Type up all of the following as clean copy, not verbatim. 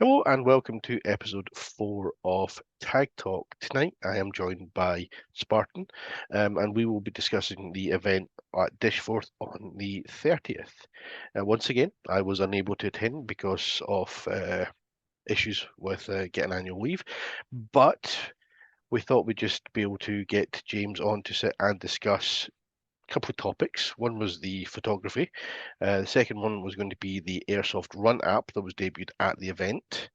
Hello and welcome to episode 4 of Tag Talk. Tonight I am joined by Spartan, and we will be discussing the event at Dishforth on the 30th. Once again, I was unable to attend because of issues with getting annual leave, but we thought we'd just be able to get James on to sit and discuss couple of topics. One was the photography. The second one was going to be the Airsoft Run app that was debuted at the event,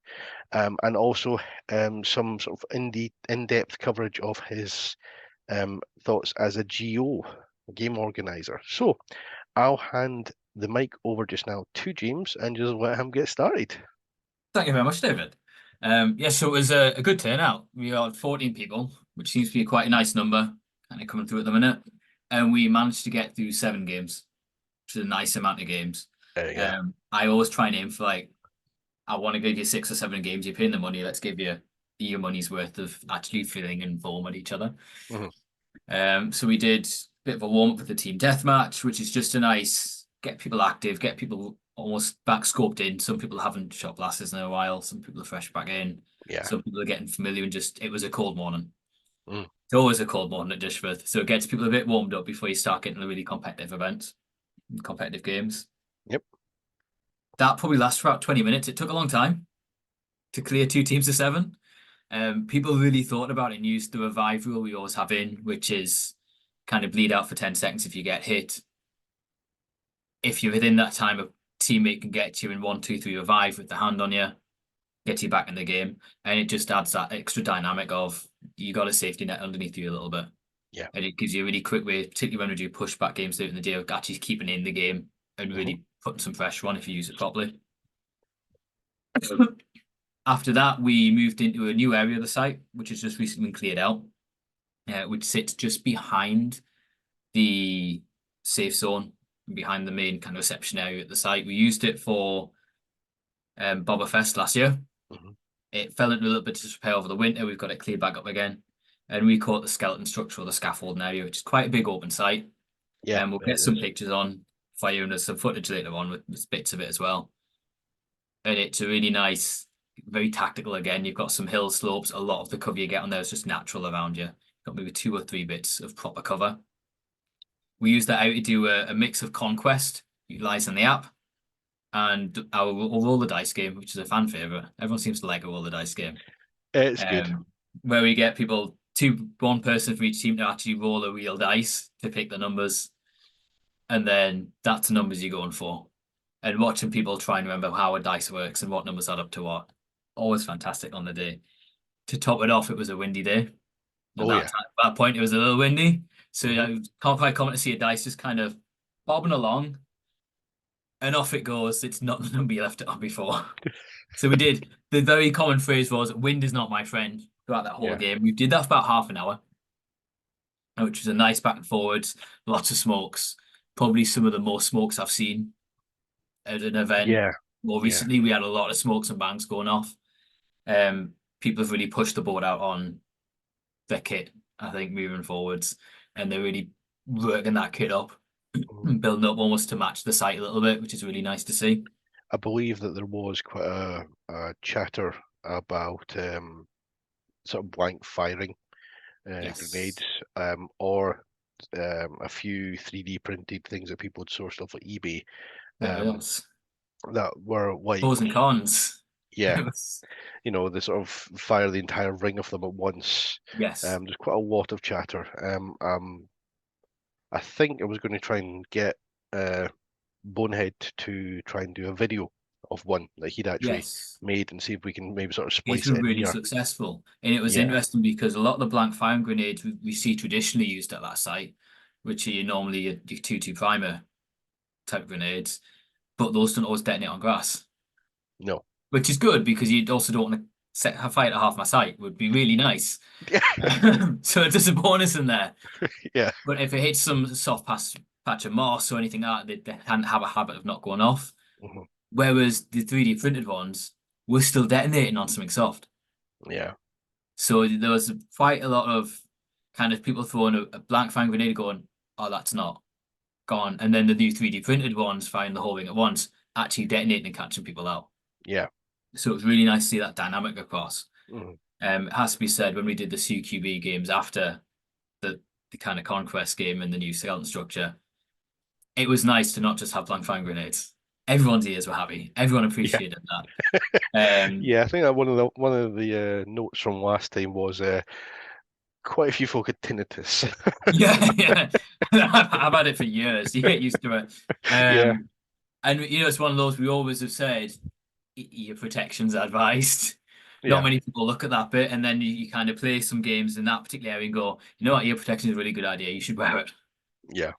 and also some sort of in-depth coverage of his thoughts as a GO, game organizer. So I'll hand the mic over just now to James and just let him get started. Thank you very much, David. So it was a good turnout. We had 14 people, which seems to be quite a nice number, kind of coming through at the minute. And we managed to get through 7 games, which is a nice amount of games. There you go. I always try and aim for I want to give you 6 or 7 games. You're paying the money. Let's give you your money's worth of actually feeling informed with each other. So we did a bit of a warm up with the team deathmatch, which is just a nice get people active, get people almost back scoped in. Some people haven't shot glasses in a while. Some people are fresh back in. Yeah. Some people are getting familiar and it was a cold morning. Mm. It's always a cold morning at Dishforth. So it gets people a bit warmed up before you start getting the really competitive events, competitive games. Yep. That probably lasts for about 20 minutes. It took a long time to clear 2 teams of 7. People really thought about it and used the revive rule we always have in, which is kind of bleed out for 10 seconds if you get hit. If you're within that time, a teammate can get you in 1, 2, 3 revive with the hand on you, get you back in the game. And it just adds that extra dynamic of you got a safety net underneath you a little bit. Yeah. And it gives you a really quick way, particularly when we do pushback games throughout the day, of actually keeping in the game and really putting some pressure on if you use it properly. After that, we moved into a new area of the site, which has just recently been cleared out, which sits just behind the safe zone, behind the main kind of reception area at the site. We used it for Boba Fest last year. It fell into a little bit of disrepair over the winter. We've got it cleared back up again. And we call it the skeleton structure or the scaffolding area, which is quite a big open site. Yeah. And we'll get some pictures on for you, and there's some footage later on with bits of it as well. And it's a really nice, very tactical again. You've got some hill slopes. A lot of the cover you get on there is just natural around you. You've got maybe 2 or 3 bits of proper cover. We use that out to do a mix of Conquest, utilizing the app, and our roll the dice game, which is a fan favorite. Everyone seems to like a roll the dice game. It's good. Where we get people, one person for each team to actually roll a real dice to pick the numbers. And then that's the numbers you're going for. And watching people try and remember how a dice works and what numbers add up to what. Always fantastic on the day. To top it off, it was a windy day. At that point, it was a little windy. So it's quite common to see a dice just kind of bobbing along. And off it goes. It's not the number you left it on before. So we did. The very common phrase was, wind is not my friend, throughout that whole game. We did that for about half an hour, which was a nice back and forwards, lots of smokes. Probably some of the most smokes I've seen at an event. Yeah. More recently, we had a lot of smokes and bangs going off. People have really pushed the board out on their kit, I think, moving forwards. And they're really working that kit up and building up almost to match the site a little bit, which is really nice to see. I believe that there was quite a chatter about sort of blank firing grenades, or a few 3D printed things that people had sourced off of eBay that were like pros and cons. Yeah, they sort of fire the entire ring of them at once. Yes. There's quite a lot of chatter. I think I was going to try and get Bonehead to try and do a video of one that he'd actually made and see if we can maybe sort of splice He's been it in really here. successful. And it was interesting because a lot of the blank firing grenades we see traditionally used at that site, which are normally your 2-2 primer type grenades, but those don't always detonate on grass. No. Which is good because you also don't want to fight at half my site. Would be really nice. So there's a bonus in there. Yeah. But if it hits some soft patch of moss or anything like that, they have a habit of not going off. Whereas the 3D printed ones were still detonating on something soft. Yeah. So there was quite a lot of kind of people throwing a blank fang grenade going, oh, that's not gone. And then the new 3D printed ones firing the whole thing at once, actually detonating and catching people out. Yeah. So it was really nice to see that dynamic across. Mhm. It has to be said, when we did the CQB games after the kind of conquest game and the new skeleton structure, it was nice to not just have blank fire grenades. Everyone's ears were happy. Everyone Yeah, appreciated that. yeah. I think that one of the notes from last time was quite a few folk had tinnitus. Yeah, yeah. I've had it for years. You get used to it. Yeah, And it's one of those we always have said, your protection's advised. Not yeah, many people look at that bit, and then you kind of play some games in that particular area and go, you know what, ear protection is a really good idea. You should wear it. yeah.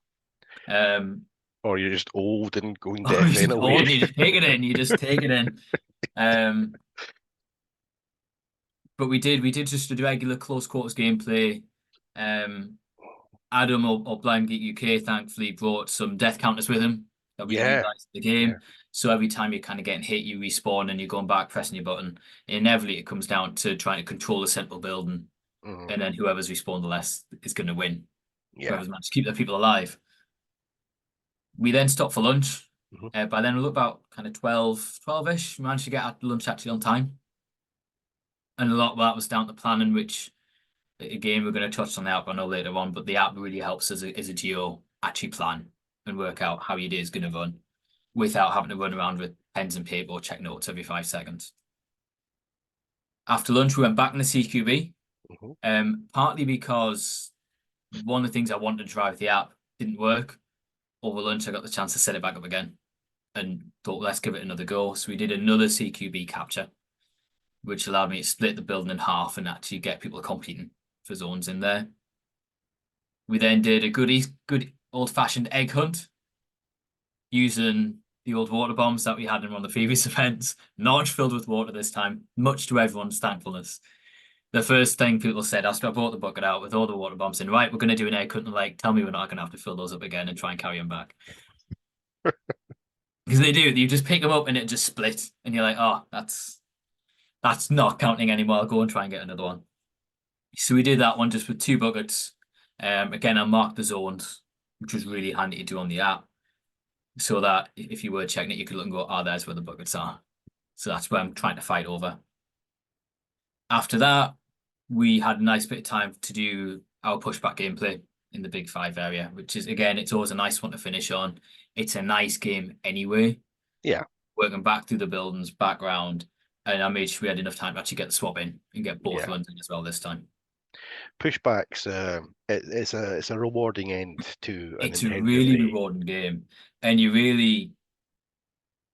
Um, Or you're just old and going oh, you deaf just anyway. hold and you just take it in. You just take it in. Um, but we did just a regular close quarters gameplay. Um, Adam or Blind Geek UK thankfully brought some death counters with him that we Yeah, utilized in the yeah. game. So every time you're kind of getting hit, you respawn and you're going back, pressing your button. And inevitably, it comes down to trying to control the central building, Mhm. and then whoever's respawned the less is going to win. Yeah. Whoever's managed to keep their people alive. We then stopped for lunch. Mhm. By then, we looked about kind of 12-ish. We managed to get at lunch actually on time. And a lot of that was down to planning, which again, we're going to touch on the app I know later on, but the app really helps as a geo actually plan and work out how your day is going to run without having to run around with pens and paper or check notes every 5 seconds. After lunch, we went back in the CQB, Mhm. partly because one of the things I wanted to try with the app didn't work. Over lunch, I got the chance to set it back up again and thought, let's give it another go. So we did another CQB capture, which allowed me to split the building in half and actually get people competing for zones in there. We then did a good old-fashioned egg hunt using the old water bombs that we had in one of the previous events, not filled with water this time, much to everyone's thankfulness. The first thing people said after I brought the bucket out with all the water bombs in, right, we're going to do an egg hunt, and like, tell me we're not going to have to fill those up again and try and carry them back. Because they do, you just pick them up and it just split, and you're like, oh, that's not counting anymore. I'll go and try and get another one. So we did that one just with 2 buckets. Again, I marked the zones, which was really handy to do on the app, so that if you were checking it, you could look and go, oh, there's where the buckets are. So that's where I'm trying to fight over. After that, we had a nice bit of time to do our pushback gameplay in the Big Five area, which is, again, it's always a nice one to finish on. It's a nice game anyway, Yeah, working back through the buildings, background, and I made sure we had enough time to actually get the swap in and get both yeah. runs in as well this time. Pushbacks. It's a rewarding end to an It's a intensive really day. rewarding game, and you really,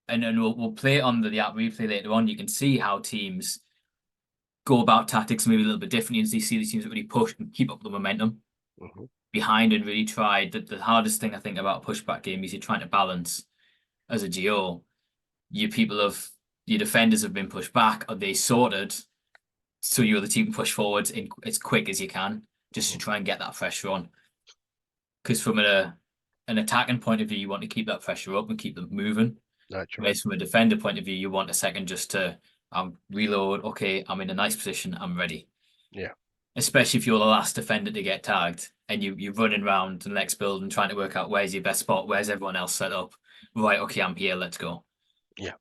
and then we'll play it on the app replay later on. You can see how teams go about tactics maybe a little bit differently, as you see the teams that really push and keep up the momentum Mhm. behind and really try. The hardest thing I think about a pushback game is you're trying to balance as a GO. Your defenders have been pushed back, are they sorted? So your other team can push forwards in as quick as you can, just to Mhm. try and get that pressure on. Because from an attacking point of view, you want to keep that pressure up and keep them moving. That's right. Whereas from a defender point of view, you want a second just to reload. Okay, I'm in a nice position. I'm ready. Yeah, Especially if you're the last defender to get tagged and you're running around the next building trying to work out where's your best spot, where's everyone else set up. Right, okay, I'm here. Let's go. yeah,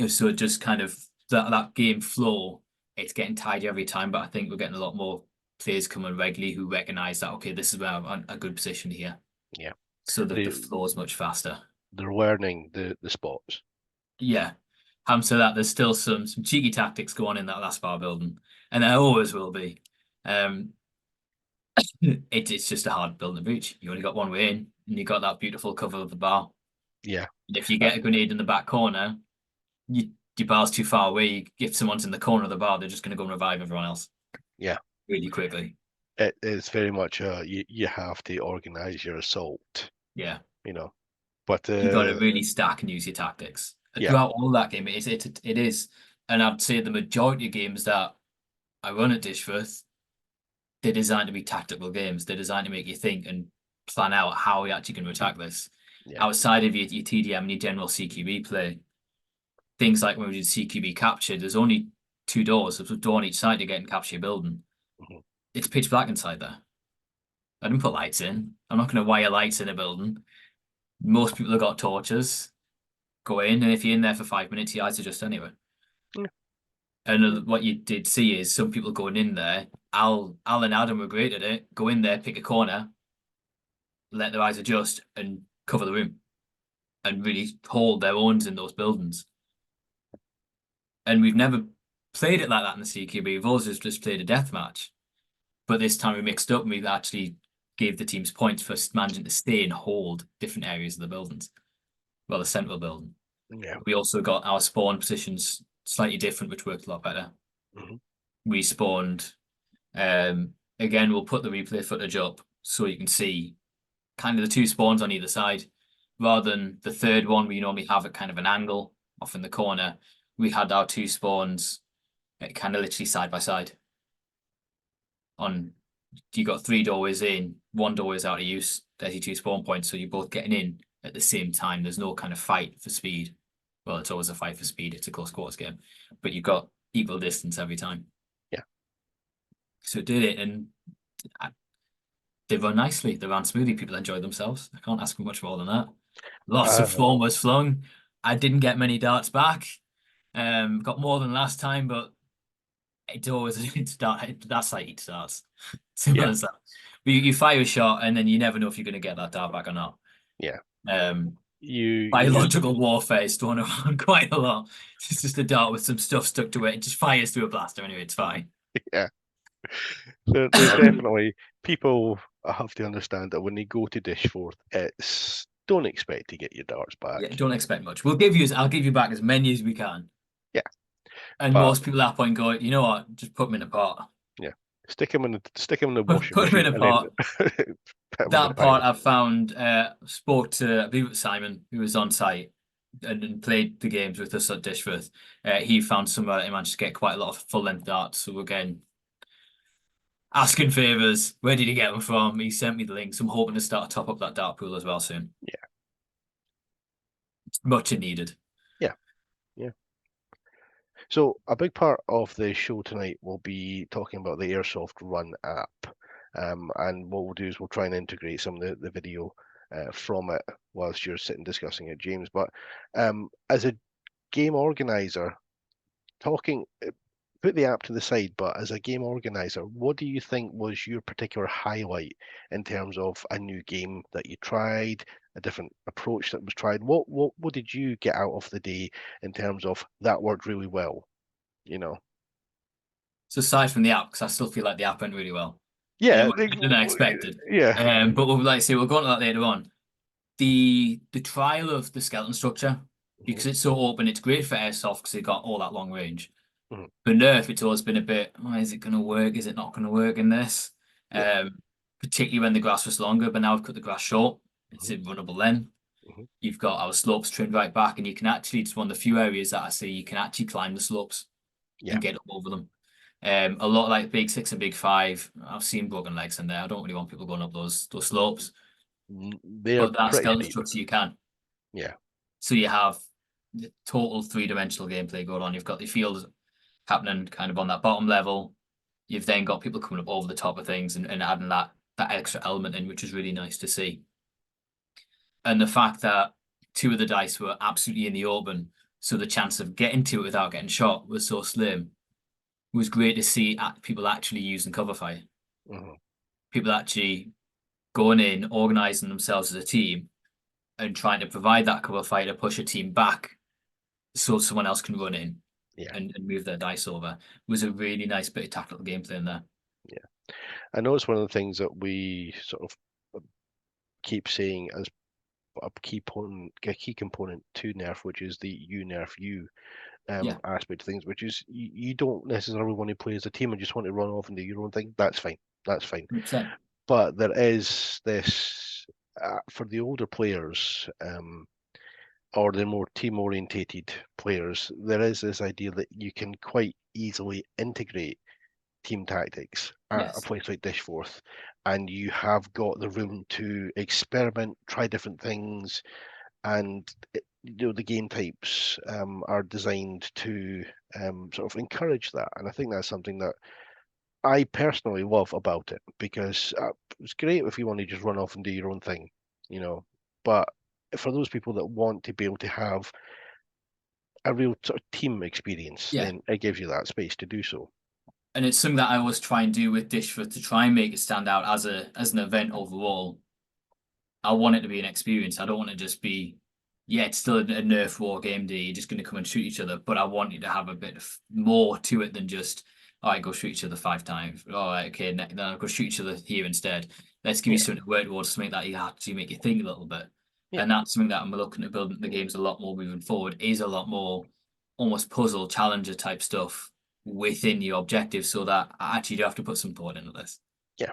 So it just kind of that game flow, it's getting tidy every time. But I think we're getting a lot more players coming regularly who recognize that okay, this is where I'm in a good position here. yeah. So that the They flow is much faster. they're learning the spots. Yeah. Having said that, there's still some cheeky tactics going on in that last bar building, and there always will be. Um, it's just a hard building to reach. You only got one way in, and you got that beautiful cover of the bar. Yeah, And if you uh, get a grenade in the back corner, your bar's too far away. If someone's in the corner of the bar, they're just going to go and revive everyone else yeah. really quickly. It's very much you have to organize your assault. Yeah, You know, but you got to really stack and use your tactics. And yeah. throughout all that game, it is, and I'd say the majority of games that I run at Dishforth, they're designed to be tactical games. They're designed to make you think and plan out how you're actually going to attack this. Yeah. Outside of your TDM and your general CQB play, things like when we did CQB capture, there's only 2 doors. There's a door on each side to get and capture your building. Mhm. It's pitch black inside there. I didn't put lights in. I'm not going to wire lights in a building. Most people have got torches. Go in, and if you're in there for 5 minutes, your eyes adjust anyway. And what you did see is some people going in there. Al and Adam were great at it. Go in there, pick a corner, let their eyes adjust, and cover the room, and really hold their owns in those buildings. And we've never played it like that in the CQB. We've always just played a death match. But this time we mixed up and we actually gave the teams points for managing to stay and hold different areas of the buildings. Well, the central building. Yeah. We also got our spawn positions slightly different, which worked a lot better. Mhm. We spawned. Again, we'll put the replay footage up so you can see kind of the two spawns on either side. Rather than the third one, we normally have it kind of an angle off in the corner. We had our two spawns kind of literally side by side. You got three doorways in, one doorway is out of use. There's your two spawn points, so you're both getting in at the same time. There's no kind of fight for speed. Well, it's always a fight for speed. It's a close quarters game, but you've got equal distance every time. Yeah. So it did it, and they run nicely. They ran smoothly. People enjoyed themselves. I can't ask for much more than that. Lots of foam was flung. I didn't get many darts back. Got more than last time, but it's always that's like each darts. Simple Yeah. as that. You fire a shot and then you never know if you're going to get that dart back or not. Yeah. Um, You biological warfare is thrown around quite a lot. It's just a dart with some stuff stuck to it. It just fires through a blaster anyway. It's fine. yeah. There's definitely people have to understand that when they go to Dishforth, it's don't expect to get your darts back. Yeah, don't expect much. I'll give you back as many as we can. Yeah. And But most people at that point go, you know what? Just put them in a pot. yeah, stick them in the washing Put them in machine a and then pot. put them in the That part pile. I found spoke to, I believe it was Simon, who was on site and played the games with us at Dishforth. He found somewhere that he managed to get quite a lot of full length darts. So again, asking favours. Where did he get them from? He sent me the links. I'm hoping to start to top up that dart pool as well soon. Yeah. It's much needed. Yeah. Yeah. So a big part of the show tonight will be talking about the Airsoft Run app. And what we'll do is we'll try and integrate some of the video from it whilst you're sitting discussing it, James. But as a game organizer, talking, put the app to the side, but as a game organizer, what do you think was your particular highlight in terms of a new game that you tried, a different approach that was tried? What did you get out of the day in terms of that worked really well? You know? So aside from the app, because I still feel like the app went really well. And it Yeah, went better than I expected. yeah. But we'll go on to that later on. The trial of the skeleton structure, Mhm, because it's so open, it's great for airsoft because it got all that long range. mhm. For Nerf, it's always been a bit, oh, is it going to work? Is it not going to work in this? Yeah. Particularly when the grass was longer, but now I've cut the grass short. It's Mhm, runnable then. mhm. You've got our slopes trimmed right back, and you can actually, it's one of the few areas that I see you can actually climb the slopes Yeah. and get up over them. A lot like Big Six and Big Five, I've seen broken legs in there. I don't really want people going up those slopes, They're but that pretty skeleton steep. structure you can. Yeah. So you have the total three-dimensional gameplay going on. You've got the field happening kind of on that bottom level. You've then got people coming up over the top of things and adding that extra element in, which is really nice to see. And the fact that two of the dice were absolutely in the open, so the chance of getting to it without getting shot was so slim, was great to see people actually using cover fire. Mhm. People actually going in, organising themselves as a team, and trying to provide that cover fire to push a team back so someone else can run in Yeah. and move their dice over. It was a really nice bit of tactical gameplay in there. Yeah. I know it's one of the things that we sort of keep saying as a key component to Nerf, which is the you Nerf you Yeah, aspect of things, which is you don't necessarily want to play as a team and just want to run off and do your own thing. That's fine. That's fine. 100%. But there is this for the older players, or the more team orientated players, there is this idea that you can quite easily integrate team tactics at a Yes. place like Dishforth, and you have got the room to experiment, try different things, and the game types are designed to sort of encourage that. And I think that's something that I personally love about it, because it's great if you want to just run off and do your own thing, you know. But for those people that want to be able to have a real sort of team experience, Yeah. then it gives you that space to do so. And it's something that I always try and do with Dishforth to try and make it stand out as an event overall. I want it to be an experience. I don't want it to just be, yeah, it's still a Nerf war game day. You're just going to come and shoot each other, but I want you to have a bit of more to it than just, all right, go shoot each other 5 times. All right, okay, then I'll go shoot each other here instead. Let's give you Yeah, something to work towards, something that you actually make you think a little bit. yeah, And that's something that I'm looking at building the games a lot more moving forward, is a lot more almost puzzle challenger type stuff within your objective, so that I actually do have to put some thought into this. yeah.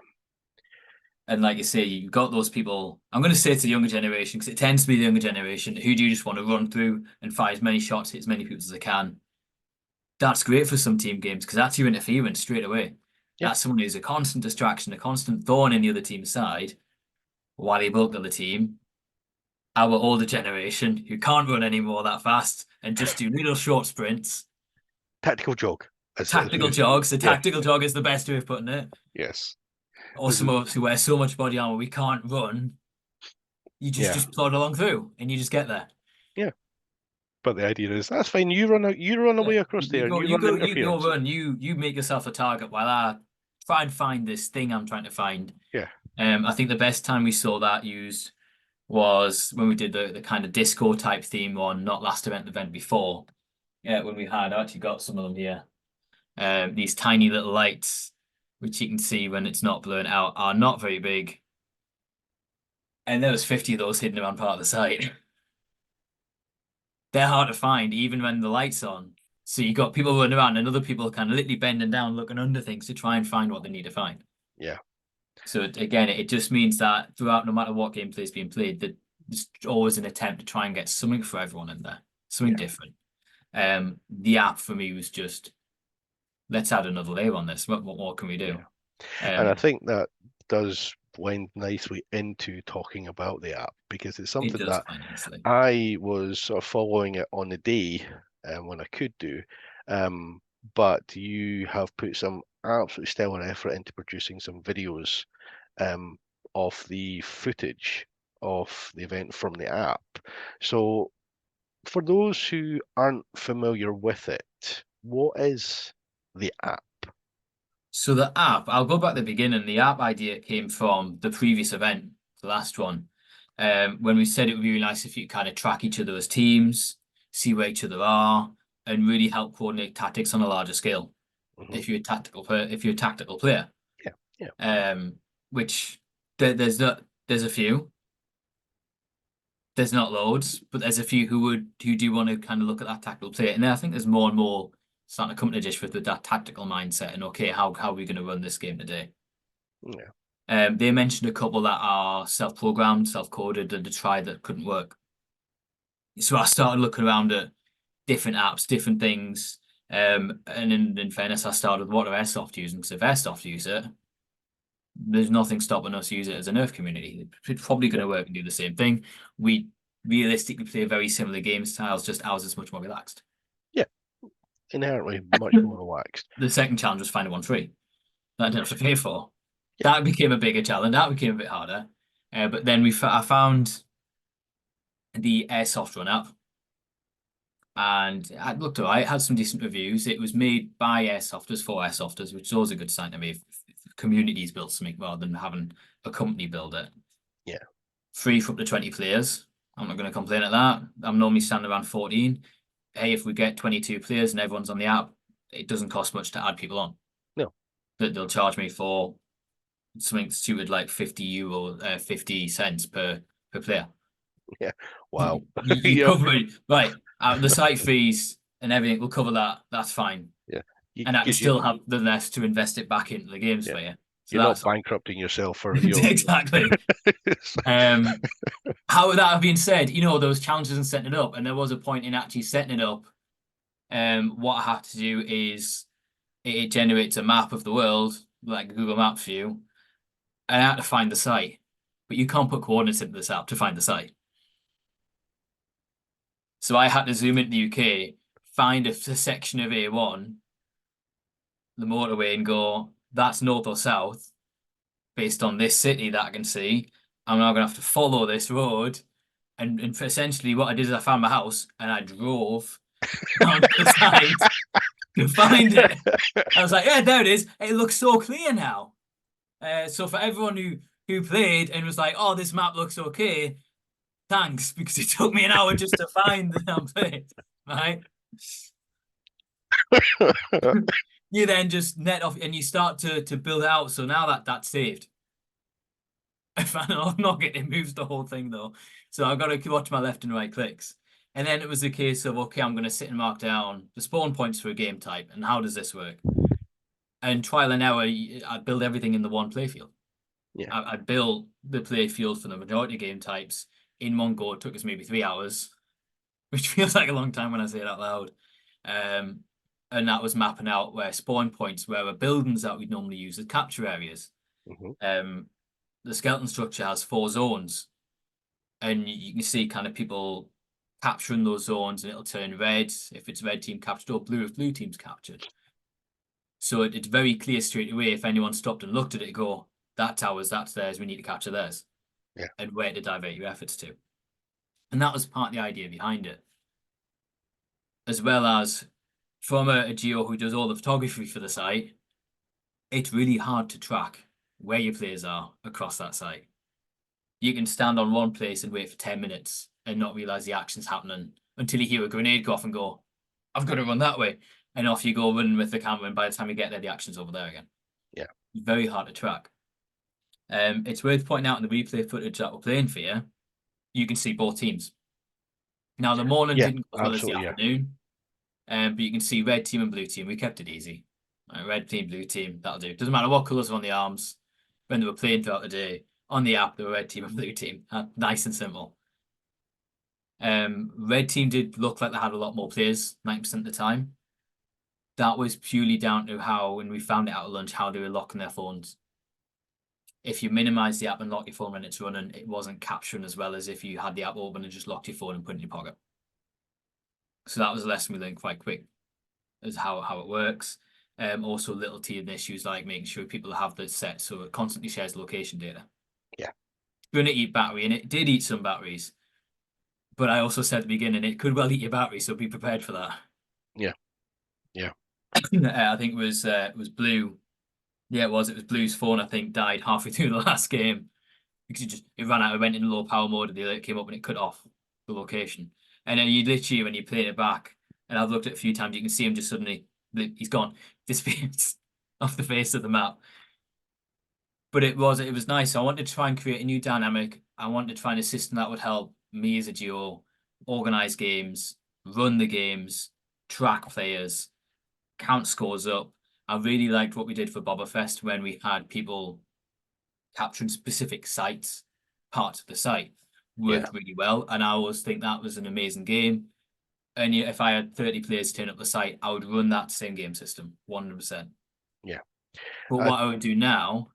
And like you say, you've got those people. I'm going to say to the younger generation, because it tends to be the younger generation who do just want to run through and fire as many shots, hit as many people as they can. That's great for some team games because that's your interference straight away. Yeah. That's someone who's a constant distraction, a constant thorn in the other team's side while they bulk the other team. Our older generation who can't run anymore that fast and just do little short sprints, Tactical jog. tactical jogs. The Yeah, tactical jog is the best way of putting it. yes. Or some of us who wear so much body armor we can't run. You Yeah, just plod along through and you just get there. yeah. But the idea is that's fine. You run out. You run Yeah, away across there, and you run you go interference. run. You make yourself a target while I try and find this thing I'm trying to find. Yeah. I think the best time we saw that used was when we did the kind of disco type theme one, not last event, the event before. Yeah, when we had I actually got some of them here. These tiny little lights, which you can see when it's not blown out, are not very big. And there was 50 of those hidden around part of the site. They're hard to find even when the light's on. So you got people running around and other people kind of literally bending down, looking under things to try and find what they need to find. Yeah. So again, it just means that throughout, no matter what gameplay is being played, that there's always an attempt to try and get something for everyone in there, something Yeah. different. The app for me was just, let's add another layer on this. What more can we do? And I think that does blend nicely into talking about the app because it's It something does that quite nicely. I was sort of following it on the day when I could do. But you have put some absolutely stellar effort into producing some videos of the footage of the event from the app. So for those who aren't familiar with it, what is the app? So the app, I'll go back to the beginning. The app idea came from the previous event, the last one, when we said it would be really nice if you kind of track each other as teams, see where each other are, and really help coordinate tactics on a larger scale. Mhm. If you're a tactical player, Yeah, yeah, which there's a few, there's not loads, but there's a few who do want to kind of look at that tactical player, and then I think there's more and more starting to come to Dishforth with that tactical mindset and okay, how are we going to run this game today? yeah, They mentioned a couple that are self-programmed, self-coded, and to try that couldn't work. So I started looking around at different apps, different things. And in fairness, I started with what are Airsoft using? Because if Airsoft use it, there's nothing stopping us use it as a Nerf community. It's probably going to work and do the same thing. We realistically play very similar game styles, just ours is much more relaxed. yeah. Inherently much more relaxed. The second challenge was finding one free that I didn't have to pay for. Yeah, That became a bigger challenge. That became a bit harder. But then I found the Airsoft Run App, and I looked at it. It had some decent reviews. It was made by airsofters for airsofters, which is always a good sign to me. If the community's built something rather than having a company build it. yeah, Free for up to 20 players. I'm not going to complain at that. I'm normally standing around 14. Hey, if we get 22 players and everyone's on the app, it doesn't cost much to add people on. no, But they'll charge me for something stupid like €50, 50 cents per player. yeah. Wow. You Yeah, cover it, right? The site fees and everything will cover that. That's fine, yeah. and I can Because you, still have the rest to invest it back into the games yeah, for you. So you're not that's bankrupting yourself for your. exactly. How that have been said, there was challenges in setting it up, and there was a point in actually setting it up. What I have to do is it generates a map of the world, like a Google Maps view, and I have to find the site. But you can't put coordinates into this app to find the site. So I had to zoom into the UK, find a section of A1, the motorway, and go, that's north or south, based on this city that I can see. I'm now going to have to follow this road. And essentially what I did is I found my house and I drove down to the side to find it. I was like, yeah, there it is. It looks so clear now. So for everyone who played and was like, oh, this map looks okay, thanks, because it took me an hour just to find the damn place, right? You then just net off and you start to build out. So now that's saved. If I'm not getting it moves the whole thing though. So I've got to watch my left and right clicks. And then it was a case of, okay, I'm going to sit and mark down the spawn points for a game type. And how does this work? And trial and error, I build everything in the one playfield. Yeah. I built the playfield for the majority of game types in one go. It took us maybe 3 hours, which feels like a long time when I say it out loud. And that was mapping out where spawn points, where are buildings that we'd normally use as capture areas. The skeleton structure has 4 zones, and you can see kind of people capturing those zones, and it'll turn red if it's red team captured or blue if blue team's captured. So it's very clear straight away if anyone stopped and looked at it, go, that's ours, that's theirs, we need to capture theirs. Yeah. And where to divert your efforts to. And that was part of the idea behind it. As well as from a geo who does all the photography for the site, it's really hard to track where your players are across that site. You can stand on one place and wait for 10 minutes and not realize the action's happening until you hear a grenade go off and go, I've got to run that way. And off you go running with the camera, and by the time you get there, the action's over there again. Yeah. It's very hard to track. It's worth pointing out in the replay footage that we're playing for you can see both teams. Now, the morning didn't go as well as the afternoon, but you can see red team and blue team. We kept it easy. Red team, blue team, that'll do. Doesn't matter what colours are on the arms. When they were playing throughout the day, on the app, they were red team and blue team. Nice and simple. Red team did look like they had a lot more players, 90% of the time. That was purely down to how, when we found it out at lunch, how they were locking their phones. If you minimize the app and lock your phone when it's running, it wasn't capturing as well as if you had the app open and just locked your phone and put it in your pocket. So that was a lesson we learned quite quick, as how it works. Also little teething issues like making sure people have the set so it constantly shares location data. Yeah. It's going to eat battery, and it did eat some batteries. But I also said at the beginning, it could well eat your battery, so be prepared for that. Yeah. Yeah. I think it was Blue. Yeah, it was Blue's phone, I think, died halfway through the last game because it ran out. It went in low power mode, and the alert came up and it cut off the location. And then you literally, when you played it back, and I've looked at it a few times, you can see him just suddenly, he's gone, disappears off the face of the map. But it was nice. I wanted to try and create a new dynamic. I wanted to find a system that would help me as a GO organize games, run the games, track players, count scores up. I really liked what we did for Bobberfest when we had people capturing specific sites, parts of the site. Worked really well, and I always think that was an amazing game. And if I had 30 players turn up the site, I would run that same game system, 100%. Yeah. But what I would do now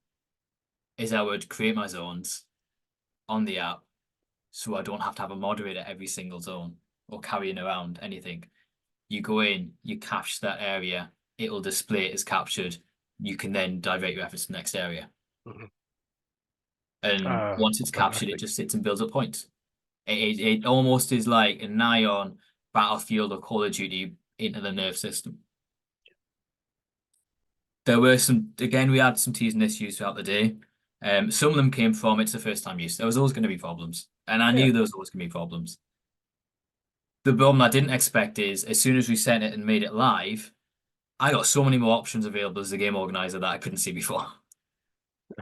is I would create my zones on the app so I don't have to have a moderator every single zone or carrying around anything. You go in, you capture that area, it'll display it as captured. You can then divert your efforts to the next area. And once it's captured, it just sits and builds up points. It almost is like an eye on Battlefield or Call of Duty into the nerve system. There were we had some teething issues throughout the day. Some of them came from it's the first time use. There was always going to be problems. And I knew there was always going to be problems. The problem I didn't expect is as soon as we sent it and made it live, I got so many more options available as a game organizer that I couldn't see before.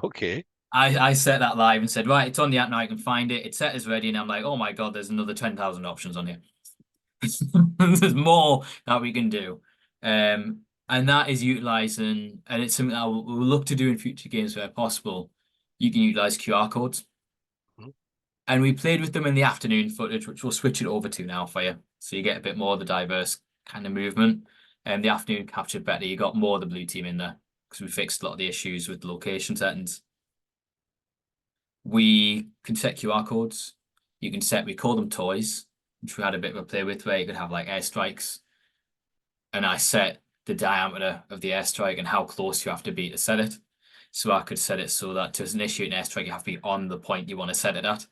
Okay. I set that live and said, right, it's on the app now, I can find it. It's set as ready. And I'm like, oh my God, there's another 10,000 options on here. There's more that we can do. And that is utilizing, and it's something that we'll look to do in future games where possible. You can utilize QR codes. And we played with them in the afternoon footage, which we'll switch it over to now for you. So you get a bit more of the diverse kind of movement. And the afternoon captured better. You got more of the blue team in there because we fixed a lot of the issues with the location settings. We can set QR codes. You can set, we call them toys, which we had a bit of a play with where you could have like airstrikes. And I set the diameter of the airstrike and how close you have to be to set it. So I could set it so that to initiate an airstrike, you have to be on the point you want to set it at.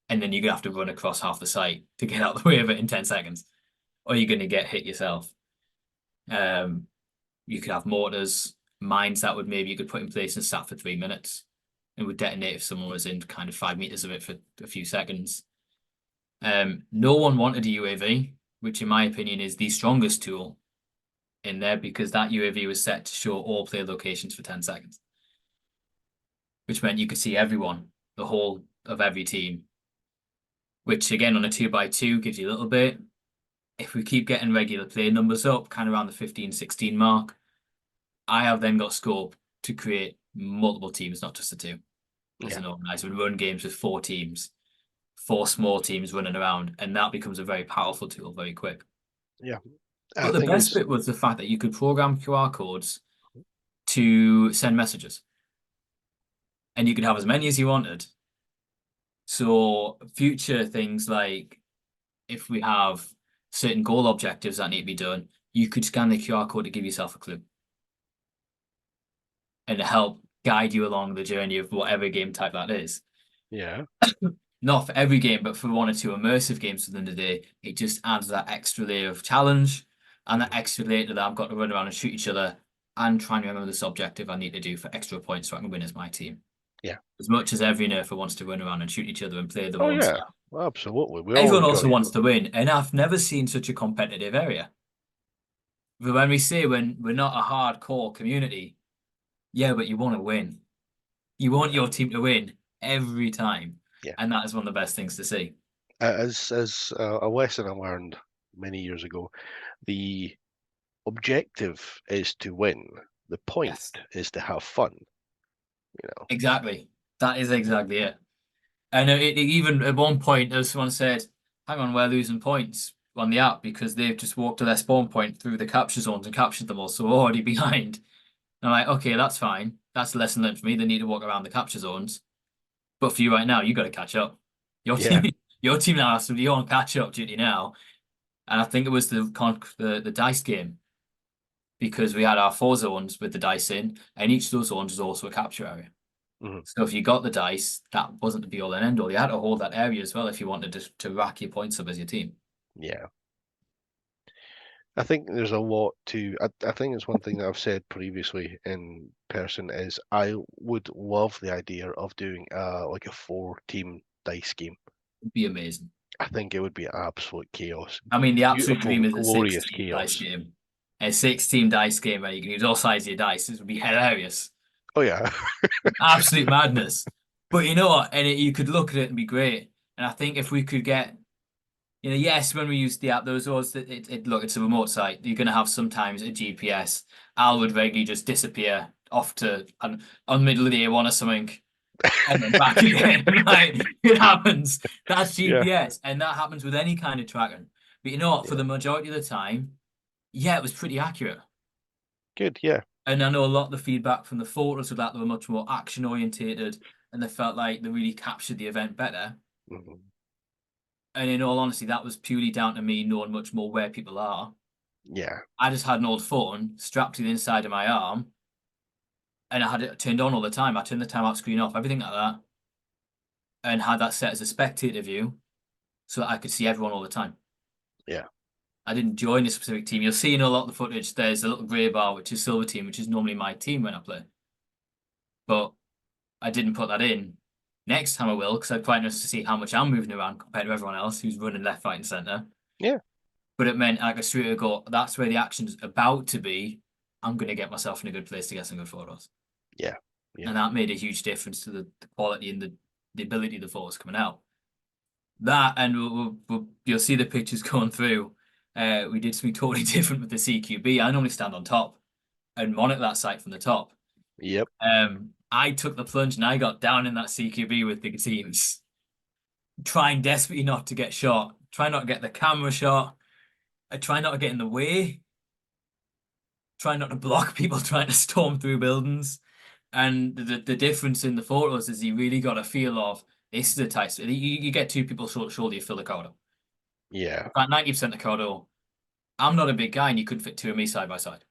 And then you're going to have to run across half the site to get out of the way of it in 10 seconds. or you're going to get hit yourself. You could have mortars, mines that would maybe you could put in place and sat for 3 minutes. It would detonate if someone was in kind of 5 meters of it for a few seconds. No one wanted a UAV, which in my opinion is the strongest tool in there because that UAV was set to show all player locations for 10 seconds, which meant you could see everyone, the whole of every team, which again on a 2x2 gives you a little bit. If we keep getting regular player numbers up, kind of around the 15, 16 mark, I have then got scope to create multiple teams, not just the two. As an organizer, and run games with 4 teams, 4 small teams running around, and that becomes a very powerful tool very quick. Yeah. But the best bit was the fact that you could program QR codes to send messages. And you could have as many as you wanted. So future things like if we have certain goal objectives that need to be done, you could scan the QR code to give yourself a clue. And help guide you along the journey of whatever game type that is. Yeah. Not for every game, but for 1 or 2 immersive games within the day, it just adds that extra layer of challenge and that extra layer that I've got to run around and shoot each other and try and remember this objective I need to do for extra points so I can win as my team. Yeah. As much as every nerfer wants to run around and shoot each other and play the Oh own yeah, style. absolutely. Everyone also wants to win, and I've never seen such a competitive area. But when we say we're not a hardcore community, yeah, but you want to win. You want your team to win every time. Yeah. And that is one of the best things to see. As a lesson I learned many years ago, the objective is to win. The point is to have fun. You know. Exactly. That is exactly it. And even at one point, someone said, "Hang on, we're losing points on the app because they've just walked to their spawn point through the capture zones and captured them all, so we're already behind." And I'm like, okay, that's fine. That's a lesson learned for me. They need to walk around the capture zones. But for you right now, you got to catch up. Your team, your team now has to be on catch up duty now. And I think it was the dice game because we had our 4 zones with the dice in, and each of those zones was also a capture area. So if you got the dice, that wasn't the be all and end all. You had to hold that area as well if you wanted to rack your points up as your team. Yeah. I think there's a lot to. I think it's one thing that I've said previously in person is I would love the idea of doing like a 4-team dice game. It'd be amazing. I think it would be absolute chaos. I mean, the absolute Beautiful, dream is a glorious 6-team chaos. dice game. A 6-team dice game where you can use all sides of your dice. This would be hilarious. Oh yeah. Absolute madness. But you know what? And you could look at it and be great. And I think if we could get, yes, when we use the app, those look, it's a remote site. You're going to have sometimes a GPS. Al would regularly just disappear off to on middle of the A1 or something, and then back again. Right? It happens. That's GPS, and that happens with any kind of tracking. But you know what? For the majority of the time, yeah, it was pretty accurate. Good, yeah. And I know a lot of the feedback from the photos was that they were much more action orientated and they felt like they really captured the event better. And in all honesty, that was purely down to me knowing much more where people are. Yeah. I just had an old phone strapped to the inside of my arm and I had it turned on all the time. I turned the timeout screen off, everything like that, and had that set as a spectator view so that I could see everyone all the time. Yeah. I didn't join a specific team. You'll see in a lot of the footage, there's a little grey bar, which is Silver Team, which is normally my team when I play. But I didn't put that in. Next time I will, because I'd quite nice to see how much I'm moving around compared to everyone else who's running left, right, and centre. Yeah. But it meant I could straight away go, that's where the action's about to be. I'm going to get myself in a good place to get some good photos. Yeah. Yeah. And that made a huge difference to the quality and the ability of the photos coming out. That, and you'll see the pictures going through. We did something totally different with the CQB. I normally stand on top and monitor that site from the top. Yep. I took the plunge and I got down in that CQB with the teams, trying desperately not to get shot, trying not to get the camera shot, I try not to get in the way, try not to block people trying to storm through buildings. And the difference in the photos is you really got a feel of this is the type. You get 2 people shoulder, you fill the corridor. Yeah. About 90% of the corridor. I'm not a big guy and you couldn't fit 2 of me side by side.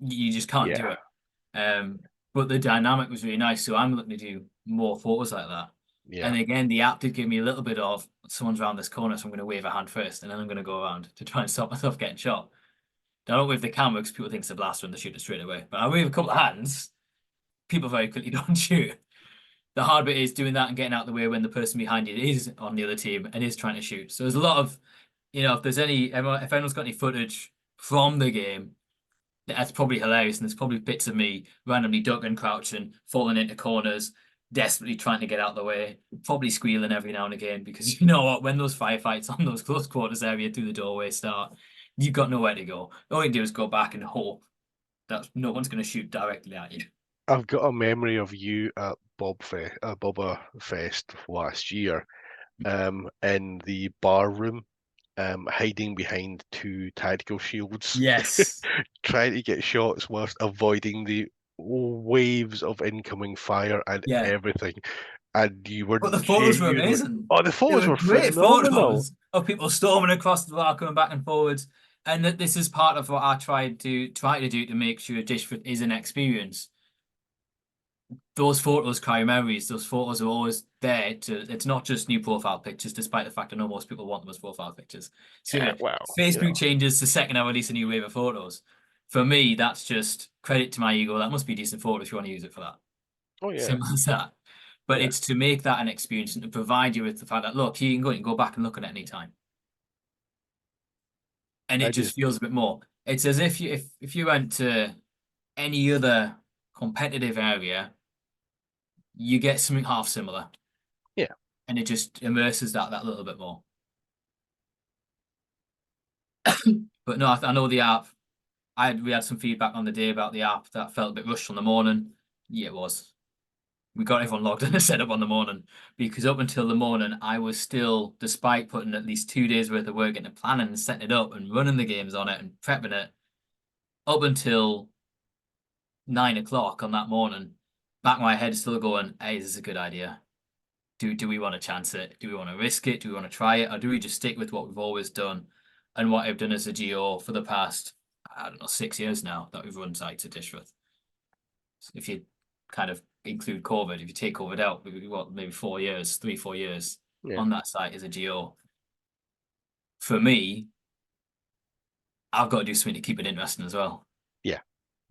You just can't do it. But the dynamic was really nice, so I'm looking to do more photos like that. And again, the app did give me a little bit of someone's around this corner, so I'm going to wave a hand first, and then I'm going to go around to try and stop myself getting shot. I don't wave the camera because people think it's a blaster and they shoot it straight away. But I wave a couple of hands, people very quickly don't shoot. The hard bit is doing that and getting out of the way when the person behind you is on the other team and is trying to shoot. So there's a lot of, if there's if anyone's got any footage from the game, that's probably hilarious. And there's probably bits of me randomly ducking, crouching, falling into corners, desperately trying to get out of the way, probably squealing every now and again, because you know what, when those firefights on those close quarters area through the doorway start, you've got nowhere to go. All you do is go back and hope that no one's going to shoot directly at you. I've got a memory of you at Boba Fest last year, in the bar room, hiding behind two tactical shields, Yes. trying to get shots whilst avoiding the waves of incoming fire and Yeah. everything. And you were But the photos were genuinely... amazing. Oh, the They photos were were great phenomenal. photos of people storming across the bar, coming back and forwards. And that this is part of what I try to do to make sure Dishforth is an experience. Those photos carry memories. Those photos are always there it's not just new profile pictures, despite the fact I know most people want them as profile pictures. So Yeah, well, Facebook changes the second I release a new wave of photos. For me, that's just credit to my ego. That must be a decent photo if you want to use it for that. oh yeah, Simple as that. But yeah. it's to make that an experience and to provide you with the fact that, look, you can go back and look at it any time. And it just feels a bit more. It's as if if you went to any other competitive area, you get something half similar. Yeah. And it just immerses that little bit more. But no, I know the app. We had some feedback on the day about the app that felt a bit rushed on the morning. Yeah, it was. We got everyone logged in and set up on the morning, because up until the morning, I was still, despite putting at least 2 days worth of work into planning and setting it up and running the games on it and prepping it, up until 9 o'clock on that morning, back of my head still going, hey, this is a good idea. Do we want to chance it? Do we want to risk it? Do we want to try it? Or do we just stick with what we've always done and what I've done as a GO for the past, I don't know, 6 years now that we've run sites at Dishforth? If you kind of include COVID, if you take COVID out, maybe 4 years, 3-4 years on that site as a GO. For me, I've got to do something to keep it interesting as well. Yeah.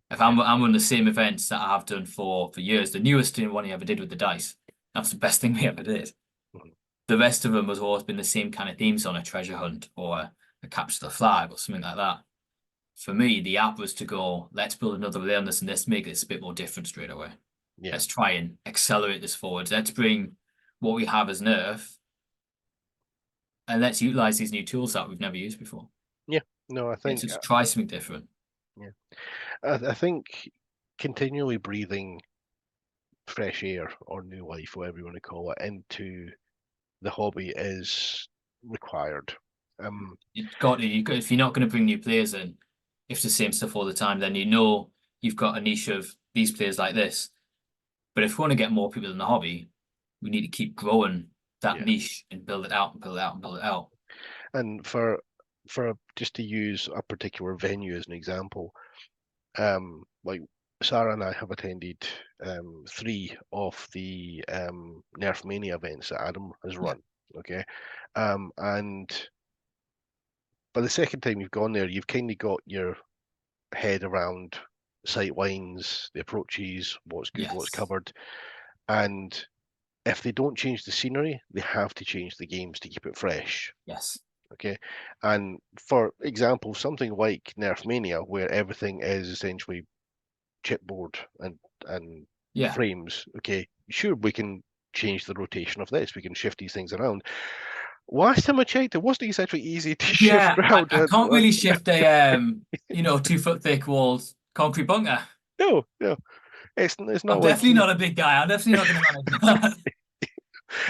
If I'm running the same events that I have done for years, the newest one I ever did with the dice, that's the best thing we ever did. Mm-hmm. The rest of them has always been the same kind of themes, on a treasure hunt or a capture the flag or something like that. For me, the app was to go, let's build another layer on this and let's make this a bit more different straight away. Yeah. Let's try and accelerate this forward. Let's bring what we have as Nerf and let's utilize these new tools that we've never used before. Yeah, no, I think... Let's just try something different. Yeah. I think continually breathing fresh air or new life, whatever you want to call it, into the hobby is required. You've got to, if you're not going to bring new players in, if it's the same stuff all the time, then you've got a niche of these players like this. But if we want to get more people in the hobby, we need to keep growing that niche and build it out and build it out and build it out. And for just to use a particular venue as an example, like Sarah and I have attended 3 of the Nerf Mania events that Adam has run. Okay, and by the second time you've gone there, you've kind of got your head around sight lines, the approaches, what's good, what's covered, and if they don't change the scenery, they have to change the games to keep it fresh. Yes. Okay, and for example, something like Nerf Mania, where everything is essentially chipboard and frames. Okay, sure, we can change the rotation of this. We can shift these things around. Last time I checked, it wasn't exactly easy to shift around. I can't really shift a 2 foot thick walled concrete bunker. No, it's not. I'm definitely not a big guy. I'm definitely not going to manage that.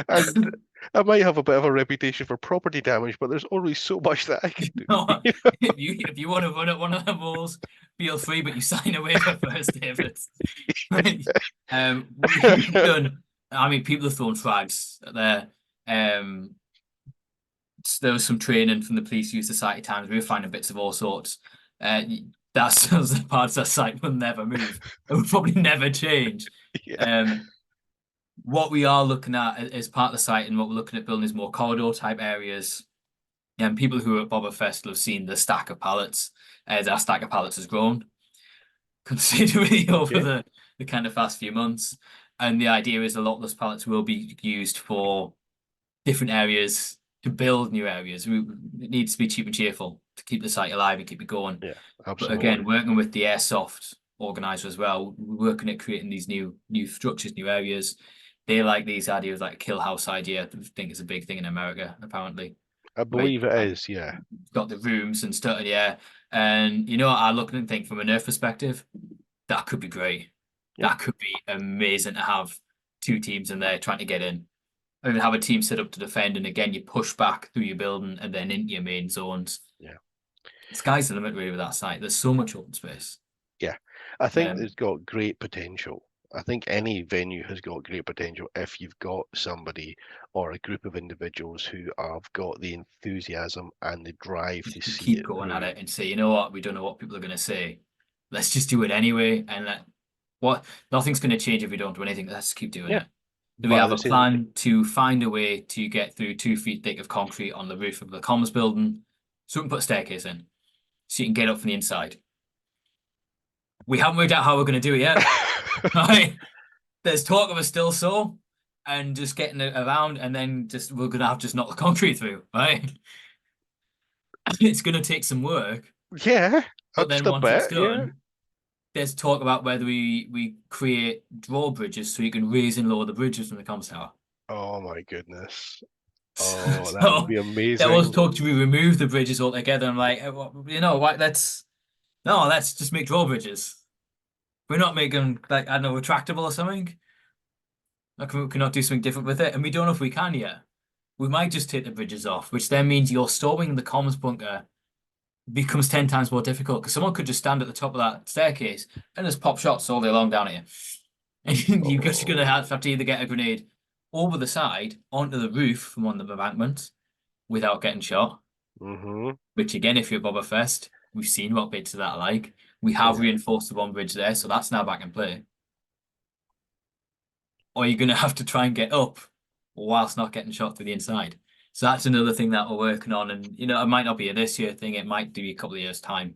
And I might have a bit of a reputation for property damage, but there's only so much that I can do. If you want to run at one of the walls, feel free, but you sign a waiver first, David. We've done. I mean, people have thrown flags there. There was some training from the police use society times. We were finding bits of all sorts. That's the parts of that site will never move. It will probably never change. What we are looking at as part of the site and what we're looking at building is more corridor type areas. And people who are at Boba Fest will have seen the stack of pallets. That stack of pallets has grown considerably over Okay. the kind of past few months. And the idea is a lot of those pallets will be used for different areas to build new areas. It needs to be cheap and cheerful to keep the site alive and keep it going. Yeah, But absolutely. again, working with the Airsoft Organiser as well, we're working at creating these new structures, new areas. They like these ideas like kill house idea. I think it's a big thing in America, apparently, I where believe it is, yeah. you've got the rooms and stuff, yeah. And I look and think from a nerf perspective, that could be great. Yeah. That could be amazing to have two teams in there trying to get in. Or even have a team set up to defend, and again you push back through your building and then into your main zones. Yeah. Sky's the limit really with that site. There's so much open space. Yeah. I think Um, it's got great potential. I think any venue has got great potential if you've got somebody or a group of individuals who have got the enthusiasm and the drive to just to see keep it going at through. it and say, you know what, we don't know what people are going to say. Let's just do it anyway. And what nothing's going to change if we don't do anything. Let's keep doing Yeah. it. Do we But at have the a same, plan to find a way to get through 2 feet thick of concrete on the roof of the comms building so we can put a staircase in so you can get up from the inside? We haven't worked out how we're going to do it yet. Right? There's talk of a still saw and just getting it around, and then just we're going to have to just knock the concrete through. Right? It's going to take some work, yeah, but just then a once it's bit, yeah. done, there's talk about whether we create drawbridges so you can raise and lower the bridges from the comms tower. Oh my goodness. Oh, that would So be there was amazing. talk to remove the bridges altogether. I'm like, well, what? Let's just make drawbridges. We're not making like I don't know retractable or something. Like we cannot do something different with it, and we don't know if we can yet. We might just take the bridges off, which then means your storming the comms bunker becomes 10 times more difficult because someone could just stand at the top of that staircase and just pop shots all day long down at you. And you're just going to Oh, have to either get a grenade over the side onto the roof from one of the embankments without getting shot, mm-hmm. which again, if you're Boba Fest, we've seen what bits of that are like. We have Yeah. reinforced the one bridge there, so that's now back in play. Or you're going to have to try and get up whilst not getting shot through the inside. So that's another thing that we're working on. And, it might not be a this year thing. It might be a couple of years' time.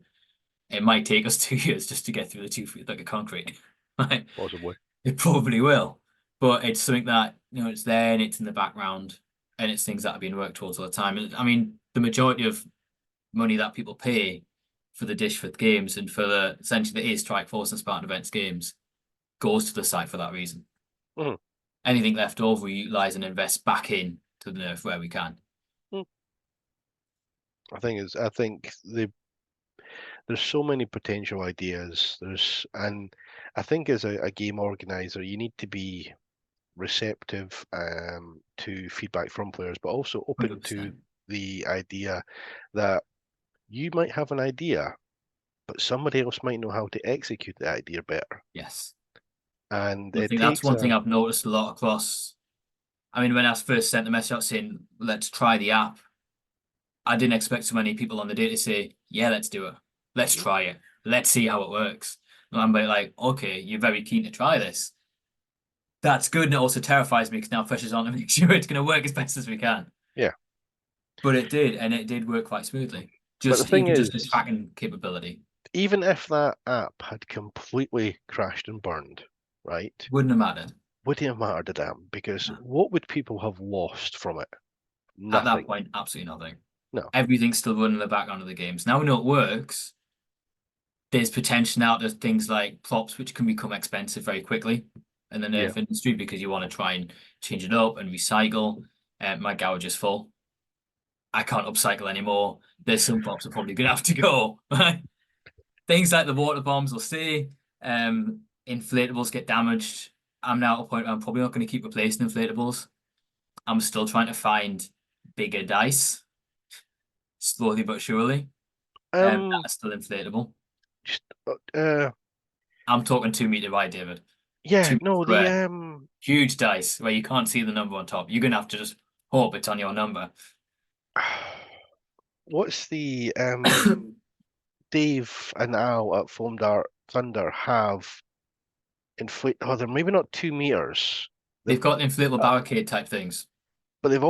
It might take us 2 years just to get through the 2 feet like a concrete. Right? Possibly. It probably will. But it's something that, it's there and it's in the background and it's things that are being worked towards all the time. And I mean, the majority of money that people pay for the Dishforth games and for the essentially the Strike Force and Spartan Events games goes to the site for that reason. Mm-hmm. Anything left over, we utilize and invest back in to the nerf where we can. I think there's so many potential ideas. And I think as a game organizer, you need to be receptive to feedback from players, but also open to 100%. the idea that you might have an idea, but somebody else might know how to execute the idea better. Yes. And I it think that's takes one a thing I've noticed a lot across. I mean, when I first sent the message out saying, let's try the app, I didn't expect so many people on the day to say, yeah, let's do it. Let's Mhm. try it. Let's see how it works. And I'm like, okay, you're very keen to try this. That's good. And it also terrifies me because now pressure's on to make sure it's going to work as best as we can. Yeah. But it did, and it did work quite smoothly. But the Just thing even just the is, tracking capability. even if that app had completely crashed and burned, right, Wouldn't have mattered. wouldn't have mattered a damn because No. what would people have lost from it? At that Nothing. point, absolutely nothing. No. Everything's still running in the background of the games. Now we know it works. There's potential now. There's things like props which can become expensive very quickly in the Yeah. nerf industry because you want to try and change it up and recycle. My garage is full. I can't upcycle anymore. There's some props are probably gonna have to go. Things like the water bombs will stay. Inflatables get damaged. I'm now at a point where I'm probably not going to keep replacing inflatables. I'm still trying to find bigger dice, slowly but surely. That Um. are still inflatable. Just. Uh. I'm talking 2 meter wide, David. Yeah. 2 meter No. The. square. Huge dice where you can't see the number on top. You're gonna have to just hope it's on your number. What's the Dave and Al at Foam Dart Thunder have inflate? Oh, they're maybe not 2 meters. They've got inflatable barricade type things. But they've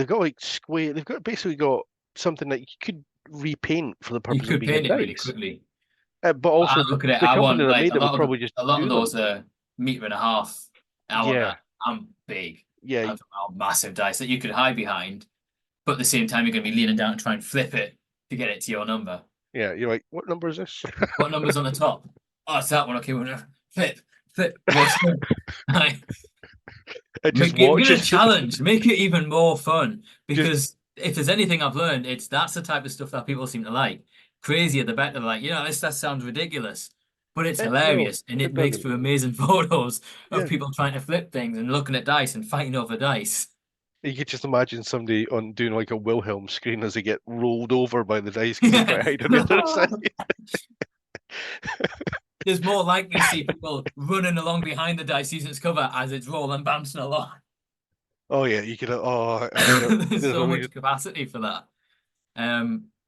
got like square. They've got basically got something that you could repaint for the You purpose of could being a paint it really dice. quickly. But But I also look at it, the I company want that like made it would probably just a lot of do them. those are 1.5 meters. I want Yeah, that. I'm big. yeah, I've got massive dice that you could hide behind, but at the same time you're going to be leaning down and try and flip it to get it to your number. yeah. You're like, what number is this? What number's on the top? Oh, it's that one. Okay, well, flip, flip. What's the like, It just give it a watches. challenge. Make it even more fun. Just Because if there's anything I've learned, it's that's the type of stuff that people seem to like. Crazier the better. Like, this that sounds ridiculous, but it's no, hilarious and it it makes doesn't. for amazing photos of Yeah, people trying to flip things and looking at dice and fighting over dice. you could just imagine somebody on doing like a Wilhelm screen as they get rolled over by the dice because they try Yeah. to hide on the other side. There's more likely to see people running along behind the dice using its cover as it's rolling, bouncing along. Oh yeah, you could. Oh, I know. There's There's so always much capacity for that.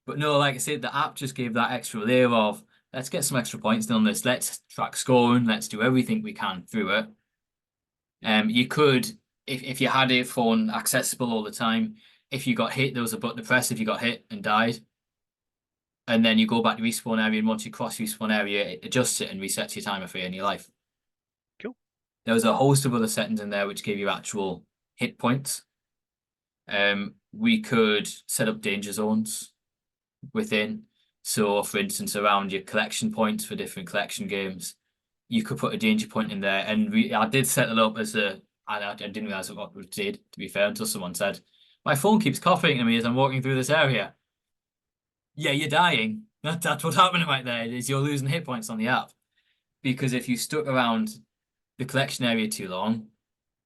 But no, like I said, the app just gave that extra layer of let's get some extra points done this. Let's track scoring. Let's do everything we can through it. You could, if you had a phone accessible all the time, if you got hit, there was a button to press if you got hit and died. And then you go back to respawn area, and once you cross respawn area, it adjusts it and resets your timer for you and your life. cool. There was a host of other settings in there which gave you actual hit points. We could set up danger zones within. So, for instance, around your collection points for different collection games, you could put a danger point in there. And I did set it up as I didn't realize what it did, to be fair, until someone said, my phone keeps coughing at me as I'm walking through this area. Yeah, you're dying. That's what's happening right there, is you're losing hit points on the app. Because if you stuck around the collection area too long,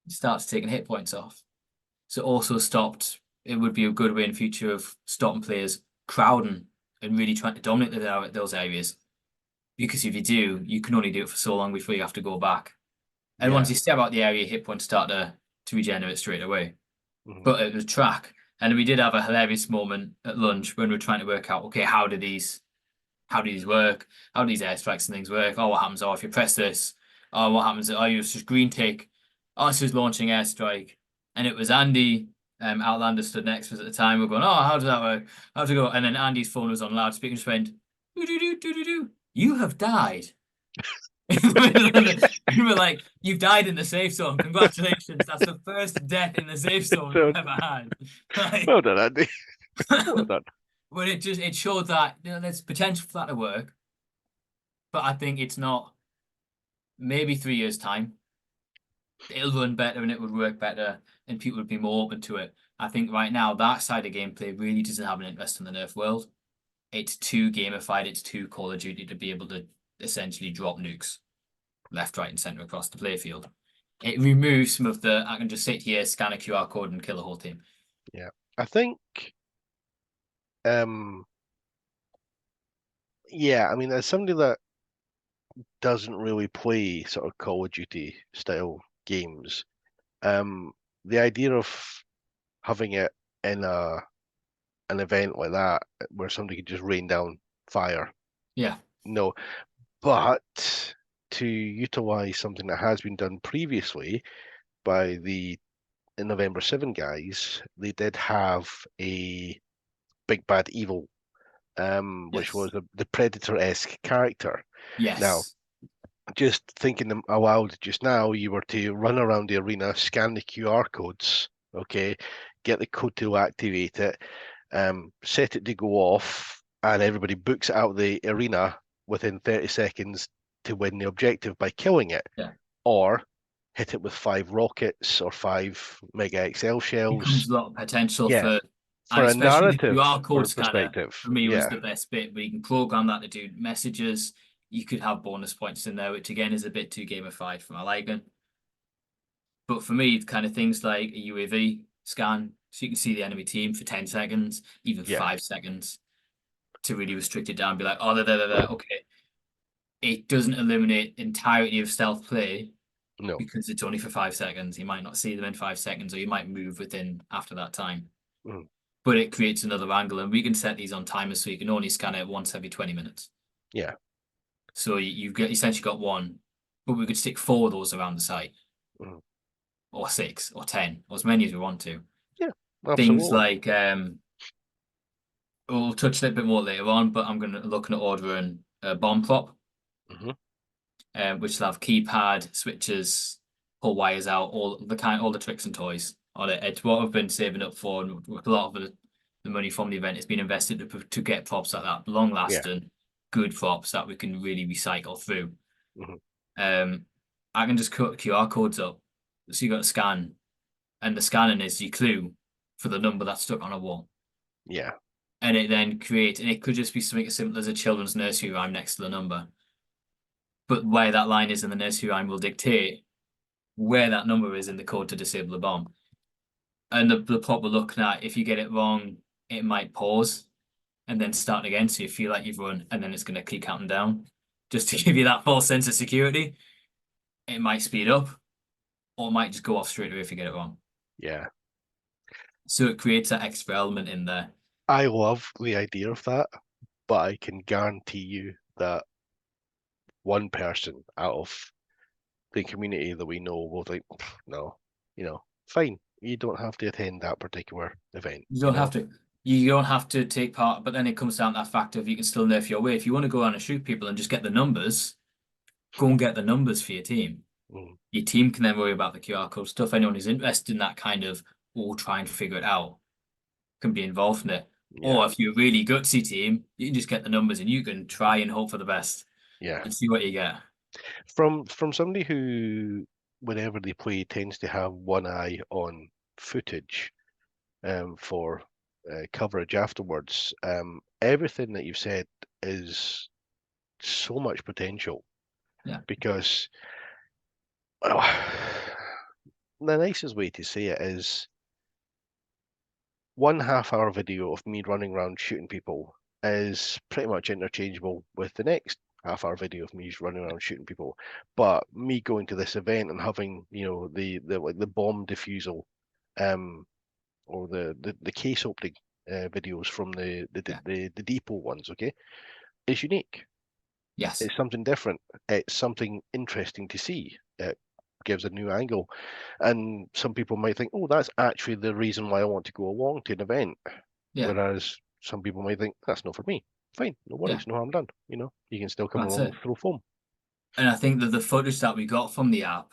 it starts taking hit points off. So also it would be a good way in future of stopping players crowding and really trying to dominate those areas. Because if you do, you can only do it for so long before you have to go back. And Yeah. once you step out the area, hit points start to regenerate straight away. But it was track. And we did have a hilarious moment at lunch when we were trying to work out, okay, how do these work? How do these airstrikes and things work? Oh, what happens? Oh, if you press this. Oh, what happens? Oh, you just green tick. Oh, it's just launching airstrike. And it was Andy, Outlander stood next to us at the time. We're going, oh, how does that work? How's it go? And then Andy's phone was on loudspeaker and just went, do. You have died. You were like, you've died in the safe zone. Congratulations. That's the first death in the safe zone So, we've ever had. Like, well done, Andy. Well done. but it showed that there's potential for that to work. But I think it's not maybe 3 years' time. It'll run better and it would work better and people would be more open to it. I think right now that side of gameplay really doesn't have an interest in the Nerf world. It's too gamified, it's too Call of Duty to be able to essentially drop nukes left, right, and center across the playfield. It removes some of the I can just sit here, scan a QR code, and kill a whole team. Yeah, I think. Yeah, I mean, as somebody that doesn't really play sort of Call of Duty style games, the idea of having it in an event like that where somebody could just rain down fire, Yeah. no. But to utilize something that has been done previously by the November 7 guys, they did have a big bad evil, which Yes. was the Predator-esque character. Now, Yes. just thinking them aloud just now, you were to run around the arena, scan the QR codes, okay, get the code to activate it, set it to go off, and everybody books it out of the arena within 30 seconds to win the objective by killing it. Yeah. Or hit it with 5 rockets or 5 Mega XL Becomes shells. a lot of potential Yeah, for, for and a especially the narrative QR code scanner perspective. for me was Yeah, the best bit. Where you can program that to do messages. You could have bonus points in there, which again is a bit too gamified for my liking. But for me, kind of things like a UAV scan, so you can see the enemy team for 10 seconds, even yeah, 5 seconds, to really restrict it down. Be like, oh, there. Okay. It doesn't eliminate the entirety of stealth play no, because it's only for 5 seconds. You might not see them in 5 seconds, or you might move within after that time. mm, But it creates another angle, and we can set these on timers so you can only scan it once every 20 minutes. yeah, So you've essentially got one, but we could stick 4 of those around the site. mm. or 6 or 10 or as many as we want to. Yeah, Things absolutely. like we'll touch on it a bit more later on, but I'm going to looking at ordering a bomb prop, Hmm. which will have keypad, switches, pull wires out, all the tricks and toys on it. It's what I've been saving up for, and with a lot of the money from the event has been invested to get props like that, long Yeah. lasting, good props that we can really recycle through. Hmm. I can just cut QR codes up, so you got to scan, and the scanning is your clue for the number that's stuck on a wall. Yeah. And it then creates, and it could just be something as simple as a children's nursery rhyme next to the number. But where that line is in the nursery rhyme will dictate where that number is in the code to disable the bomb. And the prop we're looking at, if you get it wrong, it might pause and then start again. So you feel like you've run, and then it's going to keep counting down just to give you that false sense of security. It might speed up, or it might just go off straight away if you get it wrong. Yeah. So it creates that extra element in there. I love the idea of that, but I can guarantee you that one person out of the community that we know will think, no, fine. You don't have to attend that particular event, You don't have to. You don't have to take part, but then it comes down to that fact of you can still nerf your way. If you want to go on and shoot people and just get the numbers, go and get the numbers for your team. Mm, Your team can then worry about the QR code stuff. Anyone who's interested in that kind of, or try and figure it out, can be involved in it. yeah, Or if you're a really gutsy team, you can just get the numbers and you can try and hope for the best yeah. and see what you get. From somebody who, whenever they play, tends to have one eye on footage, for coverage afterwards. Everything that you've said is so much potential Yeah. because, well, the nicest way to say it is 1 half-hour video of me running around shooting people is pretty much interchangeable with the next half-hour video of me running around shooting people. But me going to this event and having, the like the bomb defusal, um, or the case opening videos from Yeah. the depot ones, okay, is unique. Yes. It's something different. It's something interesting to see. It gives a new angle. And some people might think, oh, that's actually the reason why I want to go along to an event. Yeah. Whereas some people might think, that's not for me. Fine, no Yeah. worries, no harm done. You can still come That's along and it. throw foam. And I think that the footage that we got from the app,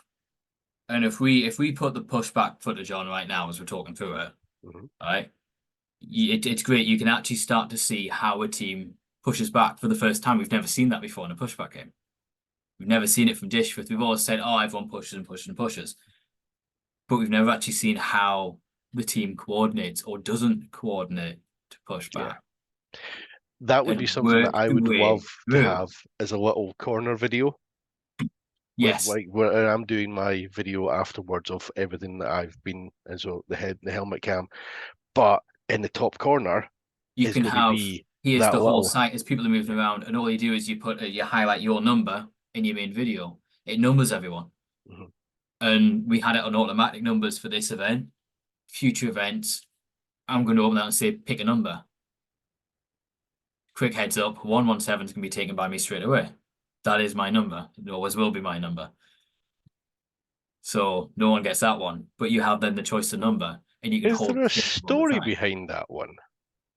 and if we put the pushback footage on right now as we're talking through it, Hmm. right? It's great. You can actually start to see how a team pushes back for the first time. We've never seen that before in a pushback game. We've never seen it from Dishforth. We've always said, oh, everyone pushes and pushes and pushes. But we've never actually seen how the team coordinates or doesn't coordinate to push Yeah. back That would be and something that work I the would love way to through. have as a little corner video with Yes, like where I'm doing my video afterwards of everything that I've been, and so the helmet cam. But in the top corner you is can going to have, be here's that the whole little. site as people are moving around, and all you do is you highlight your number in your main video. It numbers everyone. Mhm. And we had it on automatic numbers for this event. Future events, I'm going to open that and say, pick a number. Quick heads up, 117 is going to be taken by me straight away. That is my number. It always will be my number. So no one gets that one. But you have then the choice of number, and you can Is hold there a the same all the story time. behind that one?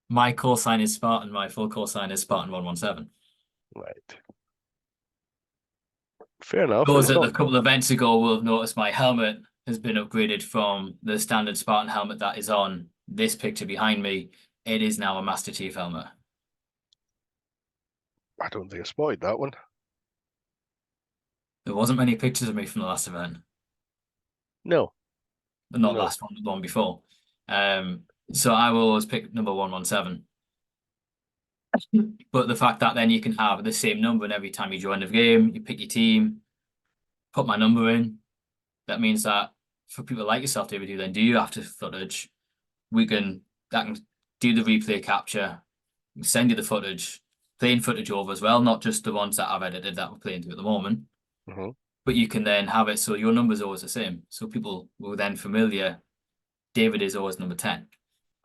My call sign is Spartan. My full call sign is Spartan 117. Right. Fair enough. Those It's that not. a couple of events ago will have noticed my helmet has been upgraded from the standard Spartan helmet that is on this picture behind me. It is now a Master Chief helmet. I don't think I spotted that one. There wasn't many pictures of me from the last event. No, Not no. last one, the one before. So I will always pick number 117. But the fact that then you can have the same number and every time you join the game, you pick your team, put my number in. That means that for people like yourself, David, who then do after footage, that can do the replay capture, send you the footage, playing footage over as well, not just the ones that I've edited that we're playing through at the moment. Hmm. But you can then have it so your number's always the same. So people will then familiar. David is always number 10.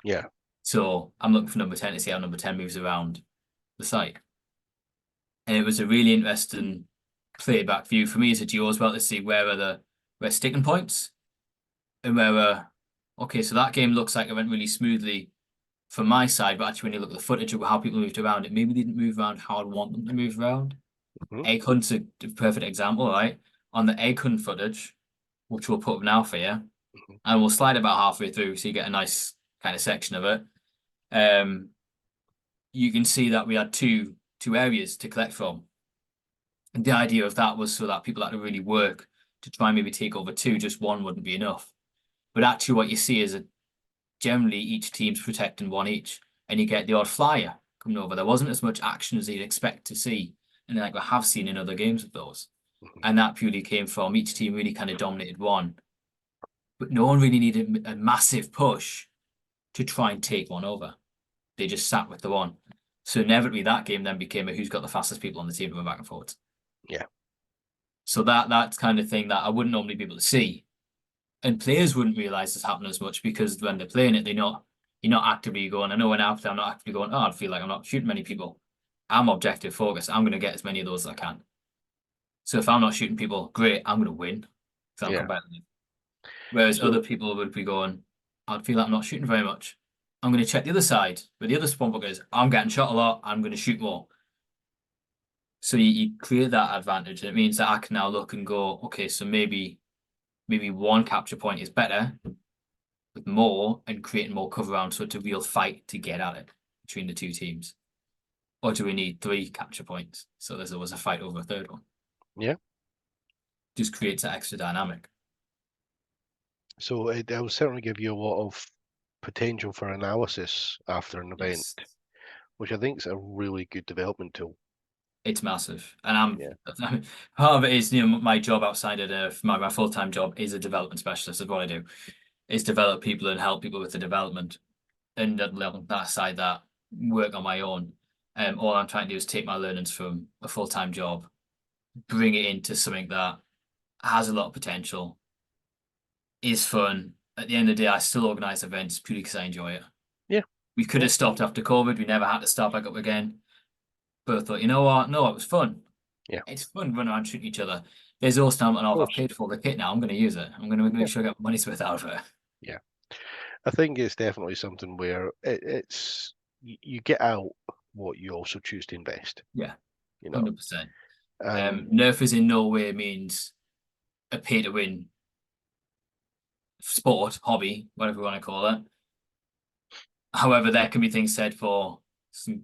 Yeah. So I'm looking for number 10 to see how number 10 moves around the site. And it was a really interesting playback view for me as a duo as well to see where sticking points. And where, okay, so that game looks like it went really smoothly from my side, but actually when you look at the footage of how people moved around, it maybe didn't move around how I'd want them to move around. Mhm, Egg Hunt's a perfect example, right? On the Egg Hunt footage, which we'll put up now for you, mhm. and we'll slide about halfway through so you get a nice kind of section of it. You can see that we had two areas to collect from. And the idea of that was so that people had to really work to try and maybe take over two, just one wouldn't be enough. But actually what you see is that generally each team's protecting one each, and you get the odd flyer coming over. There wasn't as much action as you'd expect to see, and like we have seen in other games of those. Mhm. And that purely came from each team really kind of dominated one, but no one really needed a massive push to try and take one over. They just sat with the one. So inevitably that game then became a who's got the fastest people on the team going back and forwards. Yeah. So that's kind of thing that I wouldn't normally be able to see. And players wouldn't realize this happening as much because when they're playing it, you're not actively going. I know when after I'm not actively going, oh, I feel like I'm not shooting many people. I'm objective focused. I'm going to get as many of those as I can. So if I'm not shooting people, great, I'm going to win because I'm Yeah. competitive. Whereas So other people would be going, I feel like I'm not shooting very much. I'm going to check the other side where the other spawn book is. I'm getting shot a lot. I'm going to shoot more. So you create that advantage. And it means that I can now look and go, okay, so maybe one capture point is better with more and creating more cover around so it's a real fight to get at it between the two teams. Or do we need three capture points so there's always a fight over a third one? yeah. Just creates that extra dynamic. So it will certainly give you a lot of potential for analysis after an event, Yes. which I think is a really good development tool. It's massive. And I'm Yeah. part of it is, my job outside of my full-time job is a development specialist, is what I do. Is develop people and help people with the development. And on that side that work on my own. All I'm trying to do is take my learnings from a full-time job, bring it into something that has a lot of potential, is fun. At the end of the day, I still organise events purely because I enjoy it. Yeah. We could Yeah. have stopped after COVID. We never had to start back up again. But I thought, you know what? No, it was fun. Yeah. It's fun running around shooting each other. There's also time and Of off. I've course. paid for the kit now. I'm going to use it. I'm going to Yeah. make sure I get my money's worth out of it. Yeah. I think it's definitely something where it's you get out what you also choose to invest, Yeah, you know. 100%. And Nerfers in no way means a pay to win sport, hobby, whatever you want to call it. However, there can be things said for some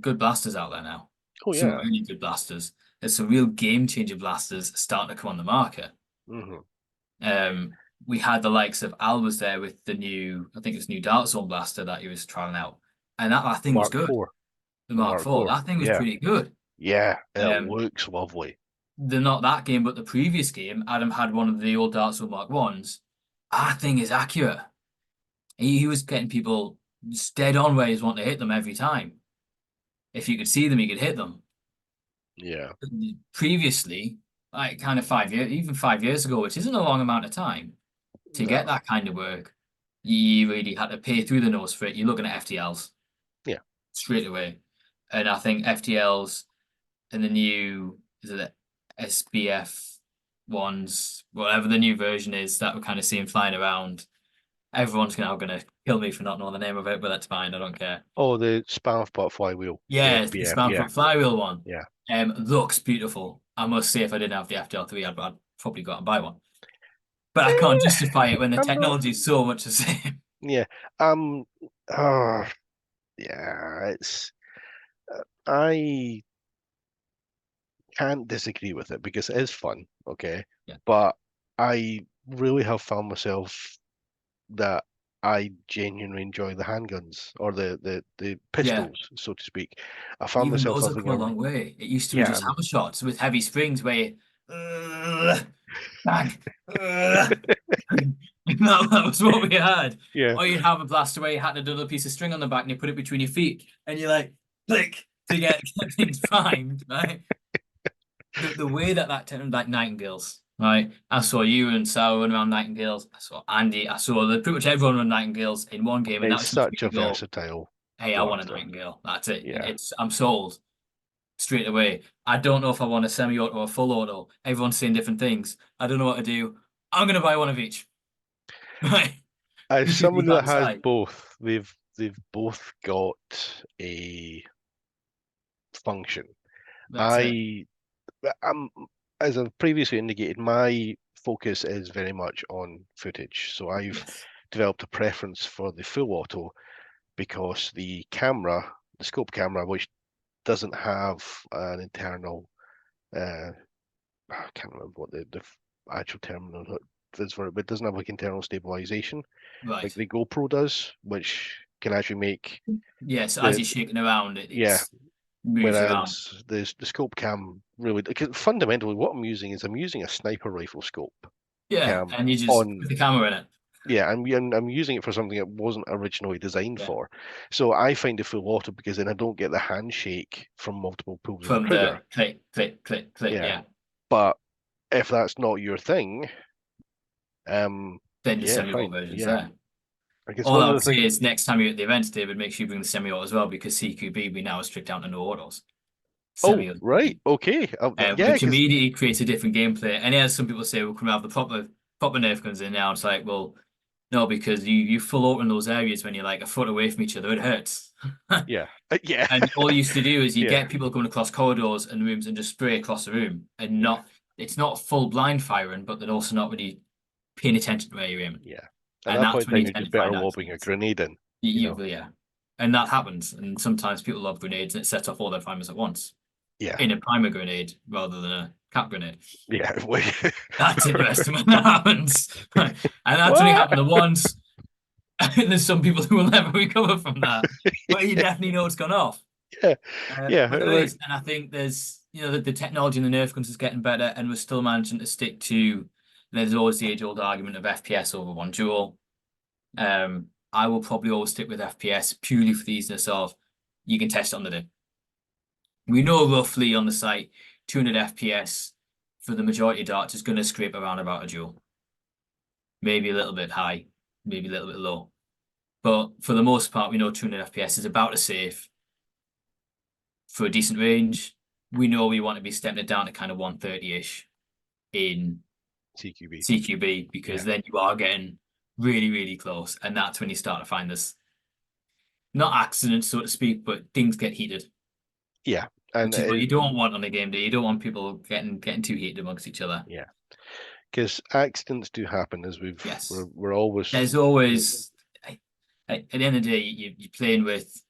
good blasters out there now. oh Some yeah. really good blasters. There's some real game changer blasters starting to come on the market. Hmm. Um, we had the likes of Al was there with the new, I think it's new Dark Zone blaster that he was trying out, and that thing was Mark good. Four. The The Mark Mark IV, Four. that thing was Yeah. pretty good. Yeah. It Um, looks lovely. the not that game, but the previous game, Adam had one of the old Dark Zone Mark Ones. That thing is accurate. He was getting people just dead on where he's wanting to hit them every time. If you could see them, you could hit them. Yeah. Previously, like kind of 5 years, even 5 years ago, which isn't a long amount of time, to No. get that kind of work, you really had to pay through the nose for it. You're looking at FTLs Yeah. straight away. And I think FTLs and the new, is it SBF ones, whatever the new version is that we're kind of seeing flying around, everyone's now going to kill me for not knowing the name of it, but that's fine. I don't care. Oh, the spam pot flywheel. The Yeah, it's the SBF. span Yeah. foot flywheel one. Yeah. Looks beautiful. I must say, if I didn't have the FTL3, I'd probably go out and buy one. But I can't justify it when the I'm not. technology is so much the same. Yeah. Um. Uh, yeah. It's. I can't disagree with it because it is fun. Okay. Yeah, But I really have found myself that I genuinely enjoy the handguns or the yeah. pistols, so to speak. I found Even myself those have having come a a long way. It used to be yeah. just hammer shots with heavy springs where you, bang, that was what we had. Yeah. Or you'd have a blaster where you had another piece of string on the back and you put it between your feet and you like click to get things primed, right? The way that turned like Nightingales, right? I saw you and Sal run around Nightingales. I saw Andy. I saw pretty much everyone run Nightingales in one game, and that It's was just me such to a go, versatile "Hey, I want a blaster. Nightingale." That's it. Yeah. I'm sold straight away. I don't know if I want a semi-auto or full auto. Everyone's saying different things. I don't know what to do. I'm gonna buy one of each. Right. As Because you somebody that can't has decide. both, they've both got a function. That's it. I am, as I've previously indicated, my focus is very much on footage. So I've Yes. developed a preference for the full auto because the camera, the scope camera, which doesn't have an internal, I can't remember what the actual terminal is for it, but it doesn't have like internal stabilization like Right. the GoPro does, which can actually make Yes. As the you're shaking around, yeah. it's moves around. Whereas the scope cam really, because fundamentally what I'm using is I'm using a sniper rifle scope Yeah. cam And you just on put the camera in it yeah, I'm using it for something it wasn't originally designed yeah. for. So I find the full auto because then I don't get the handshake from multiple pulls of the From the trigger. click, click, click, click. Yeah. Yeah. But if that's not your thing, Then the yeah, semi-auto fine. version's Yeah. there. I guess All one I of would the say things is next time you're at the event, David, make sure you bring the semi-auto as well because CQB we now strict down to no autos. oh, Semi-auto. right, okay. Yeah, Which because immediately creates a different gameplay. And as some people say, well, can we have the proper nerf guns in now? It's like, well, no, because you full auto in those areas when you're like a foot away from each other, it hurts. yeah. Yeah. And all you used to do is you Yeah. get people going across corridors and rooms and just spray across the room and Yeah. not it's not full blind firing, but they're also not really paying attention to where you're aiming. Yeah. At And that that's point in when you time, you're tend just to better find lobbing a accidents. grenade in, you know. Yeah. And that happens. And sometimes people lob grenades and it sets off all their primers at once Yeah. in a primer grenade rather than a cap grenade. Yeah. That's interesting when that happens. And that's only What? happened the once. And there's some people who will never recover from that. But you definitely know it's gone off. Yeah. Yeah. But there is, and I think there's, the technology in the Nerf guns is getting better, and we're still managing to stick to. There's always the age-old argument of FPS over one duel. I will probably always stick with FPS purely for the easiness of you can test it on the day. We know roughly on the site 200 FPS for the majority of darts is going to scrape around about a duel. Maybe a little bit high, maybe a little bit low. But for the most part, we know 200 FPS is about as safe for a decent range. We know we want to be stepping it down to kind of 130-ish in CQB. CQB because Yeah. then you are getting really, really close. And that's when you start to find this, not accidents, so to speak, but things get heated, Yeah. And which is what you don't want on a game day. You don't want people getting too heated amongst each other. yeah, because accidents do happen as Yes. we're always There's always, at the end of the day, you're playing with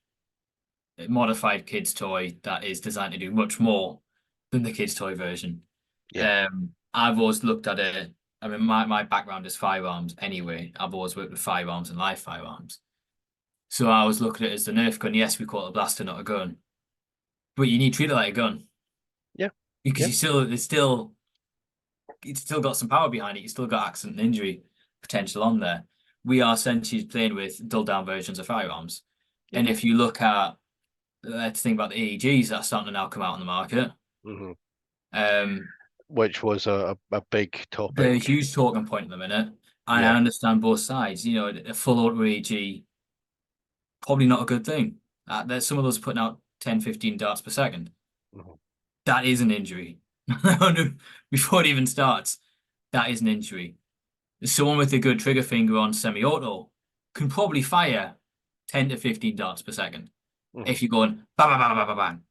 a modified kids toy that is designed to do much more than the kids toy version. yeah. I've always looked at it. I mean, my background is firearms anyway. I've always worked with firearms and live firearms. So I always look at it as the Nerf gun. Yes, we call it a blaster, not a gun. But you need to treat it like a gun. Yeah. Because Yeah. it's still got some power behind it. You still got accident and injury potential on there. We are essentially playing with dulled down versions of firearms. Yeah. And if you look at, let's think about the AEGs that are starting to now come out on the market. Hmm. Um, Which was a big they're a topic. huge talking point at the minute. And I Yeah. understand both sides. A full auto AEG, probably not a good thing. There's some of those putting out 10, 15 darts per second. Hmm. That is an injury. Before it even starts, that is an injury. Someone with a good trigger finger on semi-auto can probably fire 10 to 15 darts per second Hmm. if you're going bang, bang, bang, bang, bang, bang.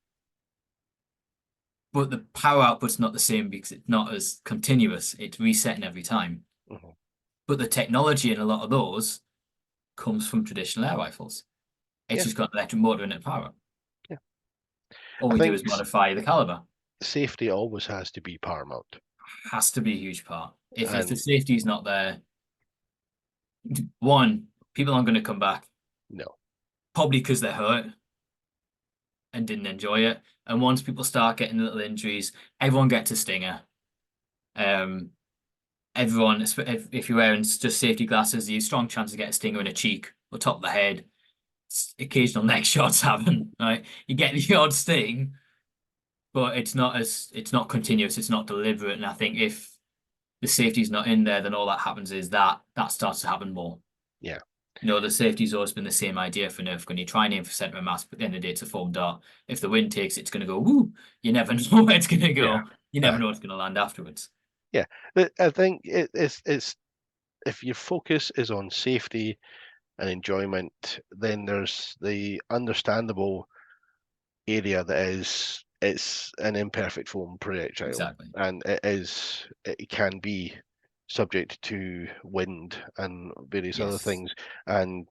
But the power output's not the same because it's not as continuous. It's resetting every time. Hmm. But the technology in a lot of those comes from traditional air rifles. It's Yeah. just got an electric motor and power. Yeah. All I we do think is modify the caliber. safety always has to be paramount. Has to be a huge part. If the And safety is not there, one, people aren't going to come back. no. Probably because they're hurt and didn't enjoy it. And once people start getting little injuries, everyone gets a stinger. Everyone, if you're wearing just safety glasses, you have a strong chance to get a stinger in a cheek or top of the head. Occasional neck shots happen, right? You get the odd sting, but it's not continuous, it's not deliberate. And I think if the safety's not in there, then all that happens is that starts to happen more. Yeah. The safety's always been the same idea for Nerf gun. You try and aim for center of mass, but at the end of the day, it's a foam dart. If the wind takes it, it's going to go woo. You never know where it's going to Yeah. go. You never know what's going to land afterwards. Yeah. I think it's if your focus is on safety and enjoyment, then there's the understandable area that is it's an imperfect foam projectile, Exactly. and it can be subject to wind and various other Yes. things, and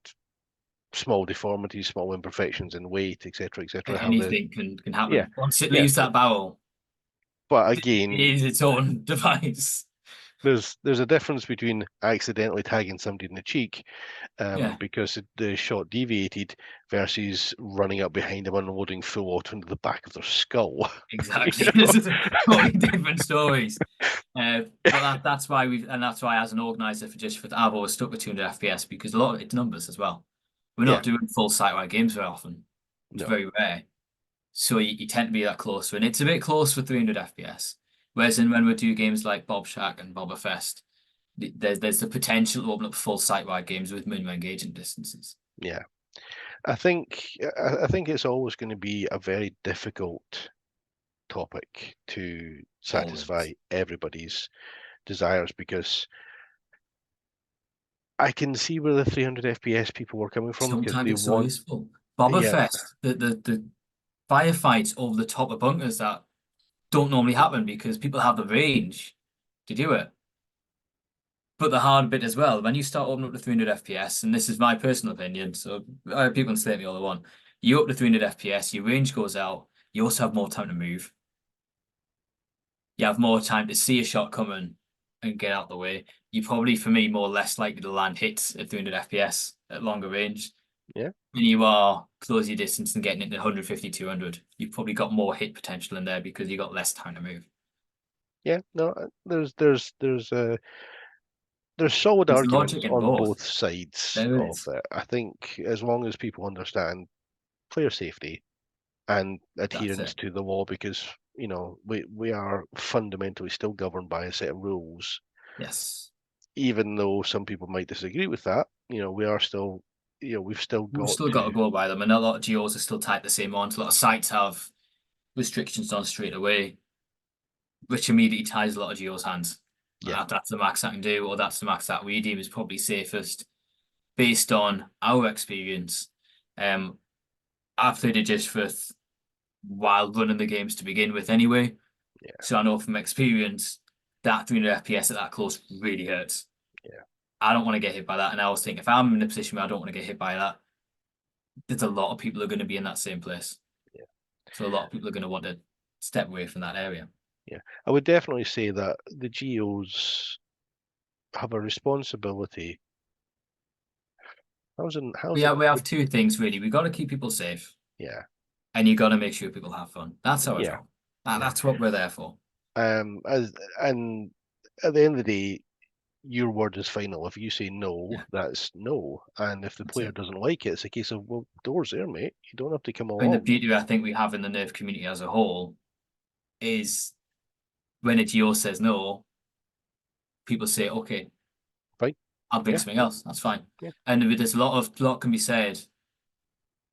small deformities, small imperfections in weight, etc., etc. Have the Anything can yeah, happen. Once it yeah. leaves that barrel, But it again, is its own device. there's a difference between accidentally tagging somebody in the cheek, Yeah, because the shot deviated, versus running up behind them, unloading full auto into the back of their skull. exactly. You know? This is totally different stories. But that's why that's why as an organizer for Dishforth, I've always stuck with 200 FPS because a lot of it's numbers as well. We're Yeah, not doing full site-wide games very often. It's no, very rare. So you tend to be that close to, and it's a bit close for 300 FPS. Whereas when we do games like Bob Shack and Boba Fest, there's the potential to open up full site-wide games with minimum engagement distances. yeah. I think it's always going to be a very difficult topic to satisfy Always. everybody's desires, because I can see where the 300 FPS people were coming from, because Sometimes they it's so want, useful. Boba yeah, Fest, the firefights over the top of bunkers that don't normally happen because people have the range to do it. But the hard bit as well, when you start opening up to 300 FPS, and this is my personal opinion, so people can slate me all they want. You up to 300 FPS, your range goes out. You also have more time to move. You have more time to see a shot coming and get out the way. You're probably, for me, more or less likely to land hits at 300 FPS at longer range yeah, than you are close your distance and getting it to 150, 200. You've probably got more hit potential in there because you got less time to move. yeah. No, there's solid There's arguments logic in on both. both sides There of is. it. I think as long as people understand player safety and That's adherence it. to the law, because we are fundamentally still governed by a set of rules, Yes. even though some people might disagree with that. We are still, we've still We've got still got to, to go by them, and a lot of GOs are still tied the same on. A lot of sites have restrictions on straight away, which immediately ties a lot of GOs' hands. yeah, That's the max I can do, or that's the max that we deem is probably safest based on our experience. Um, I've played a Dishforth while running the games to begin with anyway, yeah, so I know from experience that 300 FPS at that close really hurts. yeah, I don't want to get hit by that, and I always think if I'm in a position where I don't want to get hit by that, there's a lot of people who are going to be in that same place. yeah, So a lot of people are going to want to step away from that area. yeah. I would definitely say that the GOs have a responsibility. How's it? We have two things really. We got to keep people safe, Yeah, and you got to make sure people have fun. That's how I yeah, feel. yeah. That's what we're there for. As and at the end of the day, your word is final. If you say no, Yeah, that's no. And if the that's player it. doesn't like it, it's a case of, well, doors there, mate. You don't have to come I mean, the along. beauty I think we have in the Nerf community as a whole is when a GO says no, people say, okay, Fine. I'll bring Yeah, something else. That's fine. yeah, And there's a lot can be said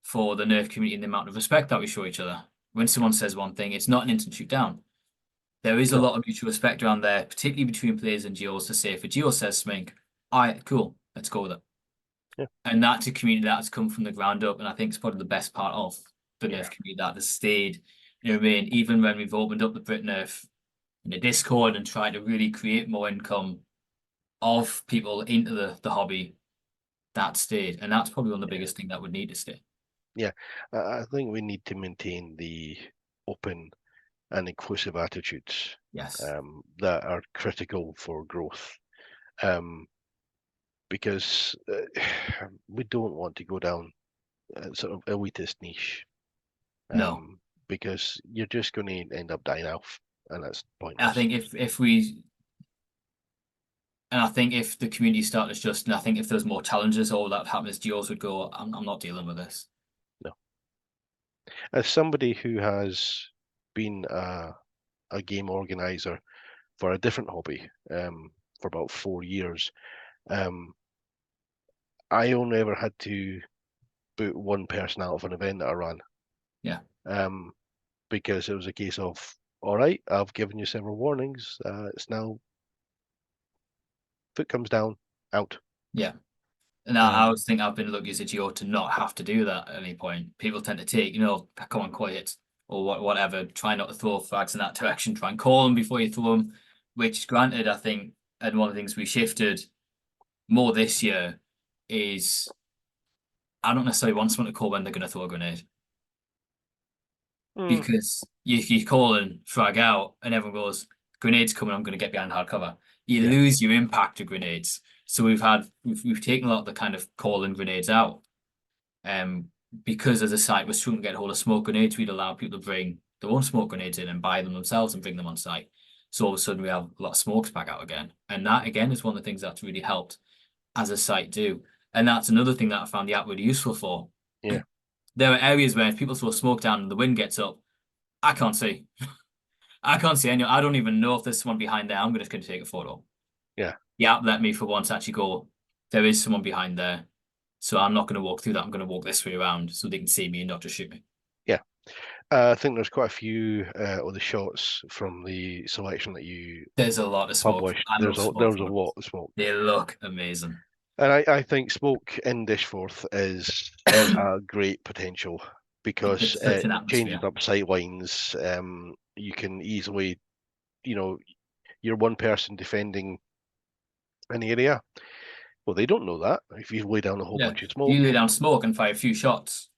for the Nerf community and the amount of respect that we show each other. When someone says one thing, it's not an instant shoot down. There is a no, lot of mutual respect around there, particularly between players and GOs to say if a GO says something, all right, cool, let's go with it. yeah, And that's a community that's come from the ground up, and I think it's probably the best part of the yeah, Nerf community that has stayed. You know what I mean? Even when we've opened up the Brit Nerf in the Discord and tried to really create more income of people into the hobby, that stayed. And that's probably one of the yeah, biggest things that would need to stay. yeah. I think we need to maintain the open and inclusive attitudes, Yes. that are critical for growth. Um, because we don't want to go down a sort of elitist niche, No. because you're just going to end up dying off, and that's I pointless. think if we and I think if the community started adjusting, I think if there's more challenges or that happens, GOs would go, I'm not dealing with this. No. As somebody who has been a game organizer for a different hobby, for about 4 years, um, I only ever had to boot one person out of an event that I ran, Yeah. um, because it was a case of, all right, I've given you several warnings. It's now foot comes down. out. Yeah. And I always think I've been lucky as a GO to not have to do that at any point. People tend to take, come on, quiet or whatever. Try not to throw flags in that direction. Try and call them before you throw them. Which, granted, I think, and one of the things we shifted more this year is I don't necessarily want someone to call when they're going to throw a grenade. Because you call and frag out and everyone goes, grenade's coming, I'm going to get behind hard cover. You lose your impact of grenades. So we've taken a lot of the kind of calling grenades out. Because as a site we're struggling to get hold of smoke grenades, we'd allow people to bring their own smoke grenades in and buy them themselves and bring them on site. So all of a sudden we have a lot of smokes back out again. And that again is one of the things that's really helped as a site do. And that's another thing that I found the app really useful for. Yeah. There are areas where if people throw smoke down and the wind gets up, I can't see. I can't see any. I don't even know if there's someone behind there. I'm just going to take a photo. Yeah. The app let me for once actually go, there is someone behind there. So I'm not going to walk through that. I'm going to walk this way around so they can see me and not just shoot me. Yeah. I think there's quite a few of the shots from the selection that you There's a lot of smoke. published. I love smoke. There's a lot of smoke. They look amazing. And I think smoke in Dishforth is a great potential because it changes up sight lines. You can easily, you're one person defending an area. Well, they don't know that. If you lay down a whole bunch of smoke. You lay down smoke and fire a few shots,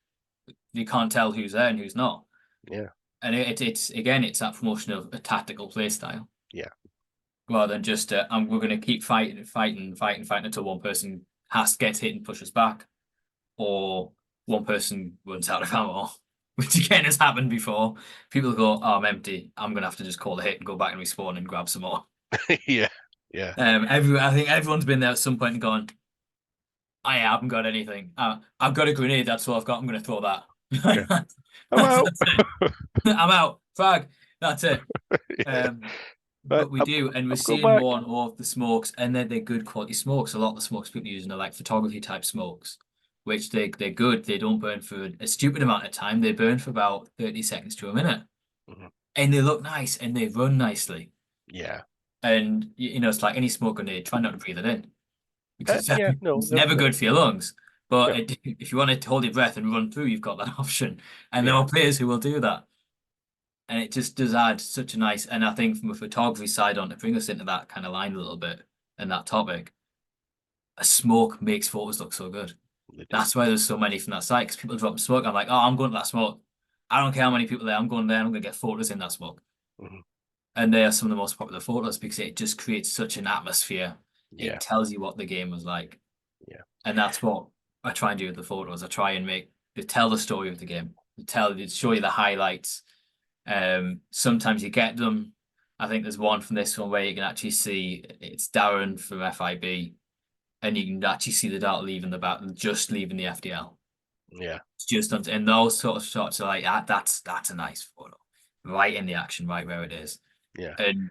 you can't tell who's there and who's not. Yeah. And it's that promotion of a tactical play style. Yeah. Rather than just we're going to keep fighting until one person gets hit and pushes back, or one person runs out of ammo, which again has happened before. People go, "Oh, I'm empty. I'm going to have to just call a hit and go back and respawn and grab some more." Yeah. I think everyone's been there at some point and gone, I haven't got anything. I've got a grenade. That's all I've got. I'm going to throw that. Yeah. I'm out. I'm out. Frag. That's it. But we do, and we're seeing more and more of the smokes, and they're good quality smokes. A lot of the smokes people are using are like photography type smokes, which they're good. They don't burn for a stupid amount of time. They burn for about 30 seconds to a minute. And they look nice and they run nicely. Yeah. And it's like any smoke grenade, try not to breathe it in. Because it's never good for your lungs. But if you want to hold your breath and run through, you've got that option. And there are players who will do that. And it just does add such a nice, and I think from a photography side on to bring us into that kind of line a little bit and that topic, a smoke makes photos look so good. That's why there's so many from that site, because people drop smoke. I'm like, oh, I'm going to that smoke. I don't care how many people there. I'm going there. I'm going to get photos in that smoke. And they are some of the most popular photos because it just creates such an atmosphere. It tells you what the game was like. Yeah. And that's what I try and do with the photos. I try and tell the story of the game, show you the highlights. Sometimes you get them. I think there's one from this one where you can actually see it's Darren from FIB, and you can actually see the dart leaving the FDL. Yeah, it's just and those sort of shots are like that's a nice photo, right in the action, right where it is. Yeah, and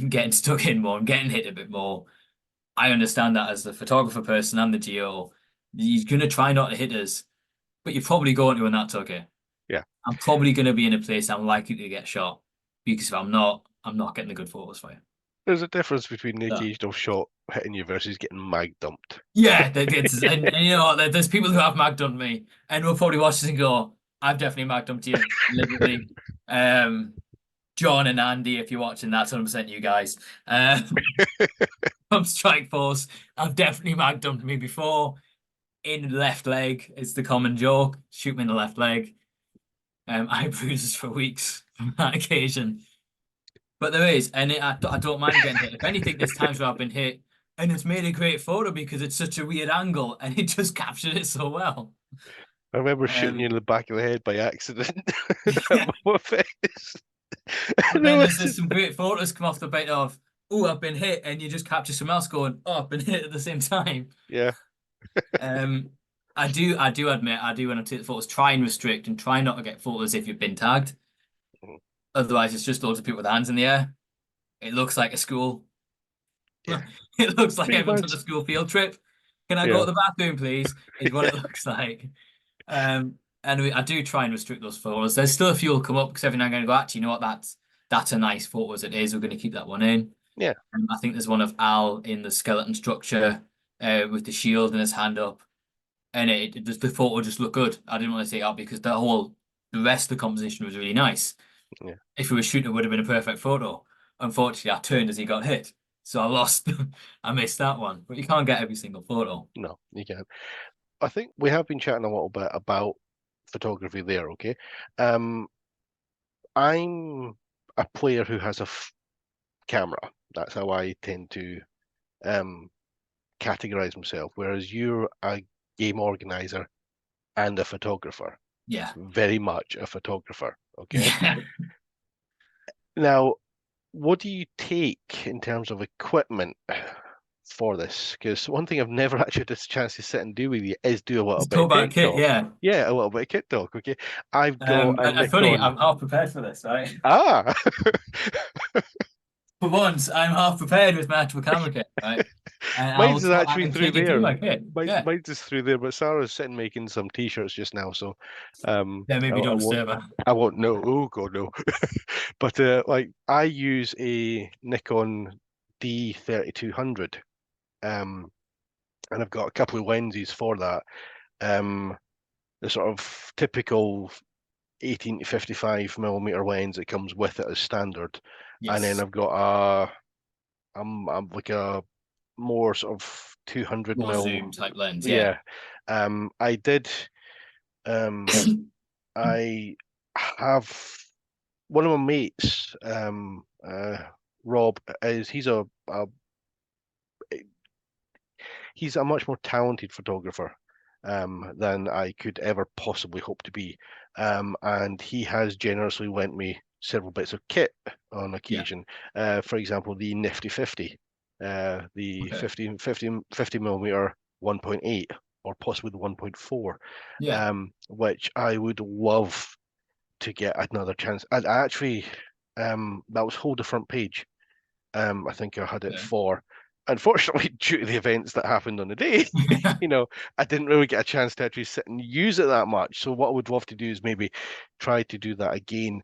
getting stuck in more and getting hit a bit more. I understand that as the photographer person and the GO, you're gonna try not to hit us, but you're probably going to, and that's okay. Yeah. I'm probably going to be in a place I'm likely to get shot, because if I'm not getting the good photos for you. There's a difference between the occasional shot hitting you versus getting mag dumped. Yeah, and you know what? There's people who have mag dumped me, and will probably watch this and go, "I've definitely mag dumped you." Literally, John and Andy, if you're watching, that's 100% you guys. From Strike Force, I've definitely mag dumped me before. In the left leg is the common joke. Shoot me in the left leg. I bruises for weeks on that occasion. But there is, and I don't mind getting hit. If anything, there's times where I've been hit, and it's made a great photo because it's such a weird angle, and it just captured it so well. I remember shooting you in the back of the head by accident. But then there's some great photos come off the bit of, oh, I've been hit, and you just capture someone else going, oh, I've been hit at the same time. Yeah. I do admit, when I take the photos, try and restrict and try not to get photos if you've been tagged. Otherwise, it's just loads of people with hands in the air. It looks like a school. Yeah. It looks like everyone's on a school field trip. Can I go to the bathroom, please? Is what it looks like. And I do try and restrict those photos. There's still a few will come up because every now and again I go, actually, you know what? That's a nice photo as it is. We're going to keep that one in. Yeah. I think there's one of Al in the skeleton structure with the shield and his hand up, and the photo just looked good. I didn't want to take it out because the rest of the composition was really nice. Yeah. If it was shooting, it would have been a perfect photo. Unfortunately, I turned as he got hit, so I lost. I missed that one. But you can't get every single photo. No, you can't. I think we have been chatting a little bit about photography there, okay? Um, I'm a player who has a camera. That's how I tend to um categorize myself, whereas you're a game organizer and a photographer, Yeah, very much a photographer, okay? yeah. Now, what do you take in terms of equipment for this? Because one thing I've never actually had this chance to sit and do with you is do a little Let's bit talk of about tech kit. talk. Yeah. Yeah, a little bit of kit talk, okay? I've got a And funny, Nikon. I'm half prepared for this, right? Ah, For once, I'm half prepared with my actual camera kit, right? And mine's is I actually can through take you through there. my kit. Yeah. Mine's is through there, but Sarah's sitting making some t-shirts just now, so Yeah, maybe I don't won't disturb her. I won't know. Oh God, no. But like I use a Nikon D3200, um, and I've got a couple of lenses for that. Um, the sort of typical 18 to 55 millimeter lens that comes with it as standard, and then Yes. I've got I'm like a more sort of 200 More mil. zoom type lens. Yeah. Yeah. I did. Um, I have one of my mates. Rob is he's a much more talented photographer than I could ever possibly hope to be. And he has generously lent me several bits of kit on Yeah. occasion. For example, the Nifty 50, the Okay. 50 millimeter 1.8, or possibly the 1.4, Yeah. which I would love to get another chance. I actually, that was Hold the Front Page. I think I had it Okay. for. Unfortunately, due to the events that happened on the day, you know, I didn't really get a chance to actually sit and use it that much. So what I would love to do is maybe try to do that again.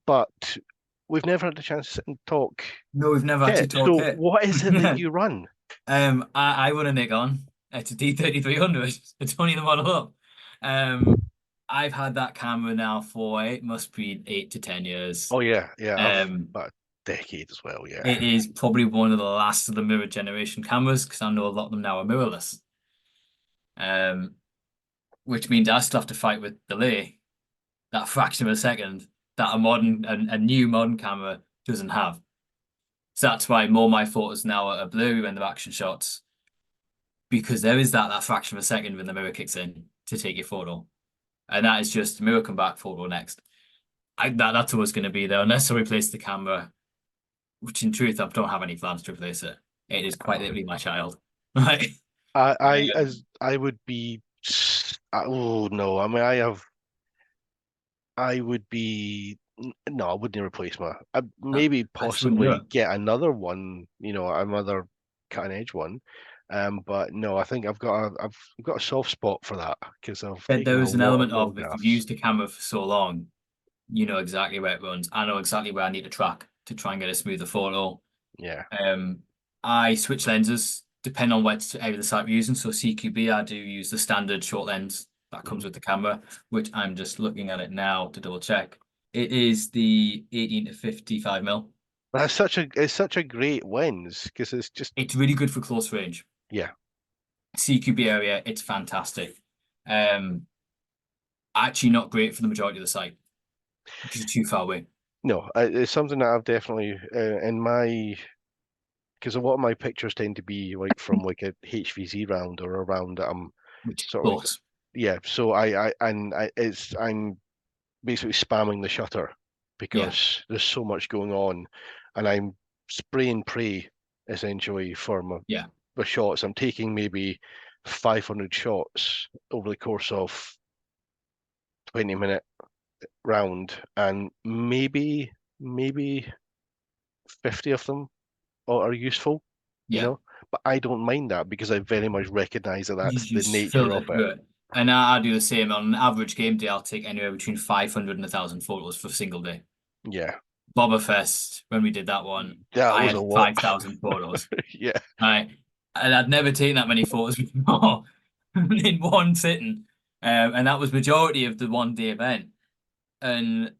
But we've never had a chance to sit and talk No, we've never actually kit. talked So it. what is it that you run? I run a Nikon. It's a D3300. It's only the model up. I've had that camera now for it must be 8 to 10 years. Oh yeah, I've Um, about a decade as well. Yeah. it is probably one of the last of the mirror generation cameras because I know a lot of them now are mirrorless. Um, which means I still have to fight with delay, that fraction of a second that a new modern camera doesn't have. So that's why more of my photos now are blurry when they're action shots because there is that fraction of a second when the mirror kicks in to take your photo, and that is just mirror come back, photo next. That's always going to be there unless I replace the camera, which in truth I don't have any plans to replace it. It is quite literally my child. Right? As I would be. Oh no, I mean I would be no, I wouldn't replace my. I maybe I just wouldn't do possibly it. get another one, another cutting edge one. But no, I think I've got a soft spot for that because I've But taken there a is an lot of element of if you've photographs. used a camera for so long, you know exactly where it runs. I know exactly where I need to track to try and get a smoother photo. Yeah. Um, I switch lenses depending on which area of the site we're using. So CQB, I do use the standard short lens that comes Mhm. with the camera, which I'm just looking at it now to double check. It is the 18 to 55 mil. That's such a great lens because it's just It's really good for close range. yeah. CQB area, it's fantastic. Um, actually not great for the majority of the site because you're too far away. No, it's something that I've definitely in my because a lot of my pictures tend to be like from like a HVZ round or a round that I'm Which is sort of like close. yeah. So I'm basically spamming the shutter Yeah, because there's so much going on, and I'm spray and pray essentially for yeah, my shots. I'm taking maybe 500 shots over the course of 20-minute round, and maybe 50 of them are useful, you yeah. know. But I don't mind that because I very much recognize that You that's the just nature filter of it. through it. And I do the same. On an average game day, I'll take anywhere between 500 and 1,000 photos for a single day. Yeah. Boba Fest, when we did that one, That I was a had lot. 5,000 photos. Yeah. Right. And I'd never taken that many photos before in one sitting. And that was majority of the 1 day event. And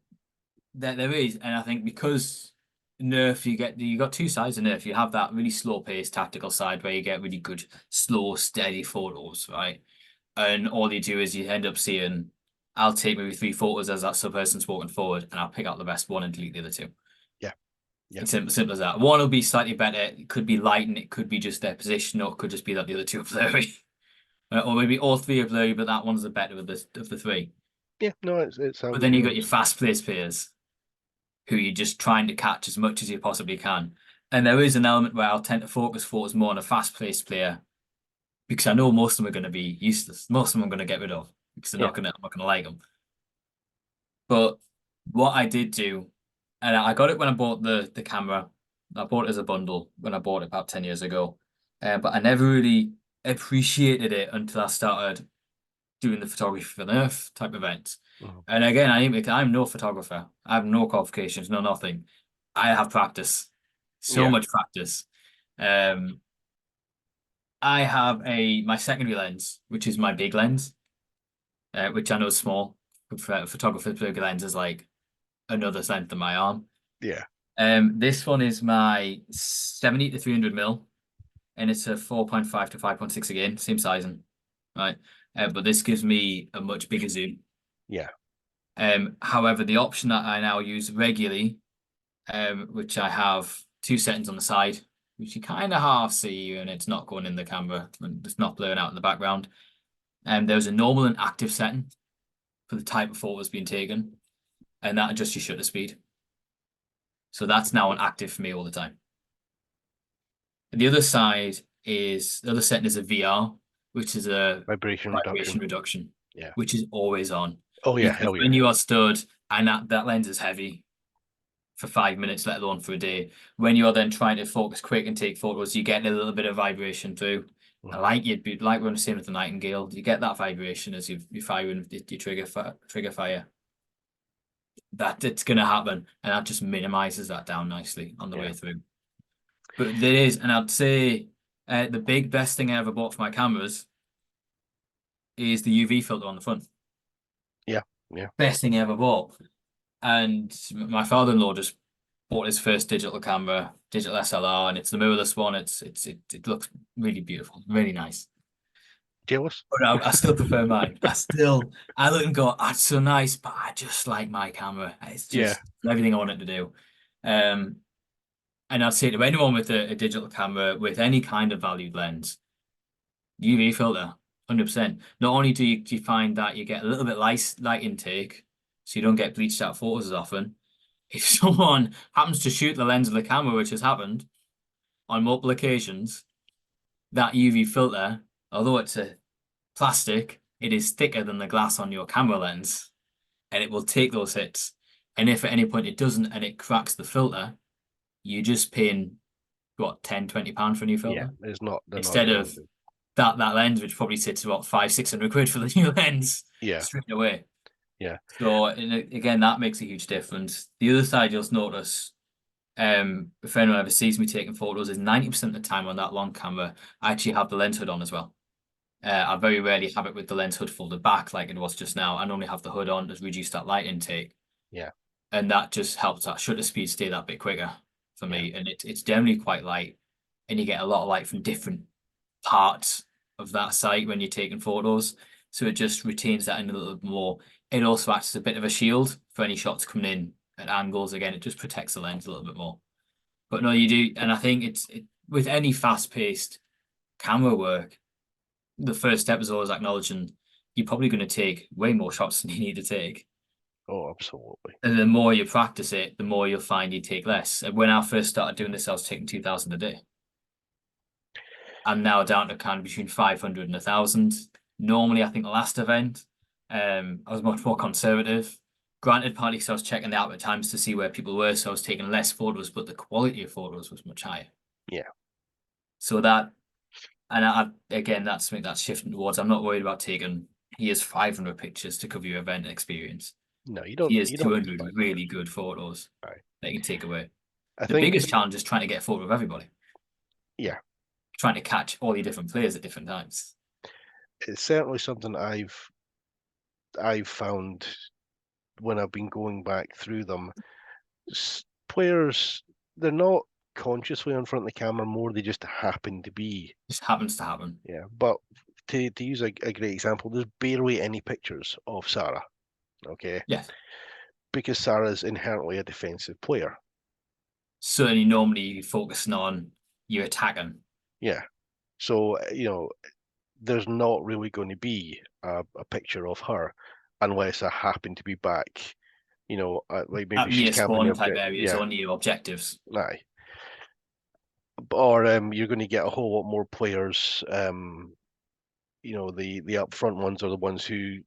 there is, and I think because Nerf, you got two sides of Nerf. You have that really slow paced tactical side where you get really good, slow, steady photos, right? And all you do is you end up seeing, I'll take maybe 3 photos as that sub person's walking forward, and I'll pick out the best one and delete the other 2. Yeah. Yeah. It's simple as that. One will be slightly better. It could be light, and it could be just their position, or it could just be that the other 2 are blurry. Or maybe all 3 are blurry, but that one's the better of the 3. Yeah. No, it sounds. But then you got your fast paced players who you're just trying to catch as much as you possibly can. And there is an element where I'll tend to focus photos more on a fast paced player because I know most of them are going to be useless. Most of them I'm going to get rid of because I'm not going to like them. But what I did do, and I got it when I bought the camera. I bought it as a bundle when I bought it about 10 years ago. But I never really appreciated it until I started doing the photography for Nerf type events. And again, I'm no photographer. I have no qualifications, no nothing. I have practice, so much practice. I have my secondary lens, which is my big lens, which I know is small. Photographer's big lens is like another length of my arm. Yeah. This one is my 70 to 300 mil, and it's a 4.5 to 5.6 again, same sizing, right? But this gives me a much bigger zoom. Yeah. However, the option that I now use regularly, which I have 2 settings on the side, which you kind of half see and it's not going in the camera, it's not blurring out in the background. There's a normal and active setting for the type of photos being taken, and that adjusts your shutter speed. So that's now on active for me all the time. The other setting is a VR, which is a Vibration reduction, Yeah. which is always on. Oh yeah, Because hell yeah. when you are stood and that lens is heavy for 5 minutes, let alone for a day, when you're then trying to focus quick and take photos, you get a little bit of vibration through. I like when I'm saying with the Nightingale, you get that vibration as you fire in your trigger fire. That it's gonna happen, and that just minimizes that down nicely on the way through. But there is, and I'd say the best thing I ever bought for my cameras is the UV filter on the front. Yeah, yeah. Best thing I ever bought. And my father-in-law just bought his first digital camera, digital SLR, and it's the mirrorless one. It looks really beautiful, really nice. Jealous? But I still prefer mine. I look and go, that's so nice, but I just like my camera. It's just everything I want it to do. And I'd say to anyone with a digital camera with any kind of valued lens, UV filter, 100%. Not only do you find that you get a little bit light intake, so you don't get bleached out photos as often. If someone happens to shoot the lens of the camera, which has happened on multiple occasions, that UV filter, although it's a plastic, it is thicker than the glass on your camera lens, and it will take those hits. And if at any point it doesn't and it cracks the filter, you're just paying what, £10-20 for a new filter? Yeah, it's not instead of that lens, which probably sits about 500-600 quid for the new lens straight away. Yeah. So again, that makes a huge difference. The other side you'll notice, if anyone ever sees me taking photos, is 90% of the time on that long camera, I actually have the lens hood on as well. I very rarely have it with the lens hood folded back like it was just now. I normally have the hood on to reduce that light intake. Yeah. And that just helps that shutter speed stay that bit quicker for me. And it's generally quite light, and you get a lot of light from different parts of that site when you're taking photos. So it just retains that in a little bit more. It also acts as a bit of a shield for any shots coming in at angles. Again, it just protects the lens a little bit more. But no, you do. And I think with any fast-paced camera work, the first step is always acknowledging you're probably going to take way more shots than you need to take. Oh, absolutely. And the more you practice it, the more you'll find you take less. And when I first started doing this, I was taking 2,000 a day. I'm now down to kind of between 500 and 1,000. Normally, I think the last event, I was much more conservative. Granted, partly because I was checking the output times to see where people were, so I was taking less photos, but the quality of photos was much higher. Yeah. So that, and again, that's something that's shifting towards. I'm not worried about taking, here's 500 pictures to cover your event experience. No, you don't. Here's You don't 200 really good photos. Right. that you can take away. I The think, biggest challenge is trying to get a photo of everybody, yeah, trying to catch all your different players at different times. it's certainly something I've found when I've been going back through them. Players, they're not consciously in front of the camera more, they just happen to be. Just happens to happen. Yeah, but to use a great example, there's barely any pictures of Sarah, okay? Yes. Because Sarah's inherently a defensive player. Certainly, normally focusing on you attacking. Yeah. So, there's not really going to be a picture of her unless I happen to be back, like maybe At she's near camping the spawn type object. areas Yeah, on your objectives. aye. Or you're going to get a whole lot more players. The upfront ones are the ones who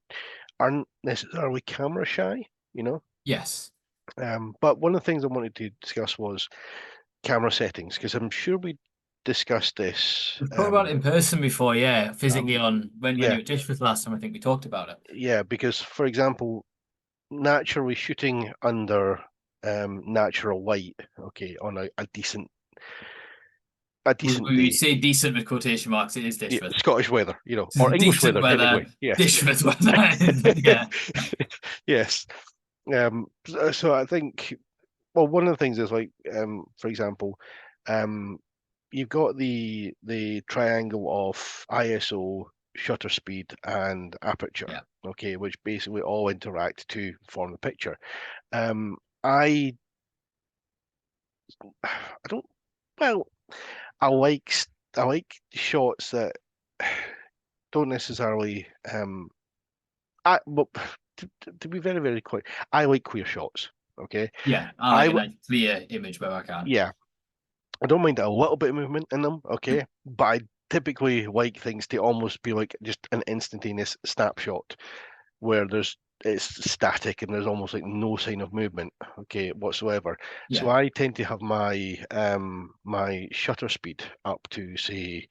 aren't necessarily camera shy. Yes. But one of the things I wanted to discuss was camera settings because I'm sure we discussed this. We've talked about it in person before, yeah. Physically Um, on when yeah, you were at Dishforth last time, I think we talked about it. yeah, because for example, naturally shooting under natural light, okay, on a decent We day, say decent with quotation marks, it is yeah, Dishforth. Scottish weather, or English Decent weather weather, technically, yes. Dishforth weather. Yeah. Yes. So I think, well, one of the things is like, for example, um, you've got the triangle of ISO, shutter speed, and aperture, Yeah. okay, which basically all interact to form the picture. I I don't, well, I like I like shots that don't necessarily well, to be very, very clear, I like clear shots. Okay, Yeah. I I like a w- nice clear image where I can. yeah, I don't mind a little bit of movement in them. Okay, but I typically like things to almost be like just an instantaneous snapshot where it's static and there's almost like no sign of movement, okay, whatsoever. So Yeah. I tend to have my shutter speed up to say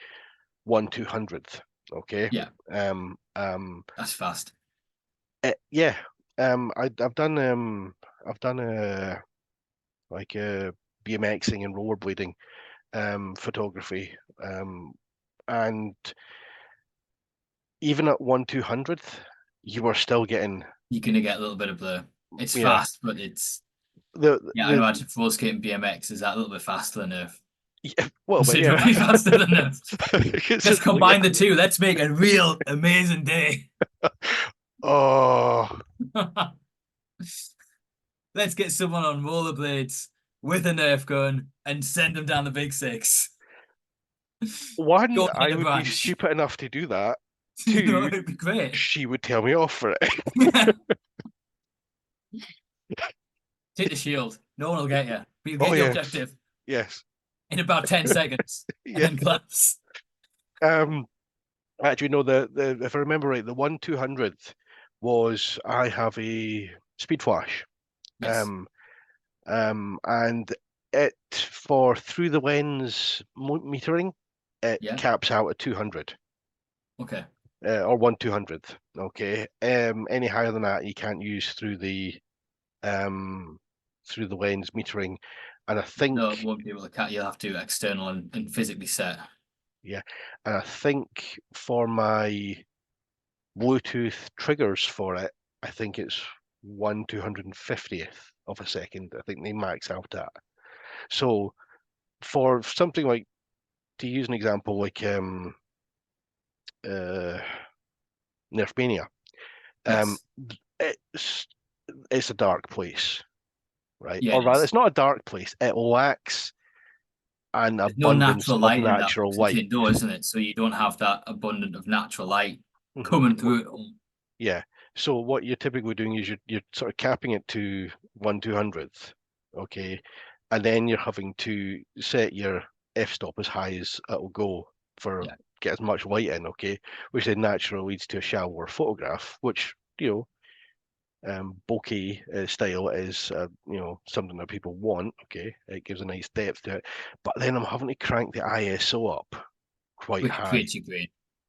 1/200th, okay. Yeah. Um, um, That's fast. yeah. I've done like BMXing and rollerblading photography, and even at 1/200th, you are still getting, You're gonna get a little bit of the it's yeah, fast, but it's the yeah, I the imagine roller skating BMX is that a little bit faster than Earth. yeah, well, but yeah. Considerably faster than Earth. Let's Considerably, combine yeah. the two. Let's make a real amazing day. Oh, Let's get someone on rollerblades with a Nerf gun and send them down the big six. one, Go hit I a would be branch. stupid enough to do that. Two, It'd be great. she would tell me off for it. Take the shield. No one will get you. But you Oh get the yes, objective yes, in about 10 seconds and yeah. then collapse. Um, Actually, no. The if I remember right, the 1/200th was I have a speed flash. Yes. Um, and it for through the lens metering, it Yeah. caps out at 200. Okay. Or 1/200th. Okay. Any higher than that, you can't use um through the lens metering, and I No, it think won't be able to cut. You'll have to external and physically set. yeah, and I think for my Bluetooth triggers for it, I think it's 1/250th of a second. I think they max out at. So for something like, to use an example like uh Nerfmania, um Yes. it's it's a dark place, right? Yeah, Or it rather, is. it's not a dark place. It lacks an There's no abundance natural of light in that natural because it's light. indoors, isn't it? So you don't have that abundant of natural light Hmm. coming through it all. Yeah. So what you're typically doing is you're sort of capping it to 1/200th, okay, and then you're having to set your f-stop as high as it'll go for Yeah. get as much light in, okay, which then naturally leads to a shallower photograph, which bokeh style is something that people want, okay, it gives a nice depth to it, but then I'm having to crank the ISO up quite Which high, creates your grain.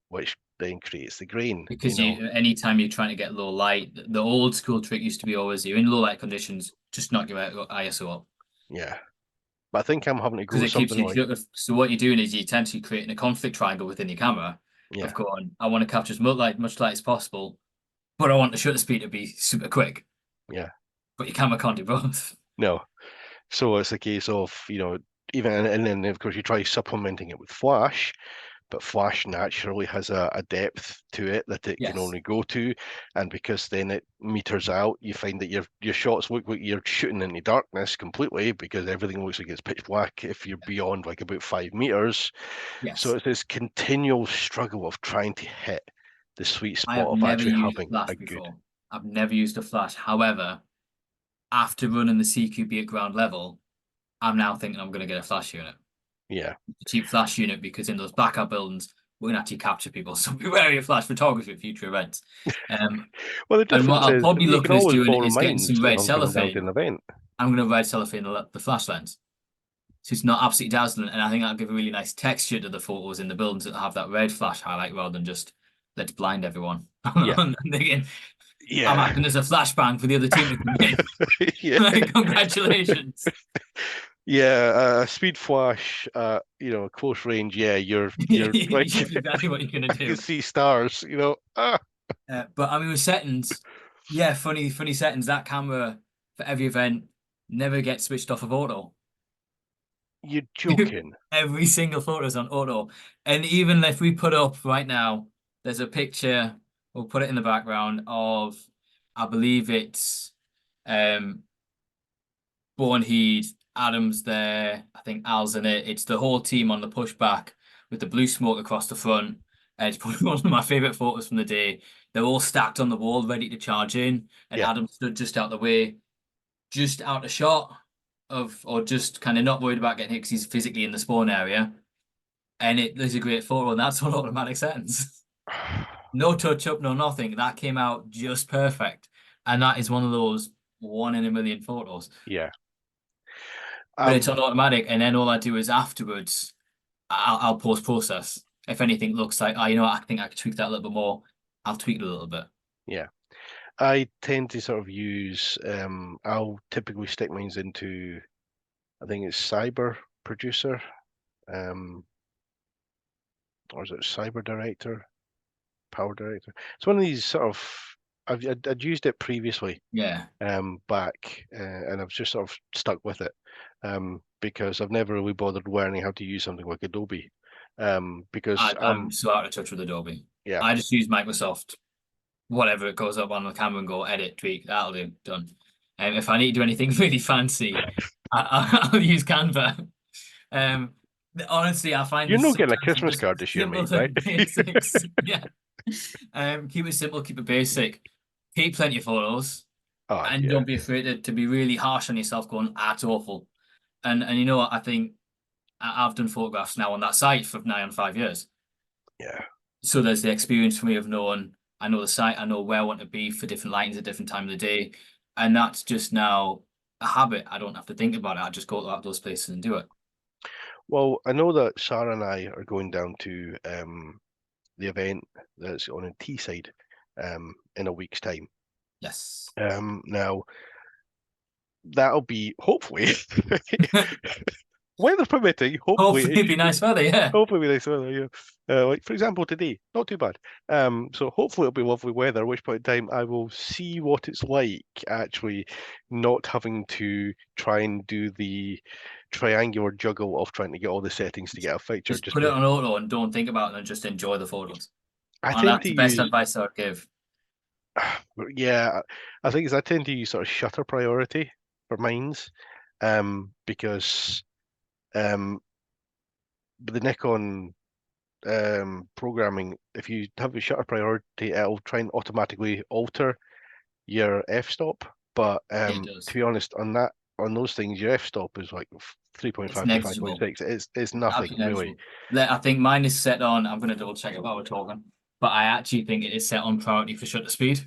which then creates the grain, Because you anytime you're trying to get low light, the old school trick used to be always you're in low light conditions, just knock your ISO up. Yeah. But I think I'm having to go because with it keeps something you like, so what you're doing is you're essentially creating a conflict triangle within your camera of yeah, going, I want to capture as much light as possible, but I want the shutter speed to be super quick. yeah, But your camera can't do both. no. So it's a case of, even, and then of course you try supplementing it with flash, but flash naturally has a depth to it that it can Yes. only go to, and because then it meters out, you find that your shots look like you're shooting into darkness completely because everything looks like it's pitch black if you're beyond like about 5 meters. So Yes. it's this continual struggle of trying to hit the sweet I have spot of never actually used having flash a good, before. I've never used a flash. However, after running the CQB at ground level, I'm now thinking I'm going to get a flash unit, yeah. a cheap flash unit, because in those backup buildings, we're going to actually capture people. So be wary of flash photography at future events. Um, Well, the and what difference I'll is probably you look can at us always doing borrow is getting mine some if red I'm coming down to an cellophane. event. I'm going to red cellophane the flash lens. So it's not absolutely dazzling. And I think that'll give a really nice texture to the photos in the buildings that have that red flash highlight rather than just let's blind everyone. Yeah, I'm thinking, I'm yeah, acting as a flashbang for the other team to come in. yeah, Like, congratulations. yeah. Speed flash, close range. Yeah, you're like That's exactly what you're gonna I can do. see stars. Ah, But I mean, with settings, yeah, funny settings. That camera for every event never gets switched off of auto. you're joking. Every single photo is on auto. And even if we put up right now, there's a picture, we'll put it in the background of, I believe it's um Bornheed, Adams there, I think Al's in it. It's the whole team on the pushback with the blue smoke across the front. It's probably one of my favorite photos from the day. They're all stacked on the wall, ready to charge in, and Yeah. Adam stood just out the way, just out of shot or just kind of not worried about getting hit because he's physically in the spawn area. And it is a great photo, and that's on automatic settings. No touch up, no nothing. That came out just perfect. And that is one of those one in a million photos. Yeah. But it's Um. on automatic, and then all I do is afterwards, I'll post process. If anything looks like, oh, I think I could tweak that a little bit more, I'll tweak it a little bit. Yeah. I tend to sort of use. I'll typically stick mine into. I think it's Cyber Producer. Um. Or is it Cyber Director? Power Director. It's one of these sort of. I'd used it previously, Yeah, back, and I've just sort of stuck with it, because I've never really bothered learning how to use something like Adobe, because I'm so out of touch with Adobe. yeah, I just use Microsoft, whatever it goes up on the camera and go edit, tweak, that'll do, done. And if I need to do anything really fancy, I'll use Canva. Um, honestly, I find you're this not getting a sometimes Christmas just card this year, simple mate, right? and basics. Yeah. Keep it simple, keep it basic. Take plenty of photos, Oh and yeah, don't be afraid to be really harsh on yourself, going, it's awful. And you know what? I think I've done photographs now on that site for nigh on 5 years. yeah. So there's the experience for me of knowing, I know the site, I know where I want to be for different lightings at different time of the day. And that's just now a habit. I don't have to think about it. I just go to those places and do it. Well, I know that Sarah and I are going down to the event that's on in Teesside, in a week's time. Yes. Now that'll be hopefully weather permitting. Hopefully, Hopefully it'd be nice weather, yeah. hopefully we nice weather. Yeah, like for example today, not too bad. So hopefully it'll be lovely weather. At which point in time I will see what it's like actually not having to try and do the triangular juggle of trying to get all the settings to get a picture. Just Just put it be, on auto and don't think about it and just enjoy the photos. I And tend that's to the best use, advice I would give. yeah, I think I tend to use sort of shutter priority for mines, because um, the Nikon programming, if you have a shutter priority, it'll try and automatically alter your f-stop. But Yeah, it to does. be honest, on those things, your f-stop is like It's 3.5 to negligible. 5.6. It's nothing Absolutely really. negligible. I think mine is set on, I'm going to double check it while we're talking, but I actually think it is set on priority for shutter speed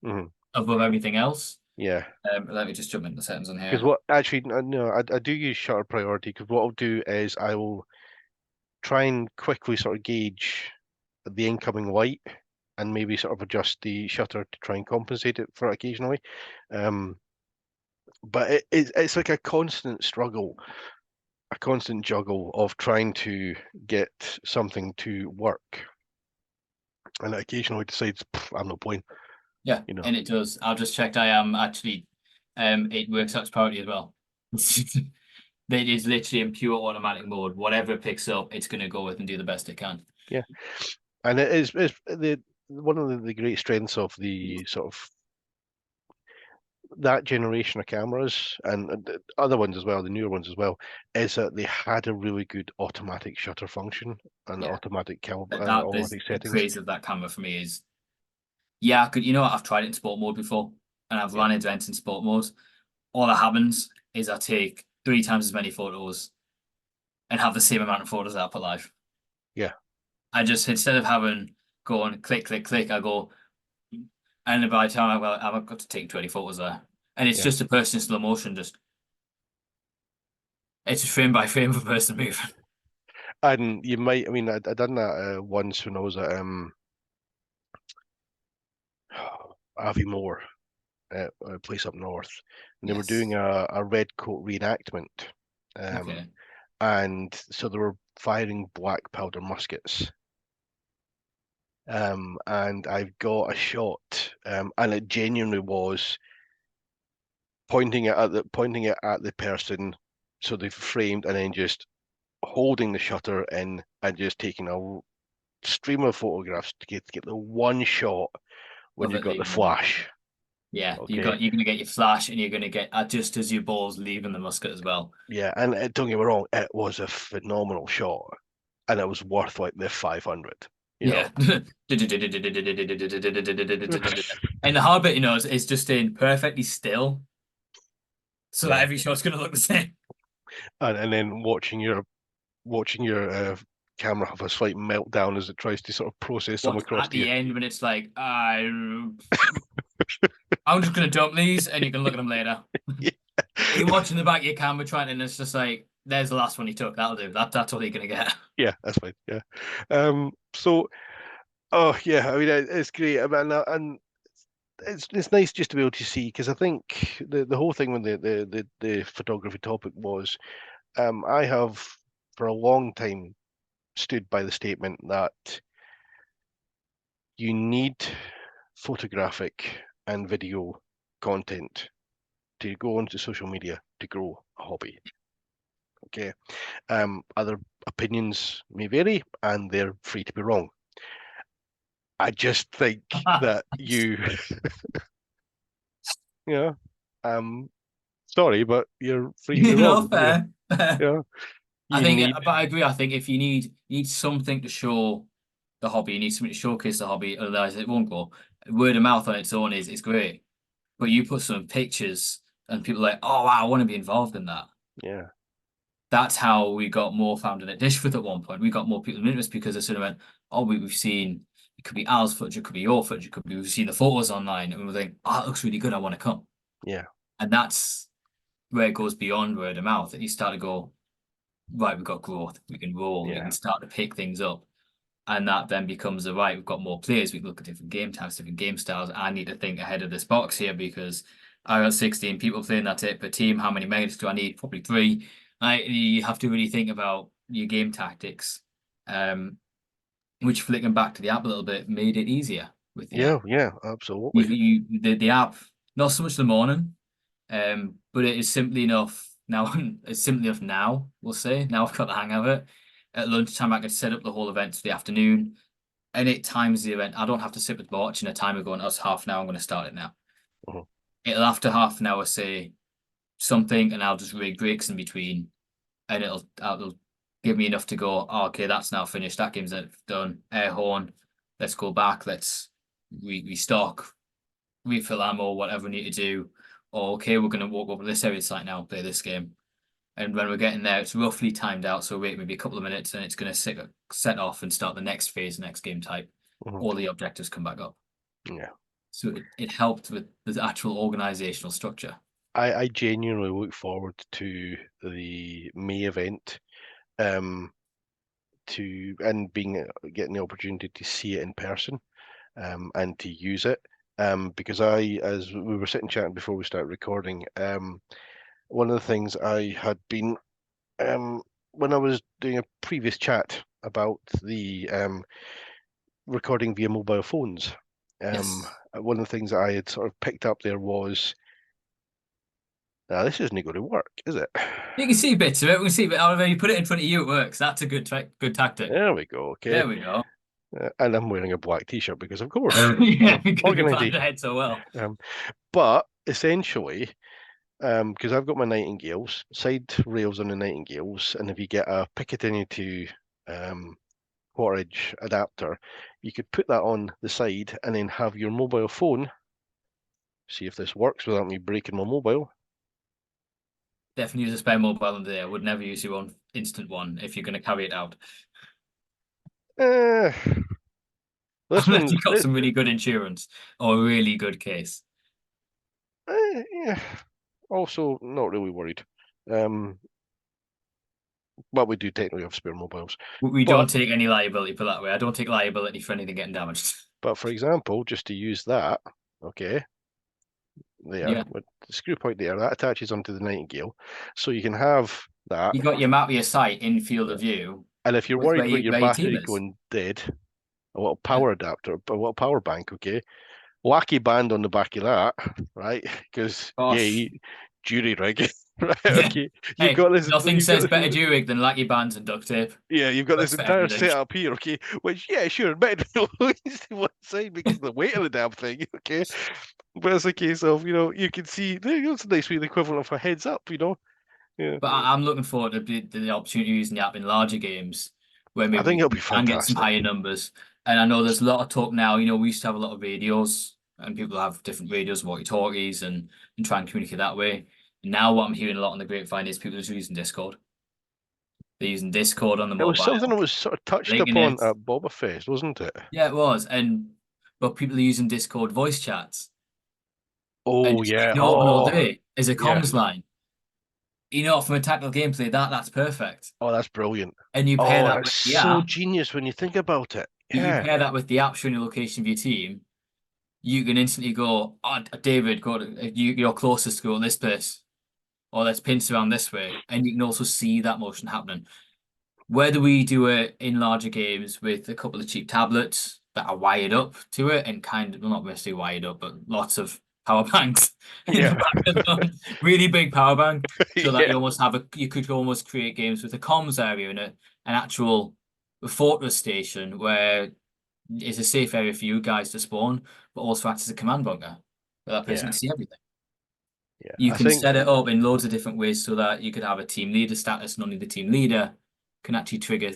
Hmm. above everything else. Yeah, Let me just jump into the settings on because here. what actually no, I do use shutter priority because what I'll do is I will try and quickly sort of gauge the incoming light and maybe sort of adjust the shutter to try and compensate it for occasionally. Um, but it's like a constant struggle, a constant juggle of trying to get something to work, and it occasionally decides, I'm not playing, Yeah, you know. and it does. I've just checked. I am actually, it works out its priority as well. It is literally in pure automatic mode. Whatever it picks up, it's going to go with and do the best it can. Yeah, and it is it's the one of the great strengths of the sort of that generation of cameras and the other ones as well, the newer ones as well, is that they had a really good automatic shutter function and Yeah, that is automatic the settings. craze of that camera for me is, yeah, I could, you know what, I've tried it in sport mode before and I've Yeah, run events in sport mode. All that happens is I take 3 times as many photos and have the same amount of photos that I put live. yeah, I just, instead of having going click, click, click, I go, and by the time I've got to take 20 photos there. And it's yeah. just a person in slow motion, just, it's a frame by frame of a person moving. And you might, I mean, I done that once when I was at Aviemore, a place up north, and they were doing Yes. a red coat reenactment. Um, Okay. and so they were firing black powder muskets. And I've got a shot, and it genuinely was pointing it at the person, so they've framed, and then just holding the shutter in and just taking a stream of photographs to get the one shot when Of you it got the leaving the musket. flash. Yeah, Okay, you're gonna get your flash and you're gonna get just as your ball's leaving the musket as well. yeah, and don't get me wrong, it was a phenomenal shot, and it was worth like the 500. You Yeah. know. And the hard bit, is just staying perfectly still so that Yeah, every shot's gonna look the same. and then watching your camera have a slight meltdown as it tries to sort of process them What across at to you. the end when it's like, I'm just gonna dump these and you can look at them later. You're watching the back of your camera trying, and it's just like, there's the last one he took. That'll do. That's all you're gonna get. Yeah, that's fine. Yeah. So, oh yeah, I mean, it's great. I mean, and it's nice just to be able to see, because I think the whole thing with the photography topic was, I have for a long time stood by the statement that you need photographic and video content to go onto social media to grow a hobby. Okay. Other opinions may vary, and they're free to be wrong. I just think that yeah, sorry, but you're free to be No, wrong. fair. Yeah, I you think, need, but I agree. I think if you need something to show the hobby, you need something to showcase the hobby, otherwise it won't go. Word of mouth on its own is great, but you put some pictures and people are like, oh wow, I want to be involved in that. yeah, That's how we got more found at Dishforth at one point. We got more people in interest because they sort of went, oh, we've seen, it could be Al's footage, it could be your footage, it could be we've seen the photos online, and we're like, oh, it looks really good, I want to come. yeah, And that's where it goes beyond word of mouth. That you start to go, right, we've got growth, we can roll, we can yeah, start to pick things up. And that then becomes a right, we've got more players, we can look at different game types, different game styles. I need to think ahead of this box here because I got 16 people playing that it per team. How many megas do I need? Probably three. You have to really think about your game tactics. Which flicking back to the app a little bit made it easier with the yeah, app. yeah, absolutely. The app, not so much the morning, but it is simply enough now. It's simply enough now, we'll say. Now I've got the hang of it. At lunchtime, I could set up the whole event for the afternoon, and it times the event. I don't have to sit with watching a timer going, oh, it's half an hour, I'm going to start it now. Mhm, It'll after half an hour say something, and I'll just rig breaks in between, and it'll give me enough to go, oh, okay, that's now finished. That game's done. Air horn. Let's go back. Let's restock, refill ammo, whatever we need to do. Or okay, we're gonna walk over to this area site now, play this game. And when we're getting there, it's roughly timed out. So wait maybe a couple of minutes, and it's gonna set off and start the next phase, next game type. mhm, All the objectives come back up. yeah. So it helped with the actual organizational structure. I genuinely look forward to the May event, um, to and being getting the opportunity to see it in person, and to use it. because as we were sitting chatting before we started recording, one of the things I had been when I was doing a previous chat about the recording via mobile phones. Yes. One of the things that I had sort of picked up there was, this isn't going to work, is it? You can see bits of it. We can see, but however you put it in front of you, it works. That's a good tactic. There we go. Okay, There we go. and I'm wearing a black T-shirt because, of course, Yeah, because you planned organization. ahead so well. But essentially, because I've got my Nightingales, side rails on the Nightingales, and if you get a Picatinny to quarter inch adapter, you could put that on the side and then have your mobile phone. See if this works without me breaking my mobile. Definitely use a spare mobile on there. I would never use your own instant one if you're going to carry it out. Uh, this Unless one, you've got some really good insurance or a really good case. yeah. Also, not really worried. Um, but we do technically have spare mobiles. We But don't take any liability for that way. I don't take liability for anything getting damaged. for example, just to use that, okay, there Yeah. with the screw point there, that attaches onto the Nightingale, so you can have that. You got your map of your site in field Yeah. of view And if you're with worried about your where your team battery is. going dead, a little Yeah. power adapter, a little power bank, okay, wacky band on the back of that, right? Because Gosh. yay, jury rig, right? Yeah. Okay, you've Hey, got this. nothing You've got says this. better Durig than lackey bands and duct tape. Yeah, you've got this Works for entire everything. setup here, okay? Which, yeah, sure, admittedly, to one side because of the weight of the damn thing, okay? But it's a case of, you can see, it's a nice way the equivalent of a heads up, Yeah, But I'm looking forward to the opportunity of using the app in larger games where I maybe think it'll be we can get some fantastic. higher numbers. And I know there's a lot of talk now. We used to have a lot of radios and people have different radios, walkie-talkies, and try and communicate that way. Now what I'm hearing a lot on the grapevine is people just using Discord. They're using Discord on the It was something that mobile, was sort of touched linking upon it. at Boba Fest, wasn't it? Yeah, it was. But people are using Discord voice chats and Oh, just yeah. leaving it open all Oh, day as a yeah. comms line. From a tactical gameplay, that's perfect. Oh, that's brilliant. And you pair Oh, that that's with the so app. genius when you think about it. You Yeah, pair that with the app showing your location of your team. You can instantly go, oh, David, you're closest to go this place, or let's pinch around this way, and you can also see that motion happening. Whether we do it in larger games with a couple of cheap tablets that are wired up to it and well, not necessarily wired up, but lots of power banks in the yeah, back of them, really big power bank, so that yeah, you could almost create games with a comms area in it, an actual fortress station where it's a safe area for you guys to spawn, but also acts as a command bunker where that person yeah, can see everything. yeah. You I can think, set it up in loads of different ways so that you could have a team leader status, and only the team leader can actually trigger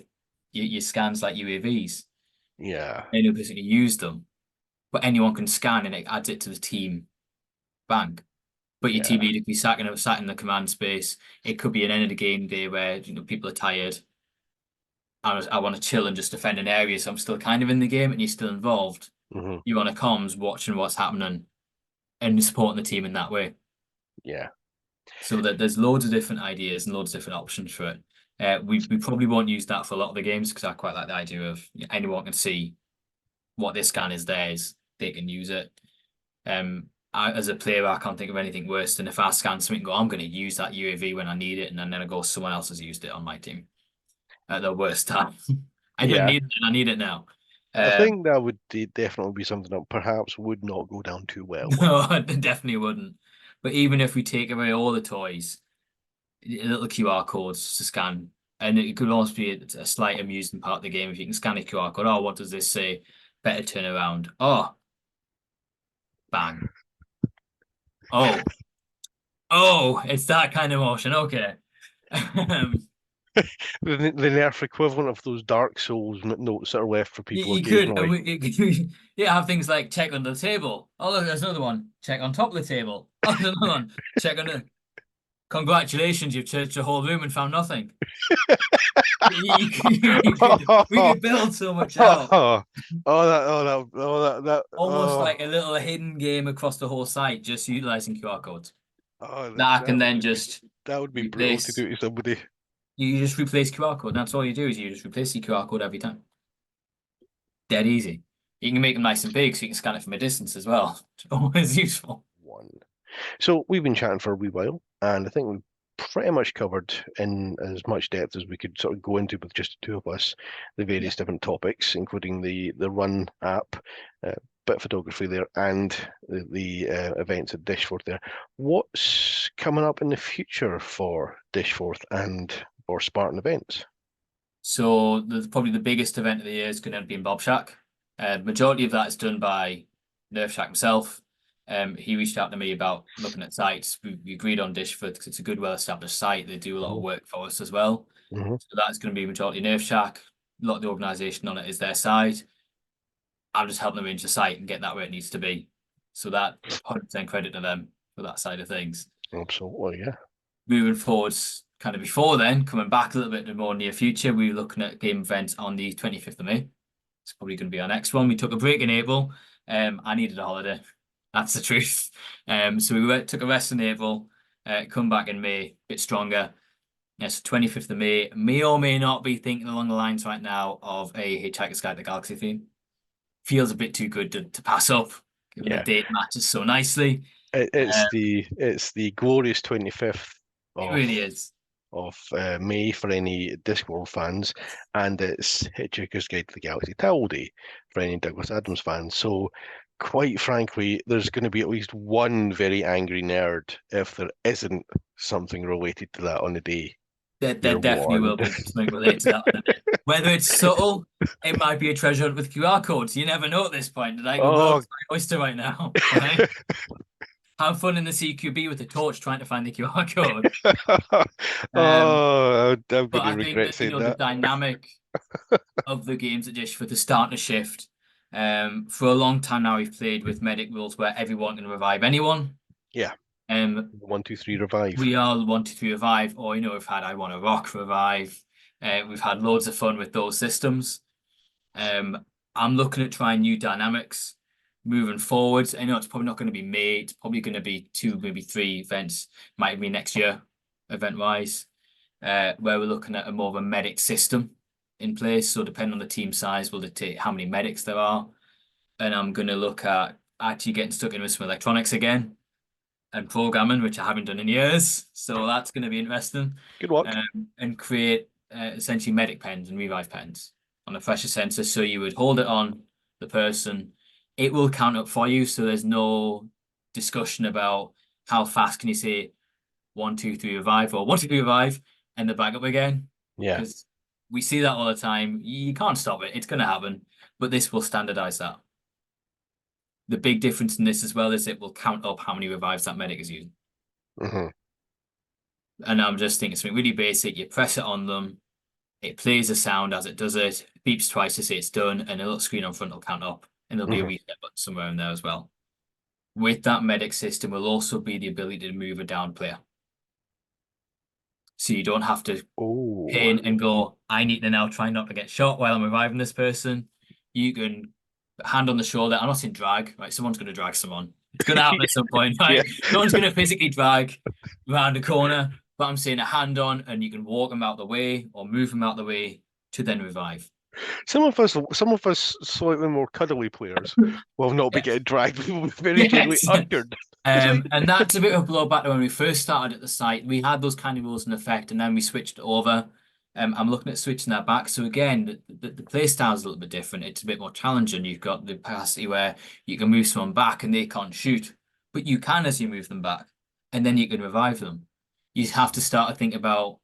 your scans like UAVs. yeah, Any person can use them, but anyone can scan and it adds it to the team bank. But your team yeah, leader could be sat in the command space. It could be an end of the game day where people are tired. I want to chill and just defend an area, so I'm still kind of in the game, and you're still involved. hmm You're on a comms watching what's happening and supporting the team in that way. yeah, So that there's loads of different ideas and loads of different options for it. We probably won't use that for a lot of the games because I quite like the idea of anyone can see what this scan is theirs, they can use it. As a player, I can't think of anything worse than if I scan something and go, I'm going to use that UAV when I need it, and then I go, someone else has used it on my team at the worst time. I didn't yeah. need it, and I need it now. I Um, think that would definitely be something that perhaps would not go down too well. no, I definitely wouldn't. But even if we take away all the toys, little QR codes to scan. And it could also be a slight amusing part of the game if you can scan a QR code. Oh, what does this say? Better turn around. Oh, bang. Oh, oh, it's that kind of motion. Okay. The Nerf equivalent of those Dark Souls notes that are left for people You could, occasionally. have things like check under the table. Oh, look, there's another one. Check on top of the table. Oh, there's another one. Check under. Congratulations, you've searched the whole room and found nothing. We could build so much out. Almost Oh, like a little hidden game across the whole site, just utilizing QR codes oh, that I can then just that would be brutal to replace. do to somebody. You just replace QR code. And that's all you do is you just replace the QR code every time. Dead easy. You can make them nice and big so you can scan it from a distance as well. Always useful. One. So we've been chatting for a wee while, and I think we've pretty much covered in as much depth as we could sort of go into with just the two of us, the Yeah. various different topics, including the Run app, bit of photography there, and the events at Dishforth there. What's coming up in the future for Dishforth and for Spartan events? So probably the biggest event of the year is going to be in Bob Shack. Majority of that is done by Nerf Shack himself. He reached out to me about looking at sites. We agreed on Dishforth because it's a good, well-established site. They do a lot of work for us as well. Mm-hmm. So that's going to be majority Nerf Shack. A lot of the organisation on it is their side. I'm just helping them arrange the site and get that where it needs to be. So that 100% credit to them for that side of things. Absolutely, yeah. Moving forwards, kind of before then, coming back a little bit to more near future, we were looking at game events on the 25th of May. It's probably going to be our next one. We took a break in April. I needed a holiday. That's the truth. So we took a rest in April, come back in May, a bit stronger. Yes, 25th of may or may not be thinking along the lines right now of a Hitchhiker's Guide to the Galaxy theme. Feels a bit too good to pass up, given the Yeah. date matches so nicely. It's the glorious 25th It of really is. May for any Discworld fans, and it's Hitchhiker's Guide to the Galaxy Title Day for any Douglas Adams fans. So, quite frankly, there's going to be at least one very angry nerd if there isn't something related to that on the day. There You're definitely will warned. be something related to that on the day. Whether it's subtle, it might be a treasure hunt with QR codes. You never know at this point. Like the Oh, world's my oyster right now, right? Have fun in the CQB with a torch trying to find the QR code. Um, I'm but going to I think regret that saying the that. dynamic of the games at Dish for the start to shift. For a long time now, we've played with medic rules where everyone can revive anyone. Yeah, Um, 1, 2, 3, revive. we all wanted to revive, or we've had I want to rock revive. We've had loads of fun with those systems. I'm looking at trying new dynamics moving forward. I know it's probably not going to be May. It's probably going to be 2, maybe 3 events. Might be next year, event wise, where we're looking at a more of a medic system in place. So depending on the team size, will dictate how many medics there are. And I'm going to look at actually getting stuck in with some electronics again and programming, which I haven't done in years. So that's going to be interesting. Good luck. And create essentially medic pens and revive pens on a pressure sensor. So you would hold it on the person, it will count up for you. So there's no discussion about how fast can you say 1, 2, 3 revive or 1, 2, 3 revive and then back up again. Yeah. Because we see that all the time. You can't stop it. It's going to happen. But this will standardize that. The big difference in this as well is it will count up how many revives that medic is using. Mm-hmm. And I'm just thinking something really basic. You press it on them, it plays a sound as it does it, beeps twice to say it's done, and a little screen on front will count up, and there'll be a Mm-hmm. reset button somewhere in there as well. With that medic system will also be the ability to move a down player. So you don't have to Oh, pin and go, I need to now try not to get shot while I'm reviving this person. You can hand on the shoulder. I'm not saying drag, right? Someone's going to drag someone. It's going to happen at some point, yeah. right? No one's going to physically drag around a corner, but I'm saying a hand on, and you can walk them out the way or move them out the way to then revive. Some of us slightly more cuddly players will not be Yes. getting dragged. We will be very gently Yes. ushered. It's like, And that's a bit of a blowback to when we first started at the site. We had those kind of rules in effect, and then we switched over. I'm looking at switching that back. So again, the play style is a little bit different. It's a bit more challenging. You've got the capacity where you can move someone back and they can't shoot, but you can as you move them back, and then you can revive them. You have to start to think about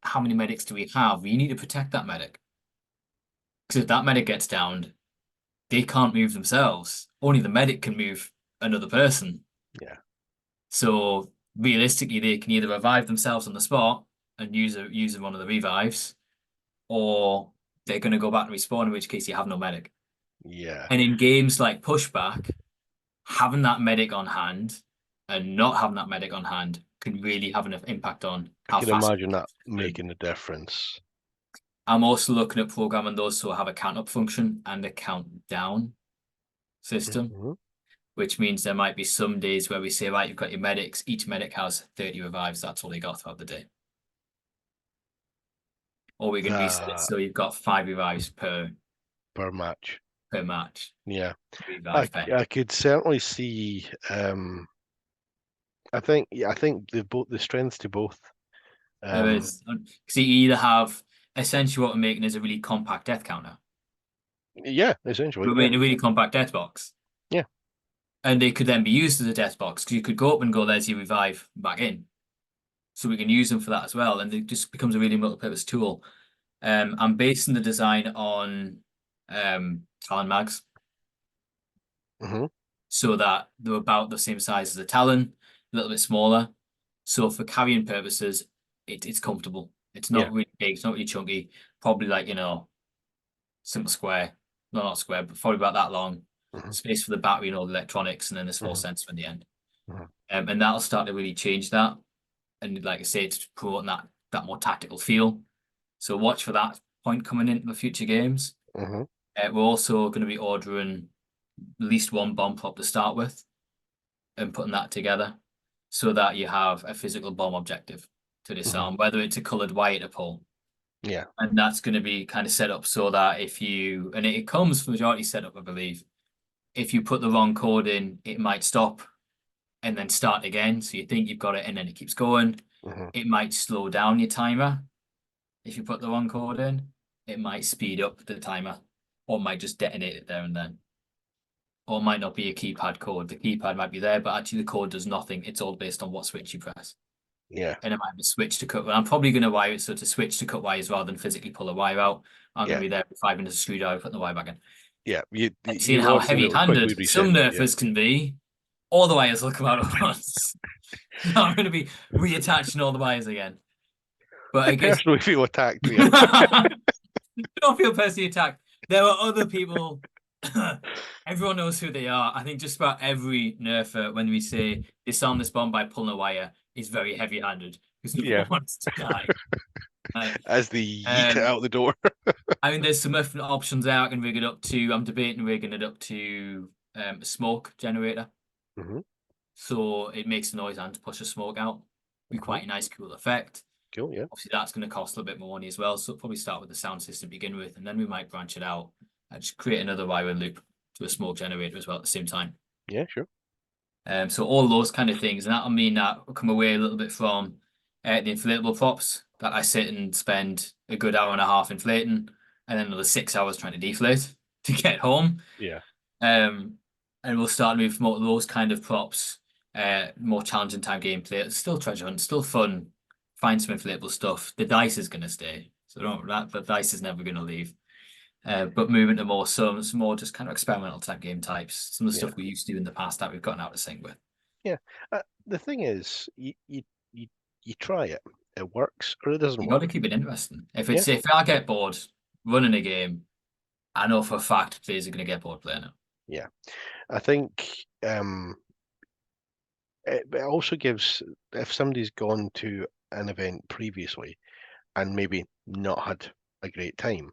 how many medics do we have? You need to protect that medic. Because if that medic gets downed, they can't move themselves. Only the medic can move another person. yeah, So realistically, they can either revive themselves on the spot and use one of the revives, or they're going to go back and respawn, in which case you have no medic. yeah. And in games like Pushback, having that medic on hand and not having that medic on hand can really have an impact on I how can fast. imagine that making a difference. I'm also looking at programming those so have a count up function and a count down system, Mhm. which means there might be some days where we say, right, you've got your medics, each medic has 30 revives, that's all they got throughout the day. Or we can reset it That so you've got 5 revives per per match. per match. Yeah. Revive pen. I could certainly see. I think the strengths to both. There is, because you either have essentially what we're making is a really compact death counter. Yeah, essentially. We're making a really compact death box. Yeah. And they could then be used as a death box because you could go up and go, there's your revive back in. So we can use them for that as well. And it just becomes a really multi-purpose tool. I'm basing the design on Talon mags. Mm-hmm. So that they're about the same size as a Talon, a little bit smaller. So for carrying purposes, it's comfortable. It's not really big, it's not really chunky. Probably like, simple square. No, not square, but probably about that long. Mm-hmm. Space for the battery and all the electronics, and then there's 4 sensor in the end. Mm-hmm. And that'll start to really change that. And like I say, it's promoting that more tactical feel. So watch for that point coming into the future games. Mm-hmm. We're also going to be ordering at least one bomb prop to start with and putting that together so that you have a physical bomb objective to disarm, whether it's a coloured wire to pull. Yeah. And that's going to be kind of set up so that and it comes from majority setup, I believe. If you put the wrong code in, it might stop and then start again. So you think you've got it and then it keeps going. Mm-hmm. It might slow down your timer. If you put the wrong code in, it might speed up the timer or might just detonate it there and then. Or it might not be a keypad code. The keypad might be there, but actually the code does nothing. It's all based on what switch you press. Yeah. And it might be switch to cut. But I'm probably going to wire it so to switch to cut wires rather than physically pull a wire out. I'm going to be there with 5 minutes of screwdriver, putting the wire back in. Yeah. Seeing how heavy-handed some nerfers can be, all the wires will come out at once. I'm going to be reattaching all the wires again. But I guess personally feel attacked. don't feel personally attacked. There are other people. Everyone knows who they are. I think just about every nerfer, when we say disarm this bomb by pulling a wire, is very heavy-handed because no one wants to die. As the yeet it out the door. I mean, there's some different options there. I can rig it up to. I'm debating rigging it up to a smoke generator. Mm-hmm. So it makes a noise and push the smoke out. Be quite a nice, cool effect. Cool, yeah. Obviously, that's going to cost a little bit more money as well. So probably start with the sound system to begin with, and then we might branch it out and just create another wiring loop to a smoke generator as well at the same time. Yeah, sure. So all those kind of things, and that'll mean that we'll come away a little bit from the inflatable props that I sit and spend a good hour and a half inflating, and then another 6 hours trying to deflate to get home. Yeah. And we'll start to move more to those kind of props, more challenging time gameplay. It's still treasure hunt, still fun. Find some inflatable stuff. The dice is going to stay, so the dice is never going to leave. But moving to some more just kind of experimental type game types, some of the stuff we used to do in the past that we've gotten out of sync with. Yeah, the thing is, you try it, it works or it doesn't work. You got to keep it interesting. If I get bored running a game, I know for a fact players are going to get bored playing it. Yeah, I think it also gives, if somebody's gone to an event previously and maybe not had a great time,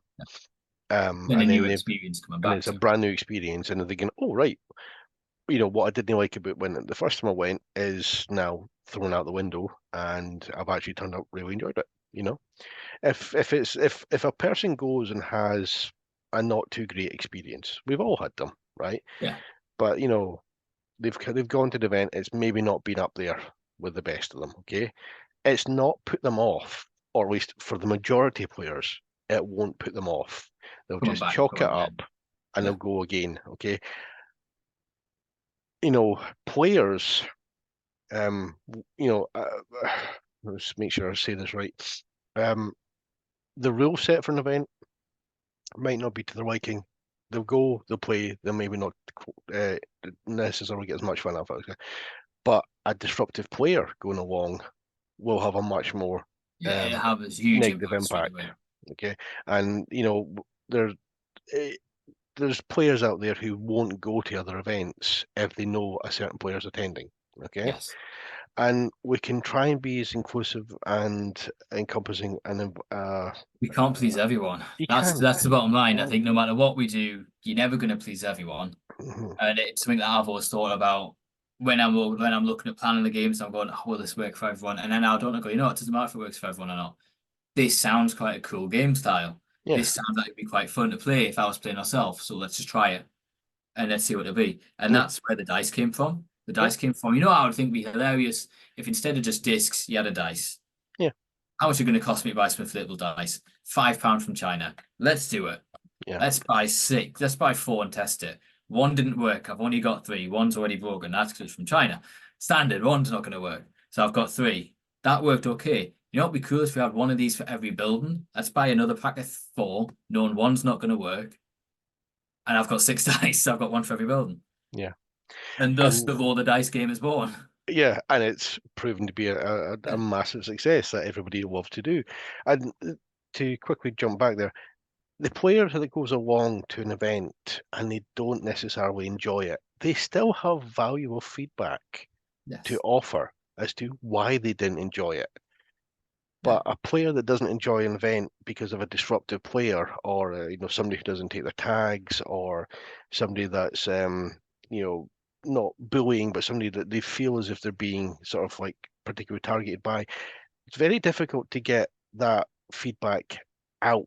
and a new experience coming back. And it's a brand new experience, and they're thinking, oh right, what I didn't like about when the first time I went is now thrown out the window, and I've actually turned out really enjoyed it. If a person goes and has a not too great experience, we've all had them, right? Yeah. But they've gone to the event, it's maybe not been up there with the best of them. Okay, it's not put them off, or at least for the majority of players, it won't put them off. They'll just chalk it up and they'll go again. Okay. Players, let's make sure I say this right. The rule set for an event might not be to their liking. They'll go, they'll play, they'll maybe not necessarily get as much fun out of it. But a disruptive player going along will have a much more have a huge negative impact. Okay, and there's players out there who won't go to other events if they know a certain player's attending. Okay. Yes. And we can try and be as inclusive and encompassing, and we can't please everyone. That's the bottom line. I think no matter what we do, you're never going to please everyone. And it's something that I've always thought about when I'm looking at planning the games. I'm going, oh, will this work for everyone? And then I don't go, it doesn't matter if it works for everyone or not. This sounds quite a cool game style. Yeah. This sounds like it'd be quite fun to play if I was playing ourselves. So let's just try it and let's see what it'll be. And Yeah. that's where the dice came from. The Yeah. dice came from, I would think it'd be hilarious if instead of just discs, you had a dice. Yeah. How much are going to cost me to buy some inflatable dice? £5 from China. Let's do it. Yeah. Let's buy 6. Let's buy 4 and test it. One didn't work. I've only got 3. One's already broken. That's because it's from China. Standard. One's not going to work. So I've got 3. That worked okay. You know what would be cool if we had one of these for every building? Let's buy another pack of 4, knowing one's not going to work. And I've got 6 dice. So I've got one for every building. Yeah. And thus And the roll the dice game is born. yeah, and it's proven to be a massive success that everybody loves to do. And to quickly jump back there, the player that goes along to an event and they don't necessarily enjoy it, they still have valuable feedback to Yes. offer as to why they didn't enjoy it. Yeah. But a player that doesn't enjoy an event because of a disruptive player, or somebody who doesn't take their tags, or somebody that's not bullying, but somebody that they feel as if they're being sort of like particularly targeted by, it's very difficult to get that feedback out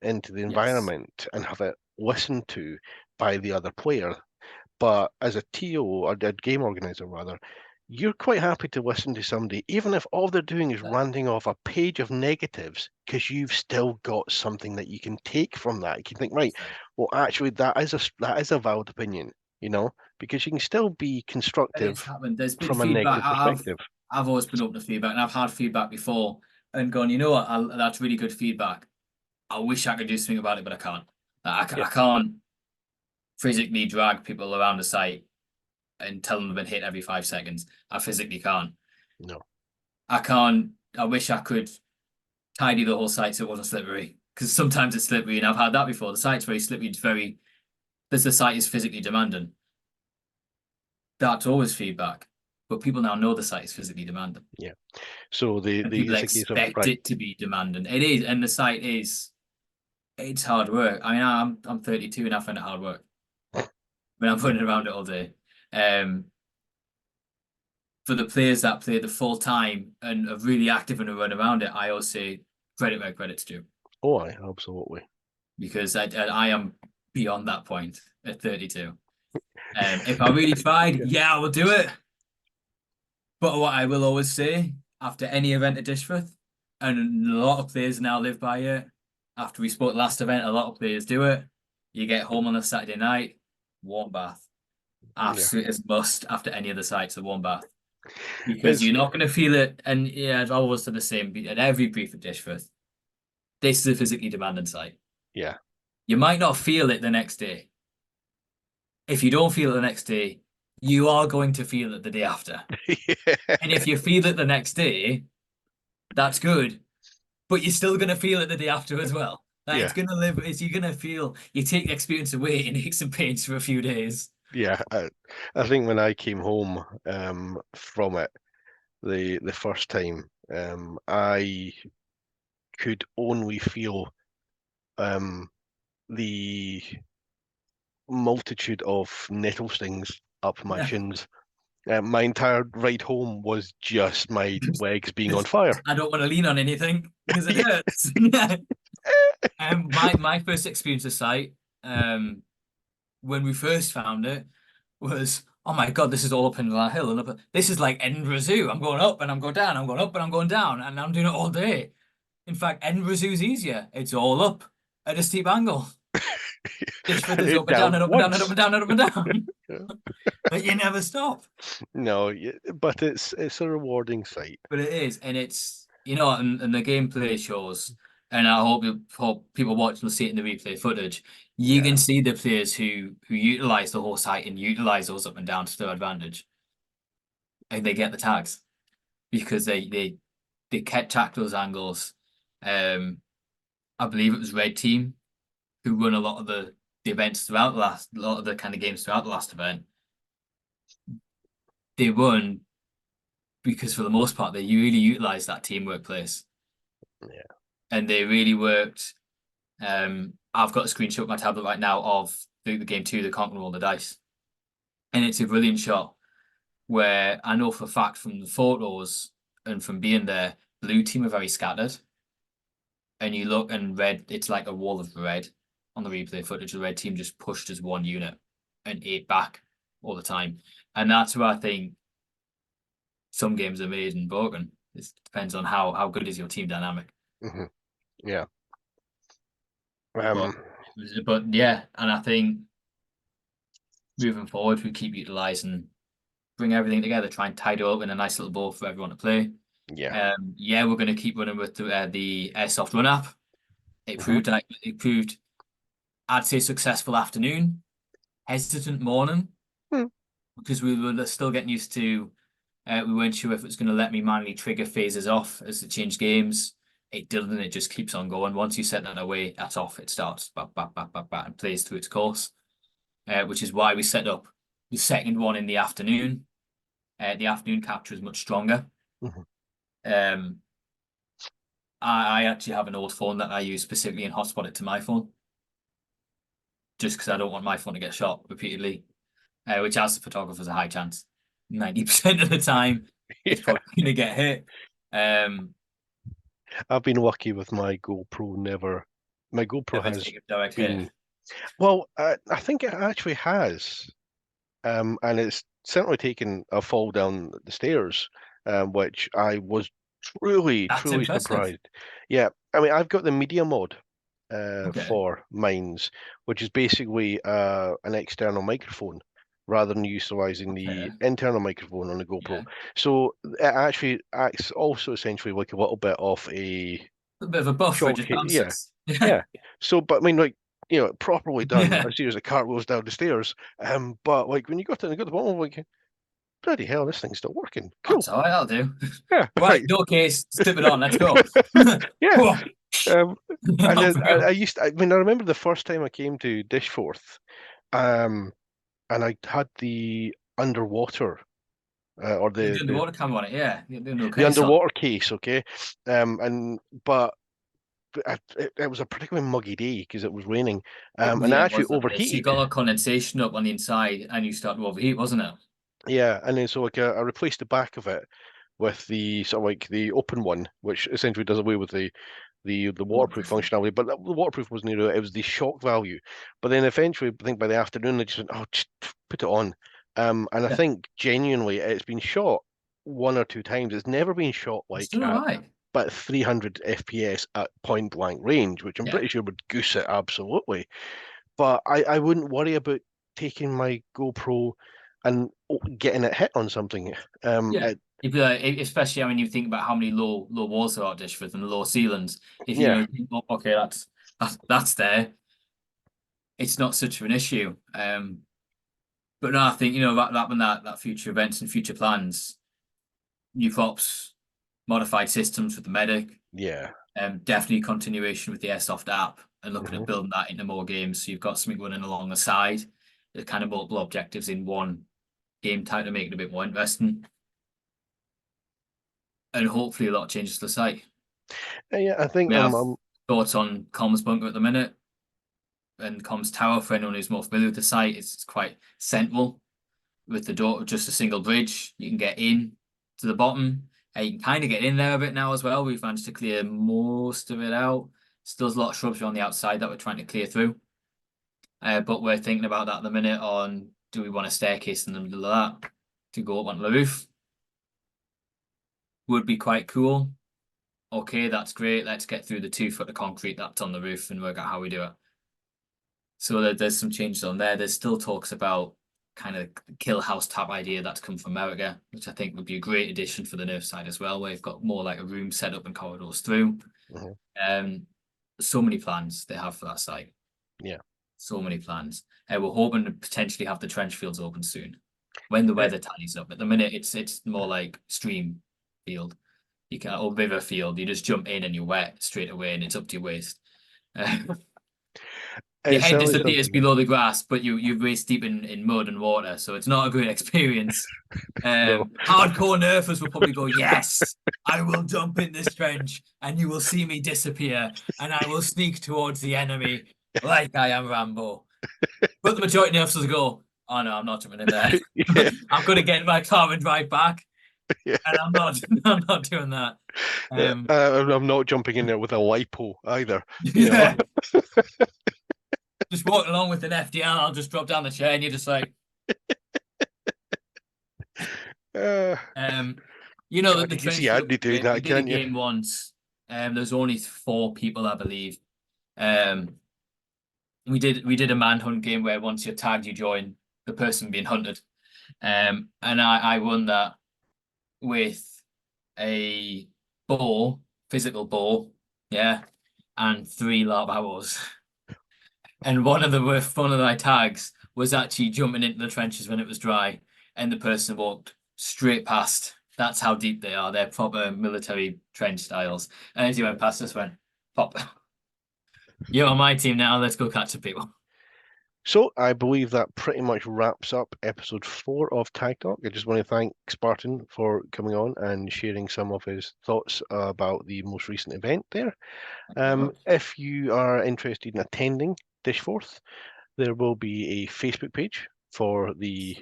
into the Yes. environment and have it listened to by the other player. But as a TO, or a game organizer rather, you're quite happy to listen to somebody, even if all they're doing is Yeah. ranting off a page of negatives, because you've still got something that you can take from that. You can think, right, well, actually, that is a valid opinion, because you can still be It is constructive happened. There's been from a feedback. negative perspective. I've always been open to feedback, and I've had feedback before and gone, you know what, that's really good feedback. I wish I could do something about it, but I can't. Yeah, I can't physically drag people around the site and tell them they've been hit every 5 seconds. I physically can't. no, I can't. I wish I could tidy the whole site so it wasn't slippery. Because sometimes it's slippery, and I've had that before. The site's very slippery. The site is physically demanding. That's always feedback. But people now know the site is physically demanding. yeah. So And people it's a case of, expect right, it to be demanding. It is, and the site is. It's hard work. I mean, I'm 32 and I find it hard work. When I'm yeah, running around it all day. Um, for the players that play the full time and are really active and run around it, I always say credit where credit's due, oh, absolutely. because I am beyond that point at 32. If I really tried, Yeah, yeah, I will do it. But what I will always say after any event at Dishforth, and a lot of players now live by it. After we spoke last event, a lot of players do it. You get home on a Saturday night, warm bath. yeah. Absolute as must after any of the sites, a warm bath. Because It's you're not going to feel it. And yeah, I've always said the same at every brief at Dishforth. This is a physically demanding site. yeah, You might not feel it the next day. If you don't feel it the next day, you are going to feel it the day after. And if you feel it the next day, that's good. But you're still going to feel it the day after as well. Like it's yeah, going to live, you're going to feel, you take the experience away and aches and pains for a few days. yeah. I think when I came home from it the first time, I could only feel the multitude of nettle stings up my Yeah. shins. My entire ride home was just my legs being on fire. I don't want to lean on anything because it Yeah. hurts. My first experience of sight, when we first found it, was oh my god, this is all up in that hill and up. This is like Edinburgh Zoo. I'm going up and I'm going down. I'm going up and I'm going down, and I'm doing it all day. In fact, Edinburgh Zoo's easier. It's all up at a steep angle. Dishforth is It up and down down and up and down and up once. and down and up and down. But you never stop. No, but it's a rewarding sight. But it is, and it's and the gameplay shows, and I hope people watching will see it in the replay footage. You Yeah, can see the players who utilize the whole site and utilize those up and down to their advantage, and they get the tags because they attack those angles. I believe it was Red Team who run a lot of the events throughout a lot of the kind of games throughout the last event. They won because for the most part they really utilized that teamwork place. yeah, And they really worked. I've got a screenshot of my tablet right now of the game 2, the Conquer Roll the Dice. And it's a brilliant shot where I know for a fact from the photos and from being there, blue team are very scattered. and you look and red, it's like a wall of red on the replay footage. The red team just pushed as one unit and ate back all the time. And that's where I think some games are made and broken. It depends on how good is your team dynamic. Hmm. Yeah. But yeah, and I think moving forward, we keep utilising, bring everything together, try and tidy up in a nice little bowl for everyone to play. Yeah. Yeah, we're going to keep running with the Airsoft Run App. It Hmm. proved, I'd say, successful afternoon, hesitant morning, Hmm. because we were still getting used to. We weren't sure if it was going to let me manually trigger phases off as it changed games. It doesn't. It just keeps on going. Once you set that away, that's off. It starts back, and plays through its course. Which is why we set up the second one in the afternoon. The afternoon capture is much stronger. Hmm. Um, I actually have an old phone that I use specifically and hotspot it to my phone, just because I don't want my phone to get shot repeatedly, which as a photographer is a high chance. 90% of the time, it's Yeah. probably going to get hit. I've been lucky with my GoPro. My GoPro Never has take a direct hit. been, well, I think it actually has. And it's certainly taken a fall down the stairs, which I was truly, That's truly impressive. surprised. Yeah, I mean, I've got the media mod Okay. for mines, which is basically an external microphone rather than utilizing Okay. the internal microphone on the GoPro. Yeah. So it actually acts also essentially like a little bit of a A bit of a buffer, it just shortcut. Yeah, bounces. Yeah. yeah. So, but I mean, like, properly done. Yeah. I see as a cartwheels down the stairs. But like when you got to the bottom, I'm like, bloody hell, this thing's still working. Cool. That's all right, I'll do. Yeah, Right, right. no case, strip it on, let's go. Yeah. Whoa. Um, and Off then we I go. used, I mean, I remember the first time I came to Dishforth, um, and I had the underwater, or You the doing the the water camera on it, yeah. You're doing no the case on. underwater case, okay. And but it was a particularly muggy day because it was raining, and it Yeah, it actually was that bit. So you overheated. got a lot of condensation up on the inside and you start to overheat, wasn't it? Yeah, and then so like I replaced the back of it with the sort of like the open one, which essentially does away with the waterproof Waterproofing. functionality. But the waterproof wasn't it was the shock value. But then eventually, I think by the afternoon, they just went, oh, just put it on. And I Yeah. think genuinely, it's been shot one or two times. It's never been shot It's like doing all at right. but 300 FPS at point blank range, which I'm Yeah. pretty sure would goose it absolutely. But I wouldn't worry about taking my GoPro and getting it hit on something. Yeah. If, especially, I mean, you think about how many low walls there are at Dishforth and low ceilings. If you Yeah, know, "Oh, okay, that's there. It's not such an issue. But no, I think that future events and future plans, new props, modified systems with the medic, yeah. definitely continuation with the Airsoft app and looking Hmm. at building that into more games. So you've got something running along the side. There's kind of multiple objectives in one game type to make it a bit more interesting. And hopefully a lot of changes to the site. Yeah, I think We have thoughts on Comms Bunker at the minute and Comms Tower for anyone who's more familiar with the site. It's quite central with the door, just a single bridge. You can get in to the bottom. You can kind of get in there a bit now as well. We've managed to clear most of it out. Still there's a lot of shrubs on the outside that we're trying to clear through. But we're thinking about that at the minute on, do we want a staircase in the middle of that to go up onto the roof? Would be quite cool. Okay, that's great. Let's get through the 2 foot of concrete that's on the roof and work out how we do it. So there's some changes on there. There's still talks about kind of kill house type idea that's come from America, which I think would be a great addition for the Nerf side as well, where you've got more like a room set up and corridors through. Hmm. So many plans they have for that site. Yeah. So many plans. We're hoping to potentially have the trench fields open soon when the weather tallies up. At the minute, it's more like stream field. You can or river field. You just jump in and you're wet straight away, and it's up to your waist. Your It's head certainly disappears something. below the grass, but you're waist deep in mud and water, so it's not a great experience. No. Hardcore nerfers will probably go, yes, I will jump in this trench and you will see me disappear and I will sneak towards the enemy like I am Rambo. But the majority of nerfers will go, oh no, I'm not jumping in there. Yeah. I'm going to get in my car and drive back. Yeah. And I'm not I'm not doing that. Um, I'm not jumping in there with a lipo either. You know. yeah, just walking along with an FDL, I'll just drop down the chair and you're just like, Uh, um, you know that God, the you can see trench foot Andy doing we that, did a can't you? game once. There's only 4 people, I believe. Um, we did a manhunt game where once you're tagged, you join the person being hunted. And I won that with a bow, physical bow, yeah, and 3 lab hours. And one of my tags was actually jumping into the trenches when it was dry, and the person walked straight past. That's how deep they are. They're proper military trench styles. And as he went past us, went, "Pop, you're on my team now. Let's go catch some people." So I believe that pretty much wraps up episode 4 of Tag Talk. I just want to thank Spartan for coming on and sharing some of his thoughts about the most recent event there. If you are interested in attending Dishforth, there will be a Facebook page for the.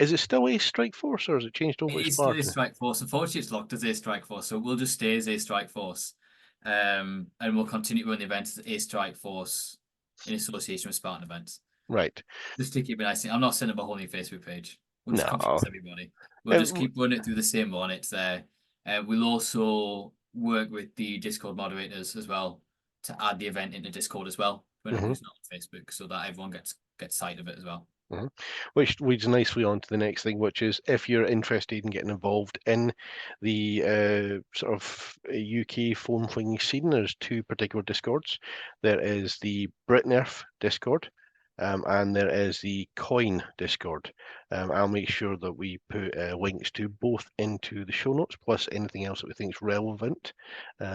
Is it still a Strike Force or has it changed over to It is still a Spartan? strike force. Unfortunately, it's locked as a strike force, so we'll just stay as a strike force. And we'll continue to run the events as a strike force in association with Spartan events. Right. Just to keep it nice. I'm not setting up a whole new Facebook page. We'll just No. confuse everybody. We'll just Um, keep running it through the same one. It's there. We'll also work with the Discord moderators as well to add the event into Discord as well for anyone mhm. who's not on Facebook, so that everyone gets sight of it as well. Which leads nicely on to the next thing, which is if you're interested in getting involved in the sort of UK phone flinging scene, there's 2 particular Discords. There is the BritNerf Discord, and there is the Coin Discord. I'll make sure that we put links to both into the show notes, plus anything else that we think is relevant,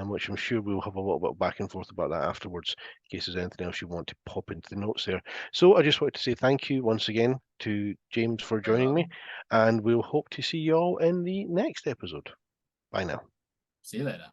which I'm sure we'll have a little bit back and forth about that afterwards, in case there's anything else you want to pop into the notes there. So I just wanted to say thank you once again to James for Very joining me, welcome. and we'll hope to see you all in the next episode. Bye now. See you later.